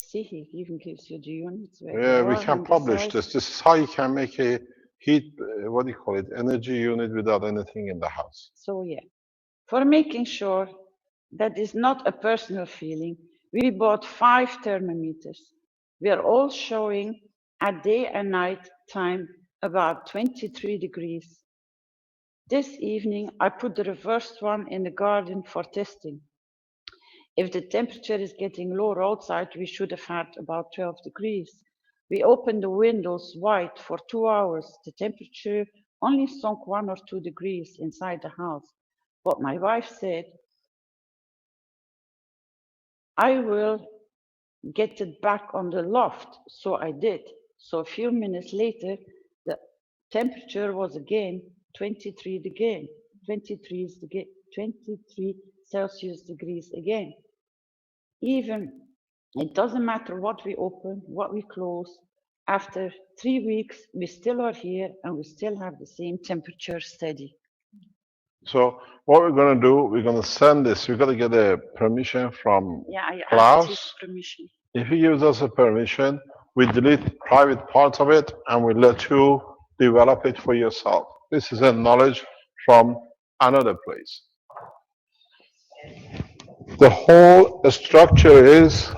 See, he even gives you the units. Yeah, we can publish this. This is how you can make a heat, what do you call it, energy unit without anything in the house. So yeah, for making sure that is not a personal feeling, we bought 5 thermometers. We are all showing at day and night time about 23 degrees. This evening, I put the reversed one in the garden for testing. If the temperature is getting lower outside, we should have had about 12 degrees. We opened the windows wide for 2 hours. The temperature only sunk 1 or 2 degrees inside the house. But my wife said, I will get it back on the loft. So I did. So a few minutes later, the temperature was again 23 again, 23 Celsius degrees again. Even it doesn't matter what we open, what we close. After 3 weeks, we still are here and we still have the same temperature steady. So what we're going to do, we're going to send this. We're going to get a permission from Yeah, I asked his Klaus. permission. If he gives us a permission, we delete private parts of it and we let you develop it for yourself. This is a knowledge from another place. The whole structure is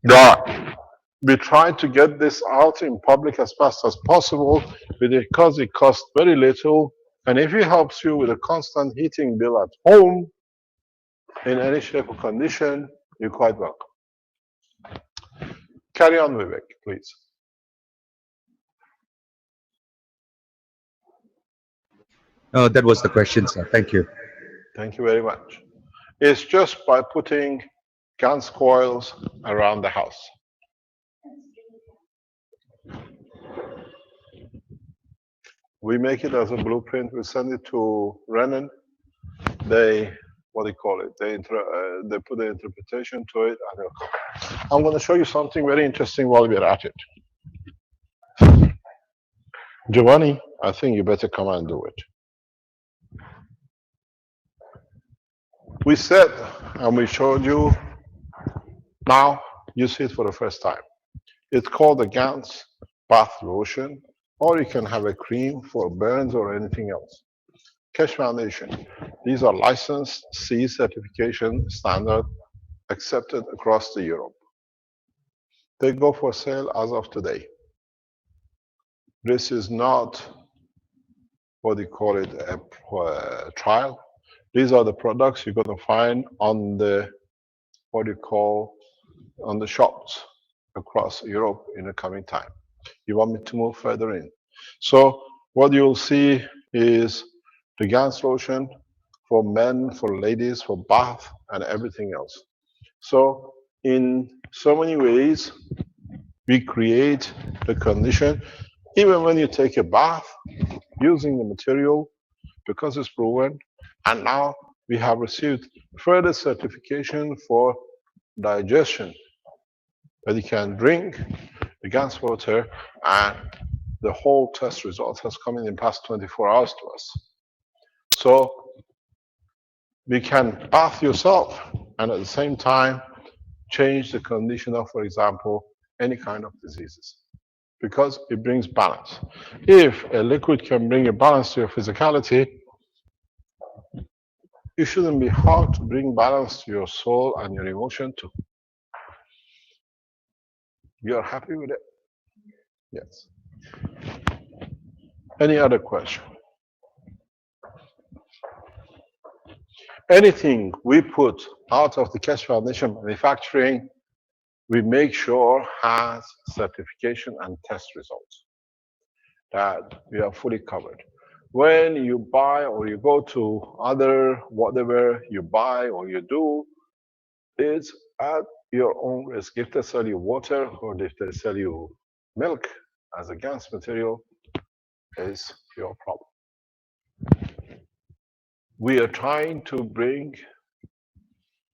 that we try to get this out in public as fast as possible because it costs very little. And if it helps you with a constant heating bill at home, in any shape or condition, you're quite welcome. Carry on, Vivek, please. That was the question, sir. Thank you. Thank you very much. It's just by putting GaNs coils around the house. We make it as a blueprint. We send it to Renan. They, what do you call it? They put the interpretation to it. And I'm going to show you something very interesting while we're at it. Giovanni, I think you better come and do it. We said, and we showed you, now you see it for the first time. It's called the GaNs bath lotion, or you can have a cream for burns or anything else. Keshe Foundation, these are licensed CE certification standard accepted across the Europe. They go for sale as of today. This is not, what do you call it, a trial. These are the products you're going to find on the, what do you call, on the shops across Europe in the coming time. You want me to move further in? So what you'll see is the GaNs lotion for men, for ladies, for bath, and everything else. So in so many ways, we create the condition, even when you take a bath, using the material, because it's proven, and now we have received further certification for digestion, that you can drink the GaNs water, and the whole test result has come in the past 24 hours to us. So we can bath yourself and at the same time change the condition of, for example, any kind of diseases, because it brings balance. If a liquid can bring a balance to your physicality, it shouldn't be hard to bring balance to your soul and your emotion too. You're happy with it? Yes. Any other question? Anything we put out of the Keshe Foundation manufacturing, we make sure has certification and test results, that we are fully covered. When you buy or you go to other, whatever you buy or you do, it's at your own risk. If they sell you water or if they sell you milk as a GaNs material, is your problem. We are trying to bring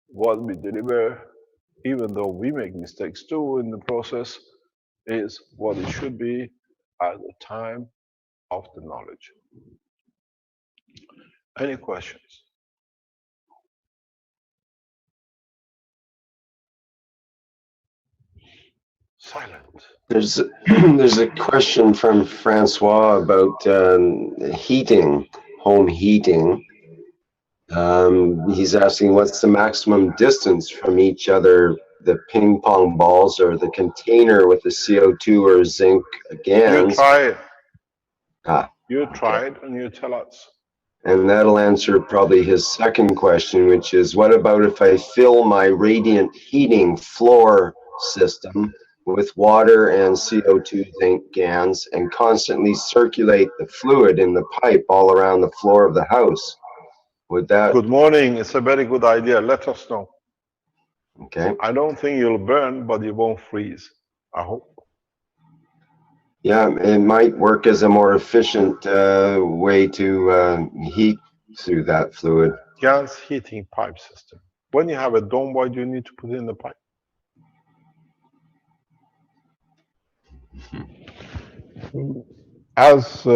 what we deliver, even though we make mistakes too in the process, is what it should be at the time of the knowledge. Any questions? Silent. There's there's a question from Francois about heating, home heating. He's asking what's the maximum distance from each other, the ping pong balls or the container with the CO2 or zinc You GANs. try it. Ah, You try it and you tell us. and that'll answer probably his second question, which is what about if I fill my radiant heating floor system with water and CO2 zinc GANs and constantly circulate the fluid in the pipe all around the floor of the house? Would that, Good morning. It's a very good idea. Let us know. okay? I don't think you'll burn, but you won't freeze. I hope. Yeah, it might work as a more efficient way to heat through that fluid. Gas heating pipe system. When you have a dome, why do you need to put it in the pipe? As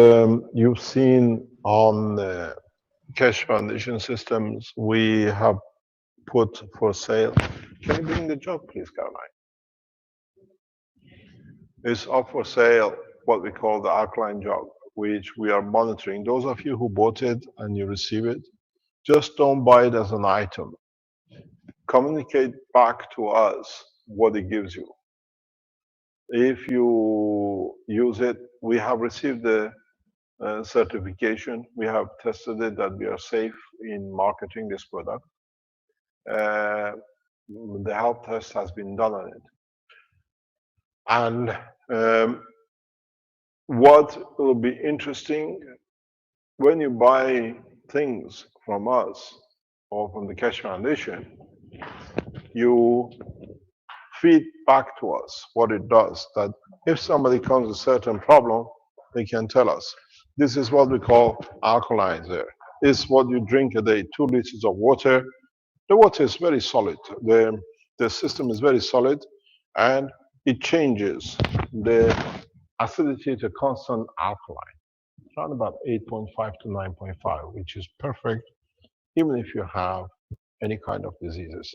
you've seen on the Cash Foundation systems, we have put for sale. Can you bring the jug, please, Caroline? It's up for sale, what we call the alkaline jug, which we are monitoring. Those of you who bought it and you receive it, just don't buy it as an item. Communicate back to us what it gives you. If you use it, we have received the certification. We have tested it that we are safe in marketing this product. The health test has been done on it. And what will be interesting, when you buy things from us or from the Cash Foundation, you feed back to us what it does, that if somebody comes with a certain problem, they can tell us. This is what we call alkalizer. It's what you drink a day, 2 liters of water. The water is very solid. The system is very solid, and it changes the acidity to constant alkaline, around about 8.5 to 9.5, which is perfect, even if you have any kind of diseases.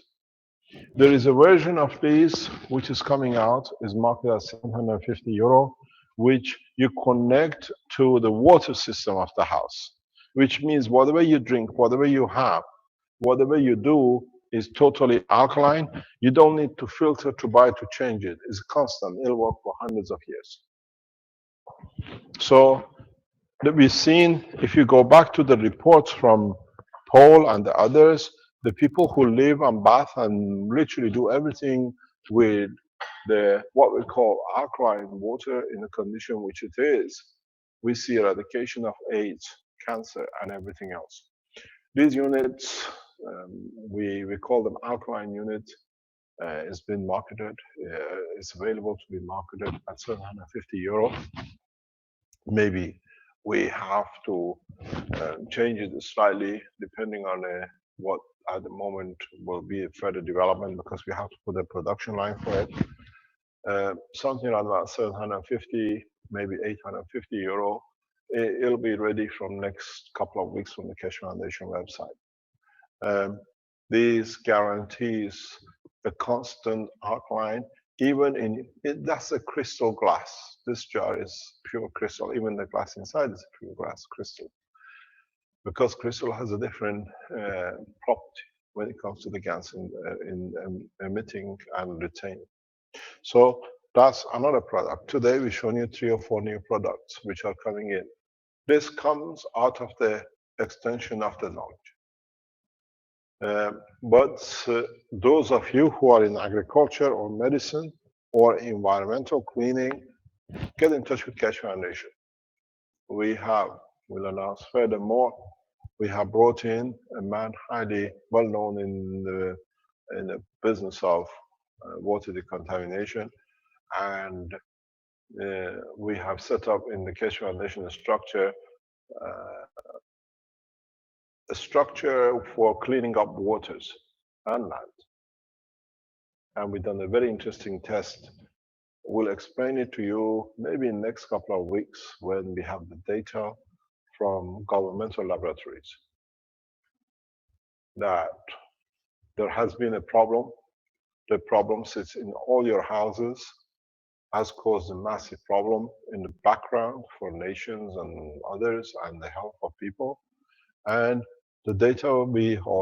There is a version of this which is coming out, is marketed at €750, which you connect to the water system of the house, which means whatever you drink, whatever you have, whatever you do is totally alkaline. You don't need to filter to buy to change it. It's constant. It'll work for hundreds of years. So that we've seen, if you go back to the reports from Paul and the others, the people who live and bath and literally do everything with the what we call alkaline water in the condition which it is, we see eradication of AIDS, cancer, and everything else. These units, we call them alkaline units. It's been marketed. It's available to be marketed at €750. Maybe we have to change it slightly depending on what at the moment will be a further development, because we have to put a production line for it. Something around about 750, maybe €850. It'll be ready from next couple of weeks from the Cash Foundation website. These guarantees a constant alkaline, even in it. That's a crystal glass. This jar is pure crystal. Even the glass inside is pure glass crystal, because crystal has a different property when it comes to the gas in emitting and retaining. So that's another product. Today we've shown you 3 or 4 new products which are coming in. This comes out of the extension of the knowledge. But those of you who are in agriculture or medicine or environmental cleaning, get in touch with Cash Foundation. We'll announce furthermore, we have brought in a man highly well known in the business of water decontamination, and we have set up in the Cash Foundation a structure for cleaning up waters and land. And we've done a very interesting test. We'll explain it to you maybe in the next couple of weeks when we have the data from governmental laboratories that there has been a problem. The problem sits in all your houses. has caused a massive problem in the background for nations and others and the health of people. And the data or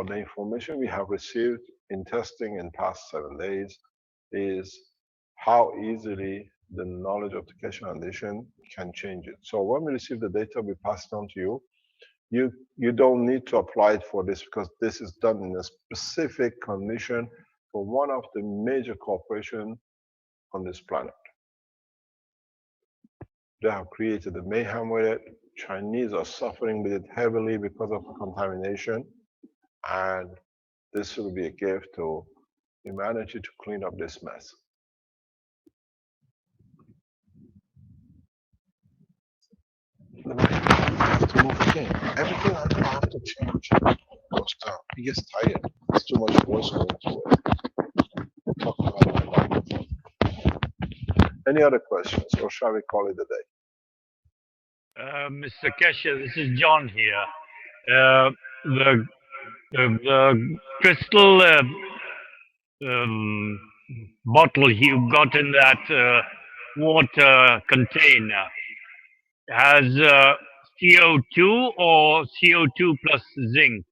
the information we have received in testing in past 7 days is how easily the knowledge of the Keshe Foundation can change it. So when we receive the data, we pass it on to you. You don't need to apply it for this because this is done in a specific condition for one of the major corporations on this planet. They have created a mayhem with it. Chinese are suffering with it heavily because of contamination. And this will be a gift to humanity to clean up this mess. I have to move again. Everything I have to change goes down. He gets tired. It's too much voice going to it. Talking about my microphone. Any other questions, or shall we call it a day? Mr. Keshe, this is John here. The crystal bottle you got in that water container has CO2 or CO2 plus zinc?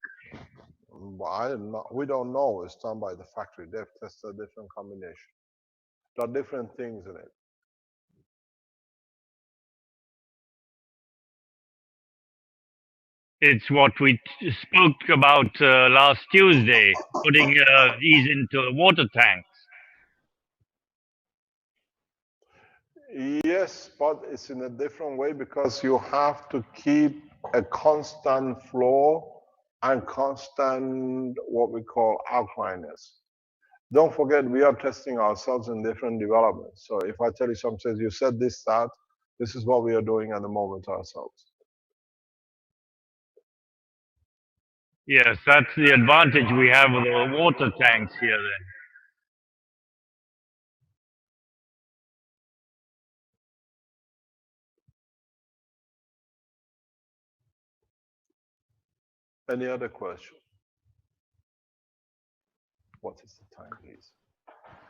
We don't know. It's done by the factory. They've tested a different combination. There are different things in it. It's what we spoke about last Tuesday, putting these into water tanks. Yes, but it's in a different way because you have to keep a constant flow and constant what we call alkalineness. Don't forget, we are testing ourselves in different developments. So if I tell you something, you said this, that, this is what we are doing at the moment ourselves. Yes, that's the advantage we have with the water tanks here then. Any other question? What is the time, please?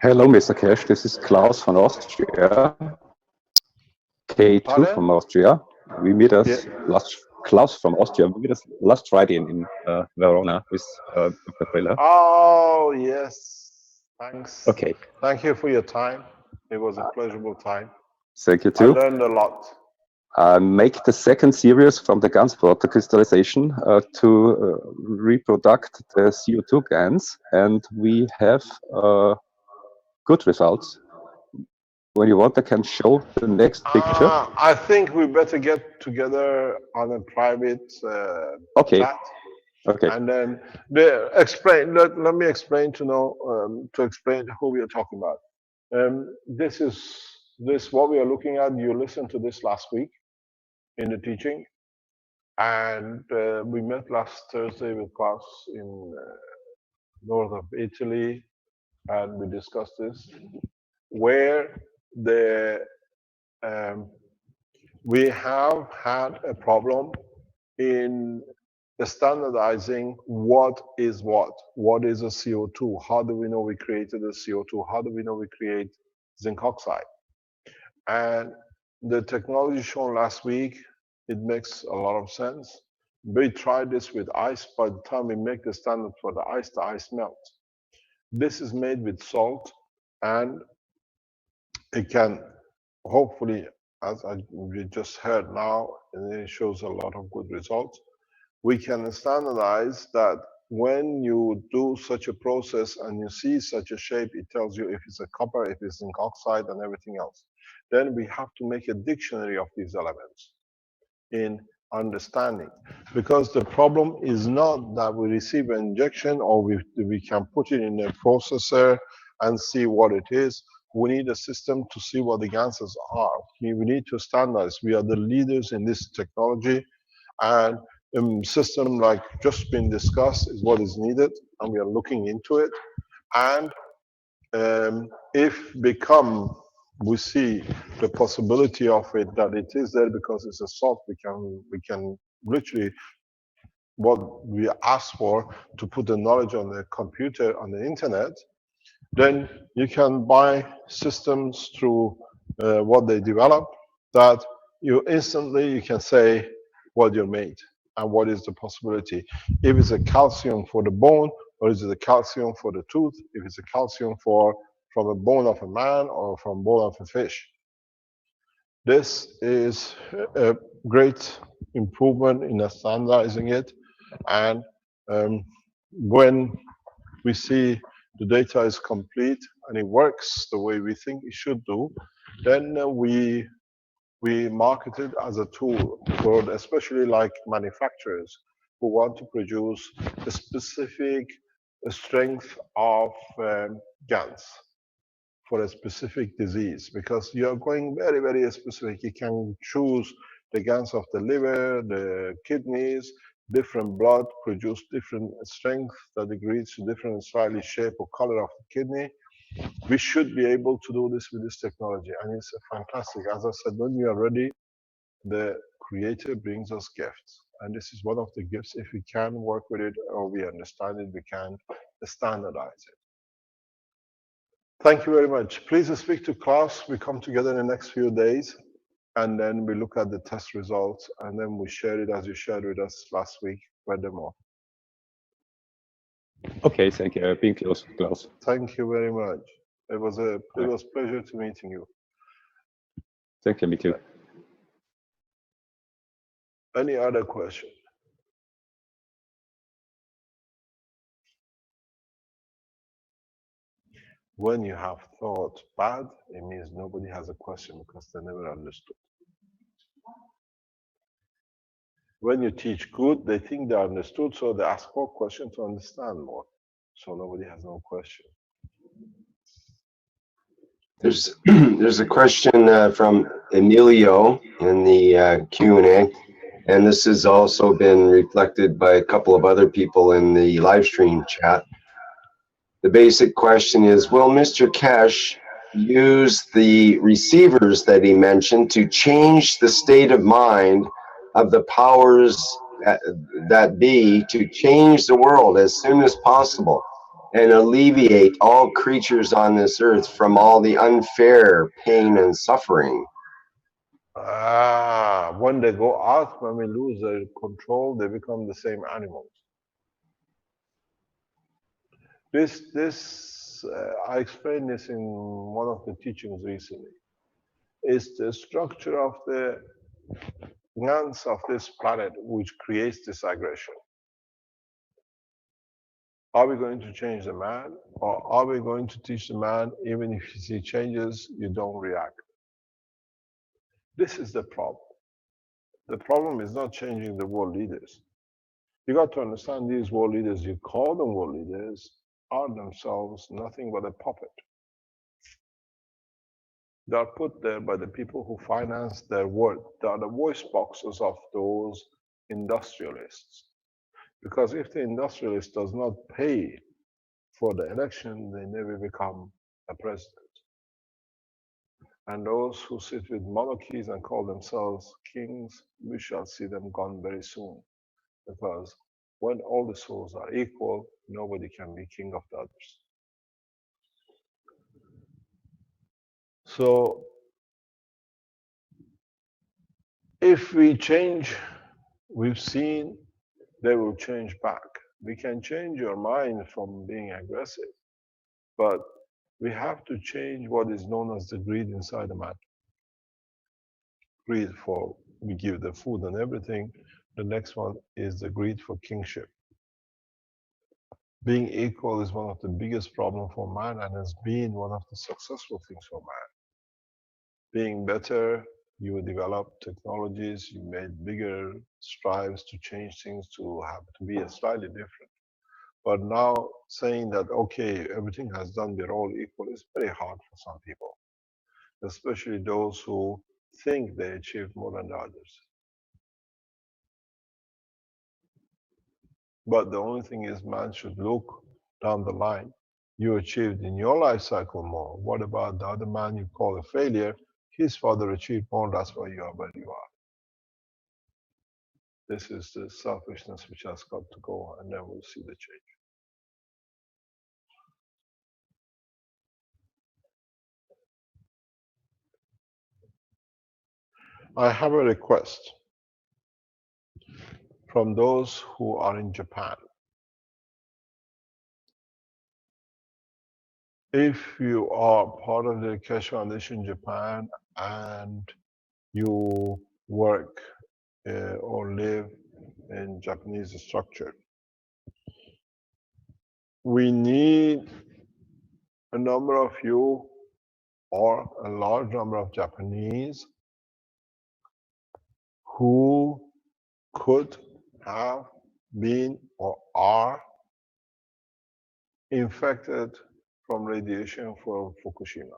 Hello, Mr. Cash. This is Klaus from Austria. K2 Pardon? from Austria. We meet us Yeah. Klaus from Austria. We meet us last Friday in Verona with Dr. Briller. Oh, yes. Thanks. Okay. Thank you for your time. It was a pleasurable time. Thank you I too. learned a lot. Make the second series from the Ganzwater crystallization to reproduct the CO2 GANs, and we have good results. When you want, I can show the next picture. I think we better get together on a private chat. Okay. And then explain. Let me explain to explain who we are talking about. This what we are looking at. You listened to this last week in the teaching, and we met last Thursday with class in north of Italy, and we discussed this, where we have had a problem in standardizing what is a CO2, how do we know we created a CO2, how do we know we create zinc oxide. And the technology shown last week, it makes a lot of sense. We tried this with ice. By the time we make the standard for the ice melts. This is made with salt, and it can hopefully, as we just heard now, and it shows a lot of good results. We can standardize that when you do such a process and you see such a shape, it tells you if it's a copper, if it's zinc oxide, and everything else. Then we have to make a dictionary of these elements in understanding, because the problem is not that we receive an injection or we can put it in a processor and see what it is. We need a system to see what the answers are. We need to standardize. We are the leaders in this technology, and a system like just been discussed is what is needed, and we are looking into it. And if we see the possibility of it, that it is there because it's a salt, we can literally, what we ask for, to put the knowledge on the computer, on the internet, then you can buy systems through what they develop, that you can say what you made and what is the possibility. If it's a calcium for the bone, or is it a calcium for the tooth? If it's a calcium from a bone of a man or from bone of a fish. This is a great improvement in standardizing it. And when we see the data is complete and it works the way we think it should do, then we market it as a tool for especially like manufacturers who want to produce a specific strength of GANs for a specific disease, because you are going very, very specific. You can choose the GANs of the liver, the kidneys, different blood produce different strength that agrees to different slightly shape or color of the kidney. We should be able to do this with this technology, and it's fantastic. As I said, when we are ready, the creator brings us gifts, and this is one of the gifts. If we can work with it or we understand it, we can standardize it. Thank you very much. Please speak to class. We come together in the next few days, and then we look at the test results, and then we share it as you shared with us last week. Furthermore. Okay, thank you. Being close, Klaus. Thank you very much. It was a pleasure to meeting you. Thank you, me too. Any other question? When you have thought bad, it means nobody has a question because they never understood. When you teach good, they think they understood, so they ask more questions to understand more. So nobody has no question. There's a question from Emilio in the Q&A, and this has also been reflected by a couple of other people in the live stream chat. The basic question is, will Mr. Kesh use the receivers that he mentioned to change the state of mind of the powers that be to change the world as soon as possible and alleviate all creatures on this earth from all the unfair pain and suffering? When they go out, when we lose their control, they become the same animals. I explained this in one of the teachings recently. It's the structure of the glands of this planet which creates this aggression. Are we going to change the man, or are we going to teach the man, even if you see changes, you don't react? This is the problem. The problem is not changing the world leaders. You got to understand, these world leaders, you call them world leaders, are themselves nothing but a puppet. They are put there by the people who finance their work. They are the voice boxes of those industrialists. Because if the industrialist does not pay for the election, they never become a president. And those who sit with monarchies and call themselves kings, we shall see them gone very soon. Because when all the souls are equal, nobody can be king of the others. So, if we change, we've seen they will change back. We can change your mind from being aggressive, but we have to change what is known as the greed inside the man. Greed for, we give the food and everything. The next one is the greed for kingship. Being equal is one of the biggest problems for man, and has been one of the successful things for man. Being better, you develop technologies, you made bigger strives to change things to be slightly different. But now saying that, okay, everything has done, we're all equal, is very hard for some people, especially those who think they achieved more than the others. But the only thing is, man should look down the line. You achieved in your life cycle more. What about the other man you call a failure? His father achieved more, that's why you are where you are. This is the selfishness which has got to go, and then we'll see the change. I have a request from those who are in Japan. If you are part of the Keshe Foundation Japan and you work or live in Japanese structure, we need a number of you or a large number of Japanese who could have been or are infected from radiation from Fukushima.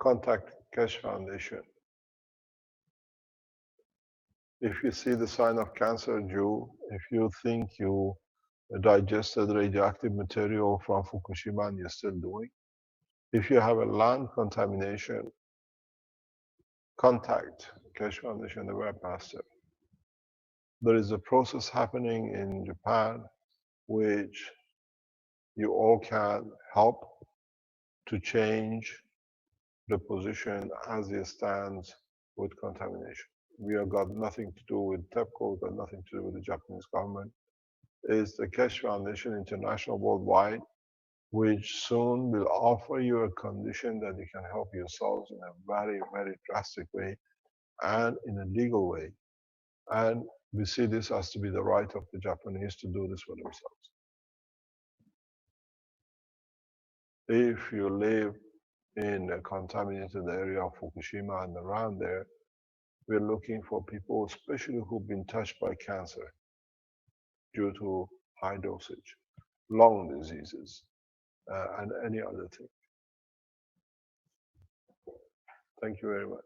Contact Keshe Foundation. If you see the sign of cancer due, if you think you digested radioactive material from Fukushima and you're still doing, if you have a land contamination, contact Keshe Foundation, the web pastor. There is a process happening in Japan which you all can help to change the position as it stands with contamination. We have got nothing to do with TEPCO, got nothing to do with the Japanese government. It's the Keshe Foundation International Worldwide, which soon will offer you a condition that you can help yourselves in a very, very drastic way and in a legal way. And we see this as to be the right of the Japanese to do this for themselves. If you live in a contaminated area of Fukushima and around there, we're looking for people, especially who've been touched by cancer due to high dosage, lung diseases, and any other thing. Thank you very much.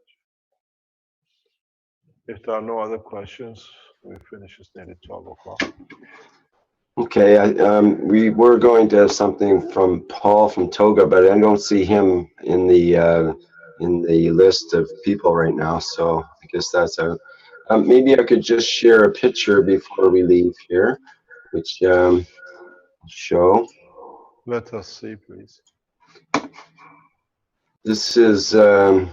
If there are no other questions, we finish. It's nearly 12 o'clock. Okay, we were going to have something from Paul from Toga, but I don't see him in the list of people right now, so I guess that's out. Maybe I could just share a picture before we leave here, which show. Let us see, please. This is a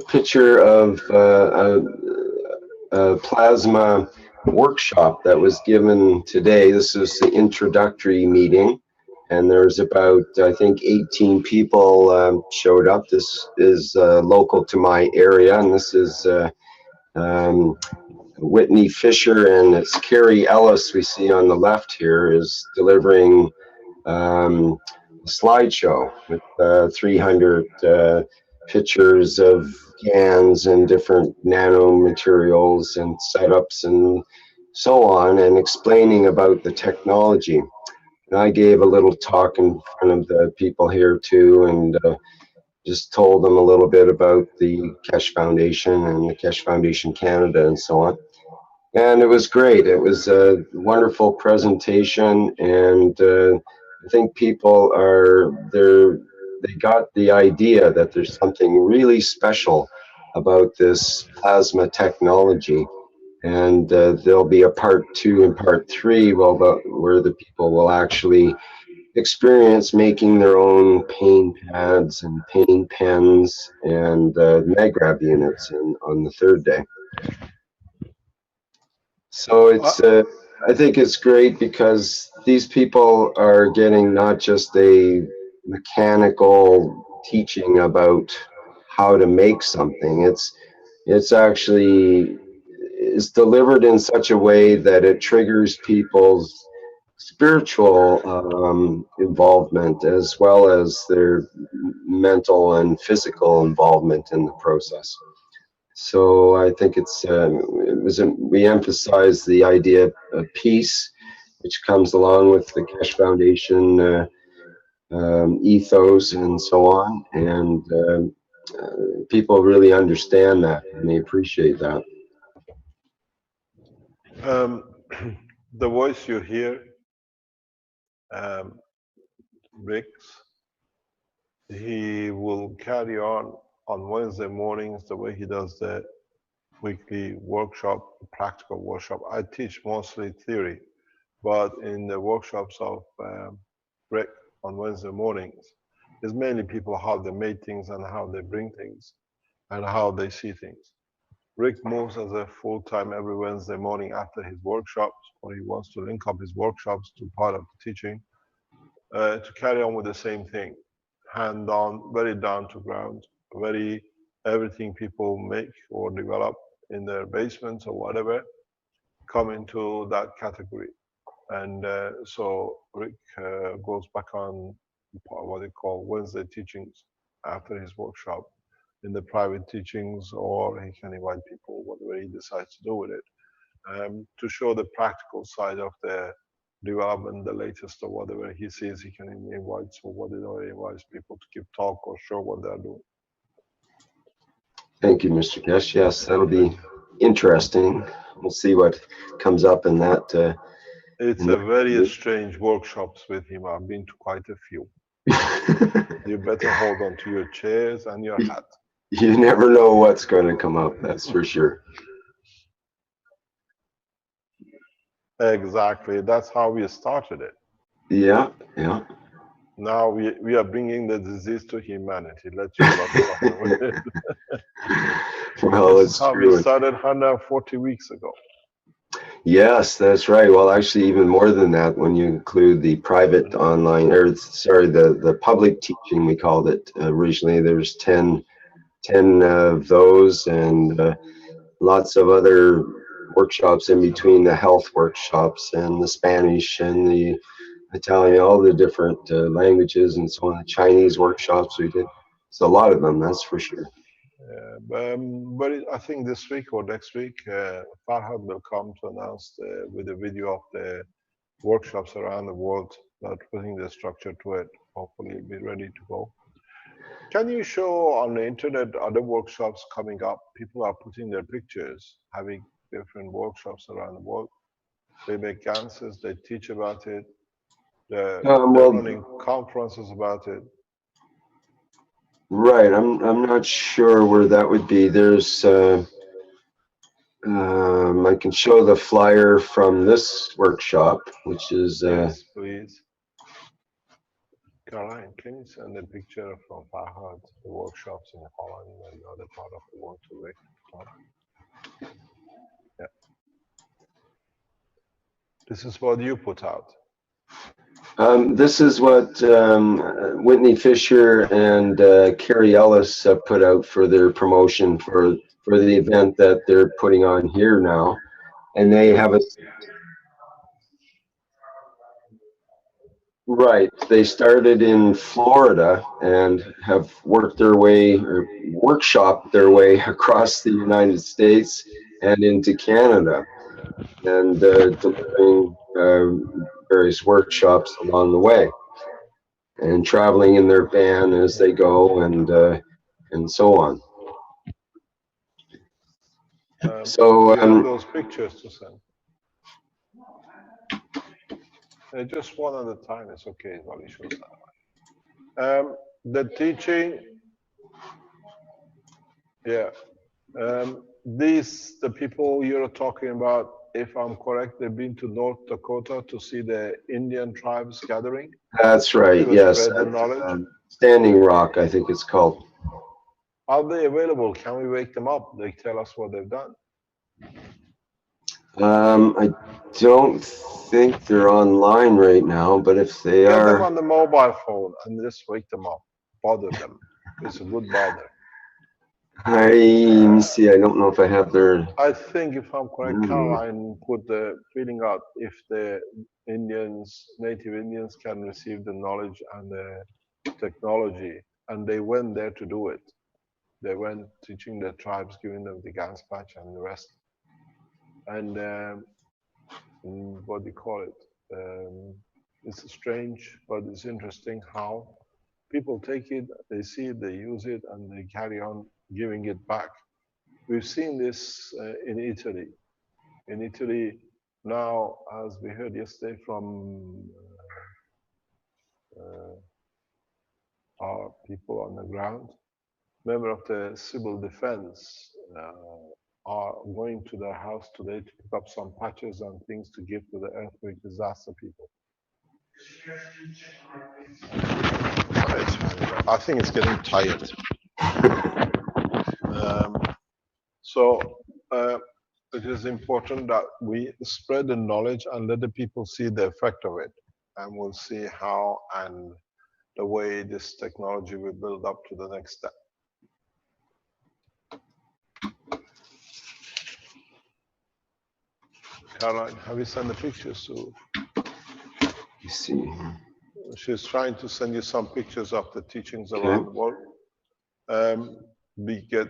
picture of a plasma workshop that was given today. This is the introductory meeting, and there's about, I think, 18 people showed up. This is local to my area, and this is Whitney Fisher, and it's Carrie Ellis we see on the left here is delivering a slideshow with 300 pictures of GANs and different nanomaterials and setups and so on, and explaining about the technology. And I gave a little talk in front of the people here too, and just told them a little bit about the Keshe Foundation and the Keshe Foundation Canada and so on. And it was great. It was a wonderful presentation, and I think people they got the idea that there's something really special about this plasma technology. And there'll be a part 2 and part 3 where the people will actually experience making their own pain pads and pain pens and MagRab units on the 3rd day. So it's I think it's great because these people are getting not just a mechanical teaching about how to make something. It's actually is delivered in such a way that it triggers people's spiritual involvement as well as their mental and physical involvement in the process. So I think we emphasize the idea of peace, which comes along with the Keshe Foundation ethos and so on, and people really understand that and they appreciate that. The voice you hear, Ricks, he will carry on Wednesday mornings the way he does the weekly workshop, practical workshop. I teach mostly theory, but in the workshops of Rick on Wednesday mornings, it's mainly people how they make things and how they bring things and how they see things. Rick moves as a full-time every Wednesday morning after his workshops, or he wants to link up his workshops to part of the teaching, to carry on with the same thing, hand on, very down to ground, very everything people make or develop in their basements or whatever come into that category. And so Rick goes back on what they call Wednesday teachings after his workshop in the private teachings, or he can invite people, whatever he decides to do with it, to show the practical side of the development, the latest or whatever he sees he can invite. So whatever he invites people to give talk or show what they're doing. Thank you, Mr. Kesh. Yes, that'll be interesting. We'll see what comes up in that. It's a very strange workshops with him. I've been to quite a few. You better hold on to your chairs and your hat. You never know what's going to come up, that's for sure. Exactly. That's how we started it. Yeah, yeah. Now we are bringing the disease to humanity. Let you not suffer with it. Well, This is it's how true. we started 140 weeks ago. Yes, that's right. Well, actually, even more than that, when you include the private online, or sorry, the public teaching, we called it originally. There's 10 of those, and lots of other workshops in between, the health workshops and the Spanish and the Italian, all the different languages and so on, the Chinese workshops we did. It's a lot of them, that's for sure. I think this week or next week, Farhad will come to announce with a video of the workshops around the world that putting the structure to it. Hopefully, be ready to go. Can you show on the internet other workshops coming up? People are putting their pictures, having different workshops around the world. They make answers, they teach about it. They're running conferences about it. Right, I'm not sure where that would be. There's I can show the flyer from this workshop, which is yes, please. Caroline, can you send a picture from Farhad, the workshops in Holland and the other part of the world to Rick? Yeah. This is what you put out. This is what Whitney Fisher and Carrie Ellis put out for their promotion for the event that they're putting on here now, and they have a right. They started in Florida and have worked their way or workshopped their way across the United States and into Canada, and delivering various workshops along the way, and traveling in their van as they go, and so on. So you have those pictures to send. Just one at a time. It's okay while he shows that. The teaching, yeah. The people you're talking about, if I'm correct, they've been to North Dakota to see the Indian tribes gathering. That's right. Yes, spread the knowledge. Standing Rock, I think it's called. Are they available? Can we wake them up? They tell us what they've done. I don't think they're online right now, but if they Get are, them on the mobile phone and just wake them up. Bother them. It's a good bother. let me see. I don't know if I have their. I think, if I'm correct, Caroline put the feeling out if the Indians, native Indians, can receive the knowledge and the technology, and they went there to do it. They went teaching the tribes, giving them the Gans patch and the rest. And what do you call it? It's strange, but it's interesting how people take it, they see it, they use it, and they carry on giving it back. We've seen this in Italy. In Italy, now, as we heard yesterday from our people on the ground, member of the civil defense are going to their house today to pick up some patches and things to give to the earthquake disaster people. I think it's getting tired. So it is important that we spread the knowledge and let the people see the effect of it. And we'll see how and the way this technology will build up to the next step. Caroline, have you sent the pictures to? You see here. She's trying to send you some pictures of the teachings Okay. around the world. We get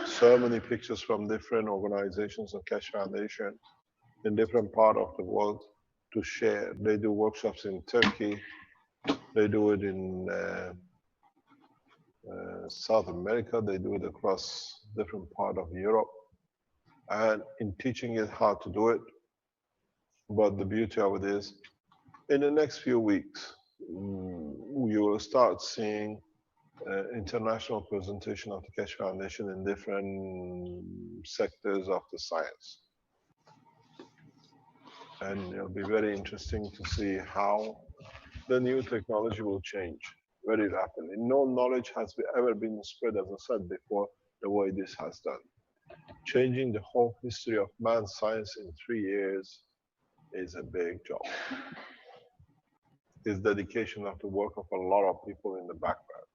so many pictures from different organizations of Keshe Foundation in different part of the world to share. They do workshops in Turkey. They do it in South America. They do it across different part of Europe. And in teaching it how to do it. But the beauty of it is, in the next few weeks, you will start seeing international presentation of the Keshe Foundation in different sectors of the science. And it'll be very interesting to see how the new technology will change very rapidly. No knowledge has ever been spread, as I said before, the way this has done. Changing the whole history of man's science in 3 years is a big job. It's dedication of the work of a lot of people in the background.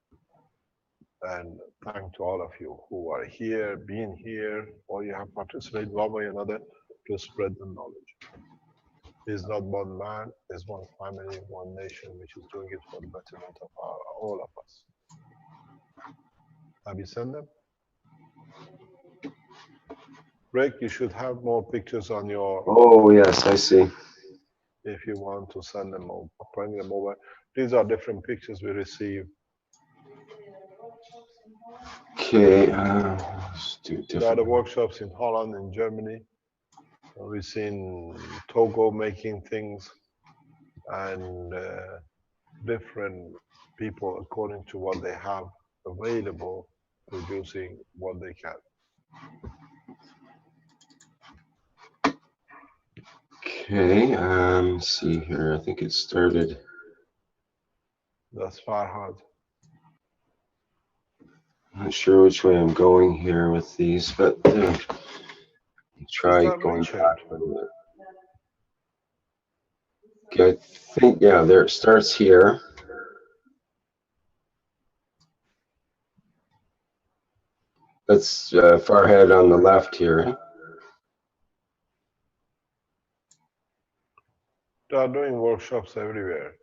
And thank to all of you who are here, being here, or you have participated one way or another to spread the knowledge. It's not one man, it's one family, one nation, which is doing it for the betterment of all of us. Have you sent them? Rick, you should have more pictures on your... Oh, yes, I see. If you want to send them over, bring them over. These are different pictures we received. Okay, let's do different. There are the workshops in Holland and Germany. We've seen Togo making things and different people according to what they have available, producing what they can. Okay, let's see here. I think it started. That's Farhad. I'm not sure which way I'm going here with these, but try going back a little bit. Okay, I think, yeah, there it starts here. That's Farhad on the left here. They are doing workshops everywhere.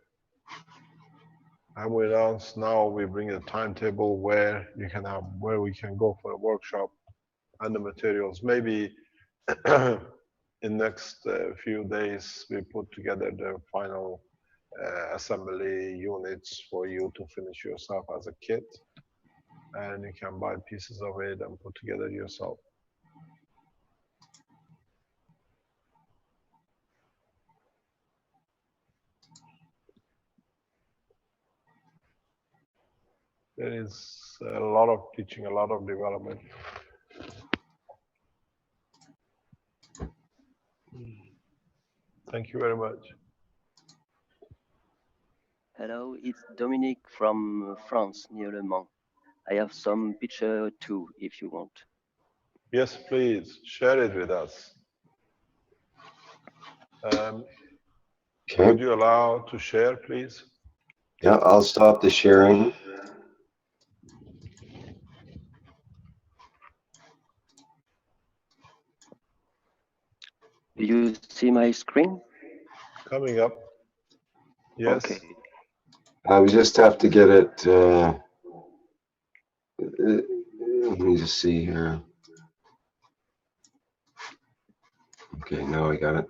And with us now, we bring a timetable where you can have, where we can go for a workshop and the materials. Maybe in next few days, we put together the final assembly units for you to finish yourself as a kit. And you can buy pieces of it and put together yourself. There is a lot of teaching, a lot of development. Thank you very much. Hello, it's Dominique from France, near Le Mans. I have some picture too, if you want. Yes, please, share it with us. Okay. Would you allow to share, please? Yeah, I'll stop the sharing. Do you see my screen? Coming up. Yes. Okay. We just have to get it. Let me just see here. Okay, now I got it.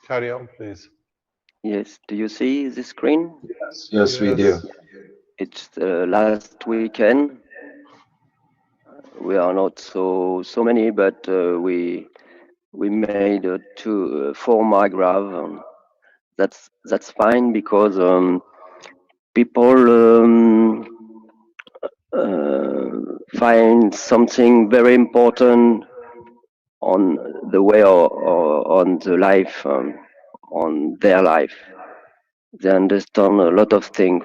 Carry on, please. Yes, do you see the screen? Yes, we do. It's last weekend. We are not so many, but we made 4 MyGrav. That's fine because people find something very important on the way or on the life, on their life. They understand a lot of things.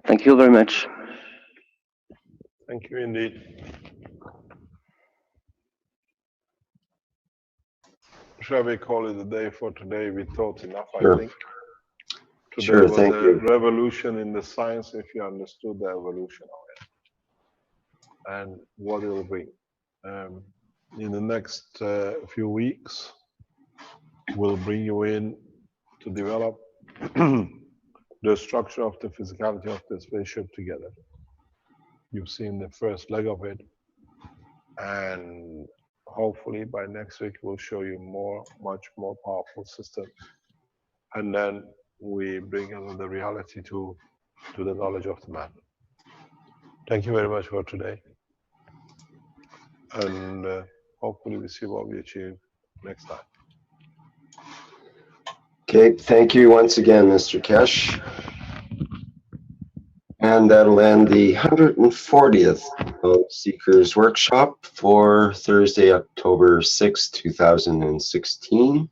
Thank you very much. Thank you indeed. Shall we call it a day for today? We thought enough, Sure. I think. Today Sure, was thank a you. revolution in the science, if you understood the evolution of it and what it will bring. In the next few weeks, we'll bring you in to develop the structure of the physicality of the spaceship together. You've seen the first leg of it, and hopefully by next week we'll show you much more powerful systems. And then we bring in the reality to the knowledge of the man. Thank you very much for today. And hopefully we see what we achieve next time. Okay, thank you once again, Mr. Kesh. And that'll end the 140th Seekers Workshop for Thursday, October 6, 2016.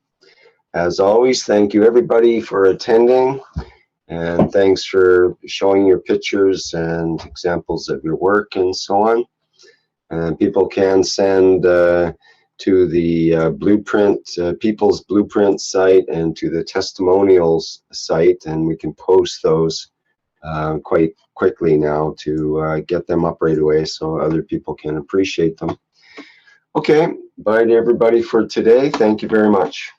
As always, thank you everybody for attending, and thanks for showing your pictures and examples of your work and so on. And people can send to the Blueprint, People's Blueprint site and to the Testimonials site, and we can post those quite quickly now to get them up right away so other people can appreciate them. Okay, bye to everybody for today. Thank you very much.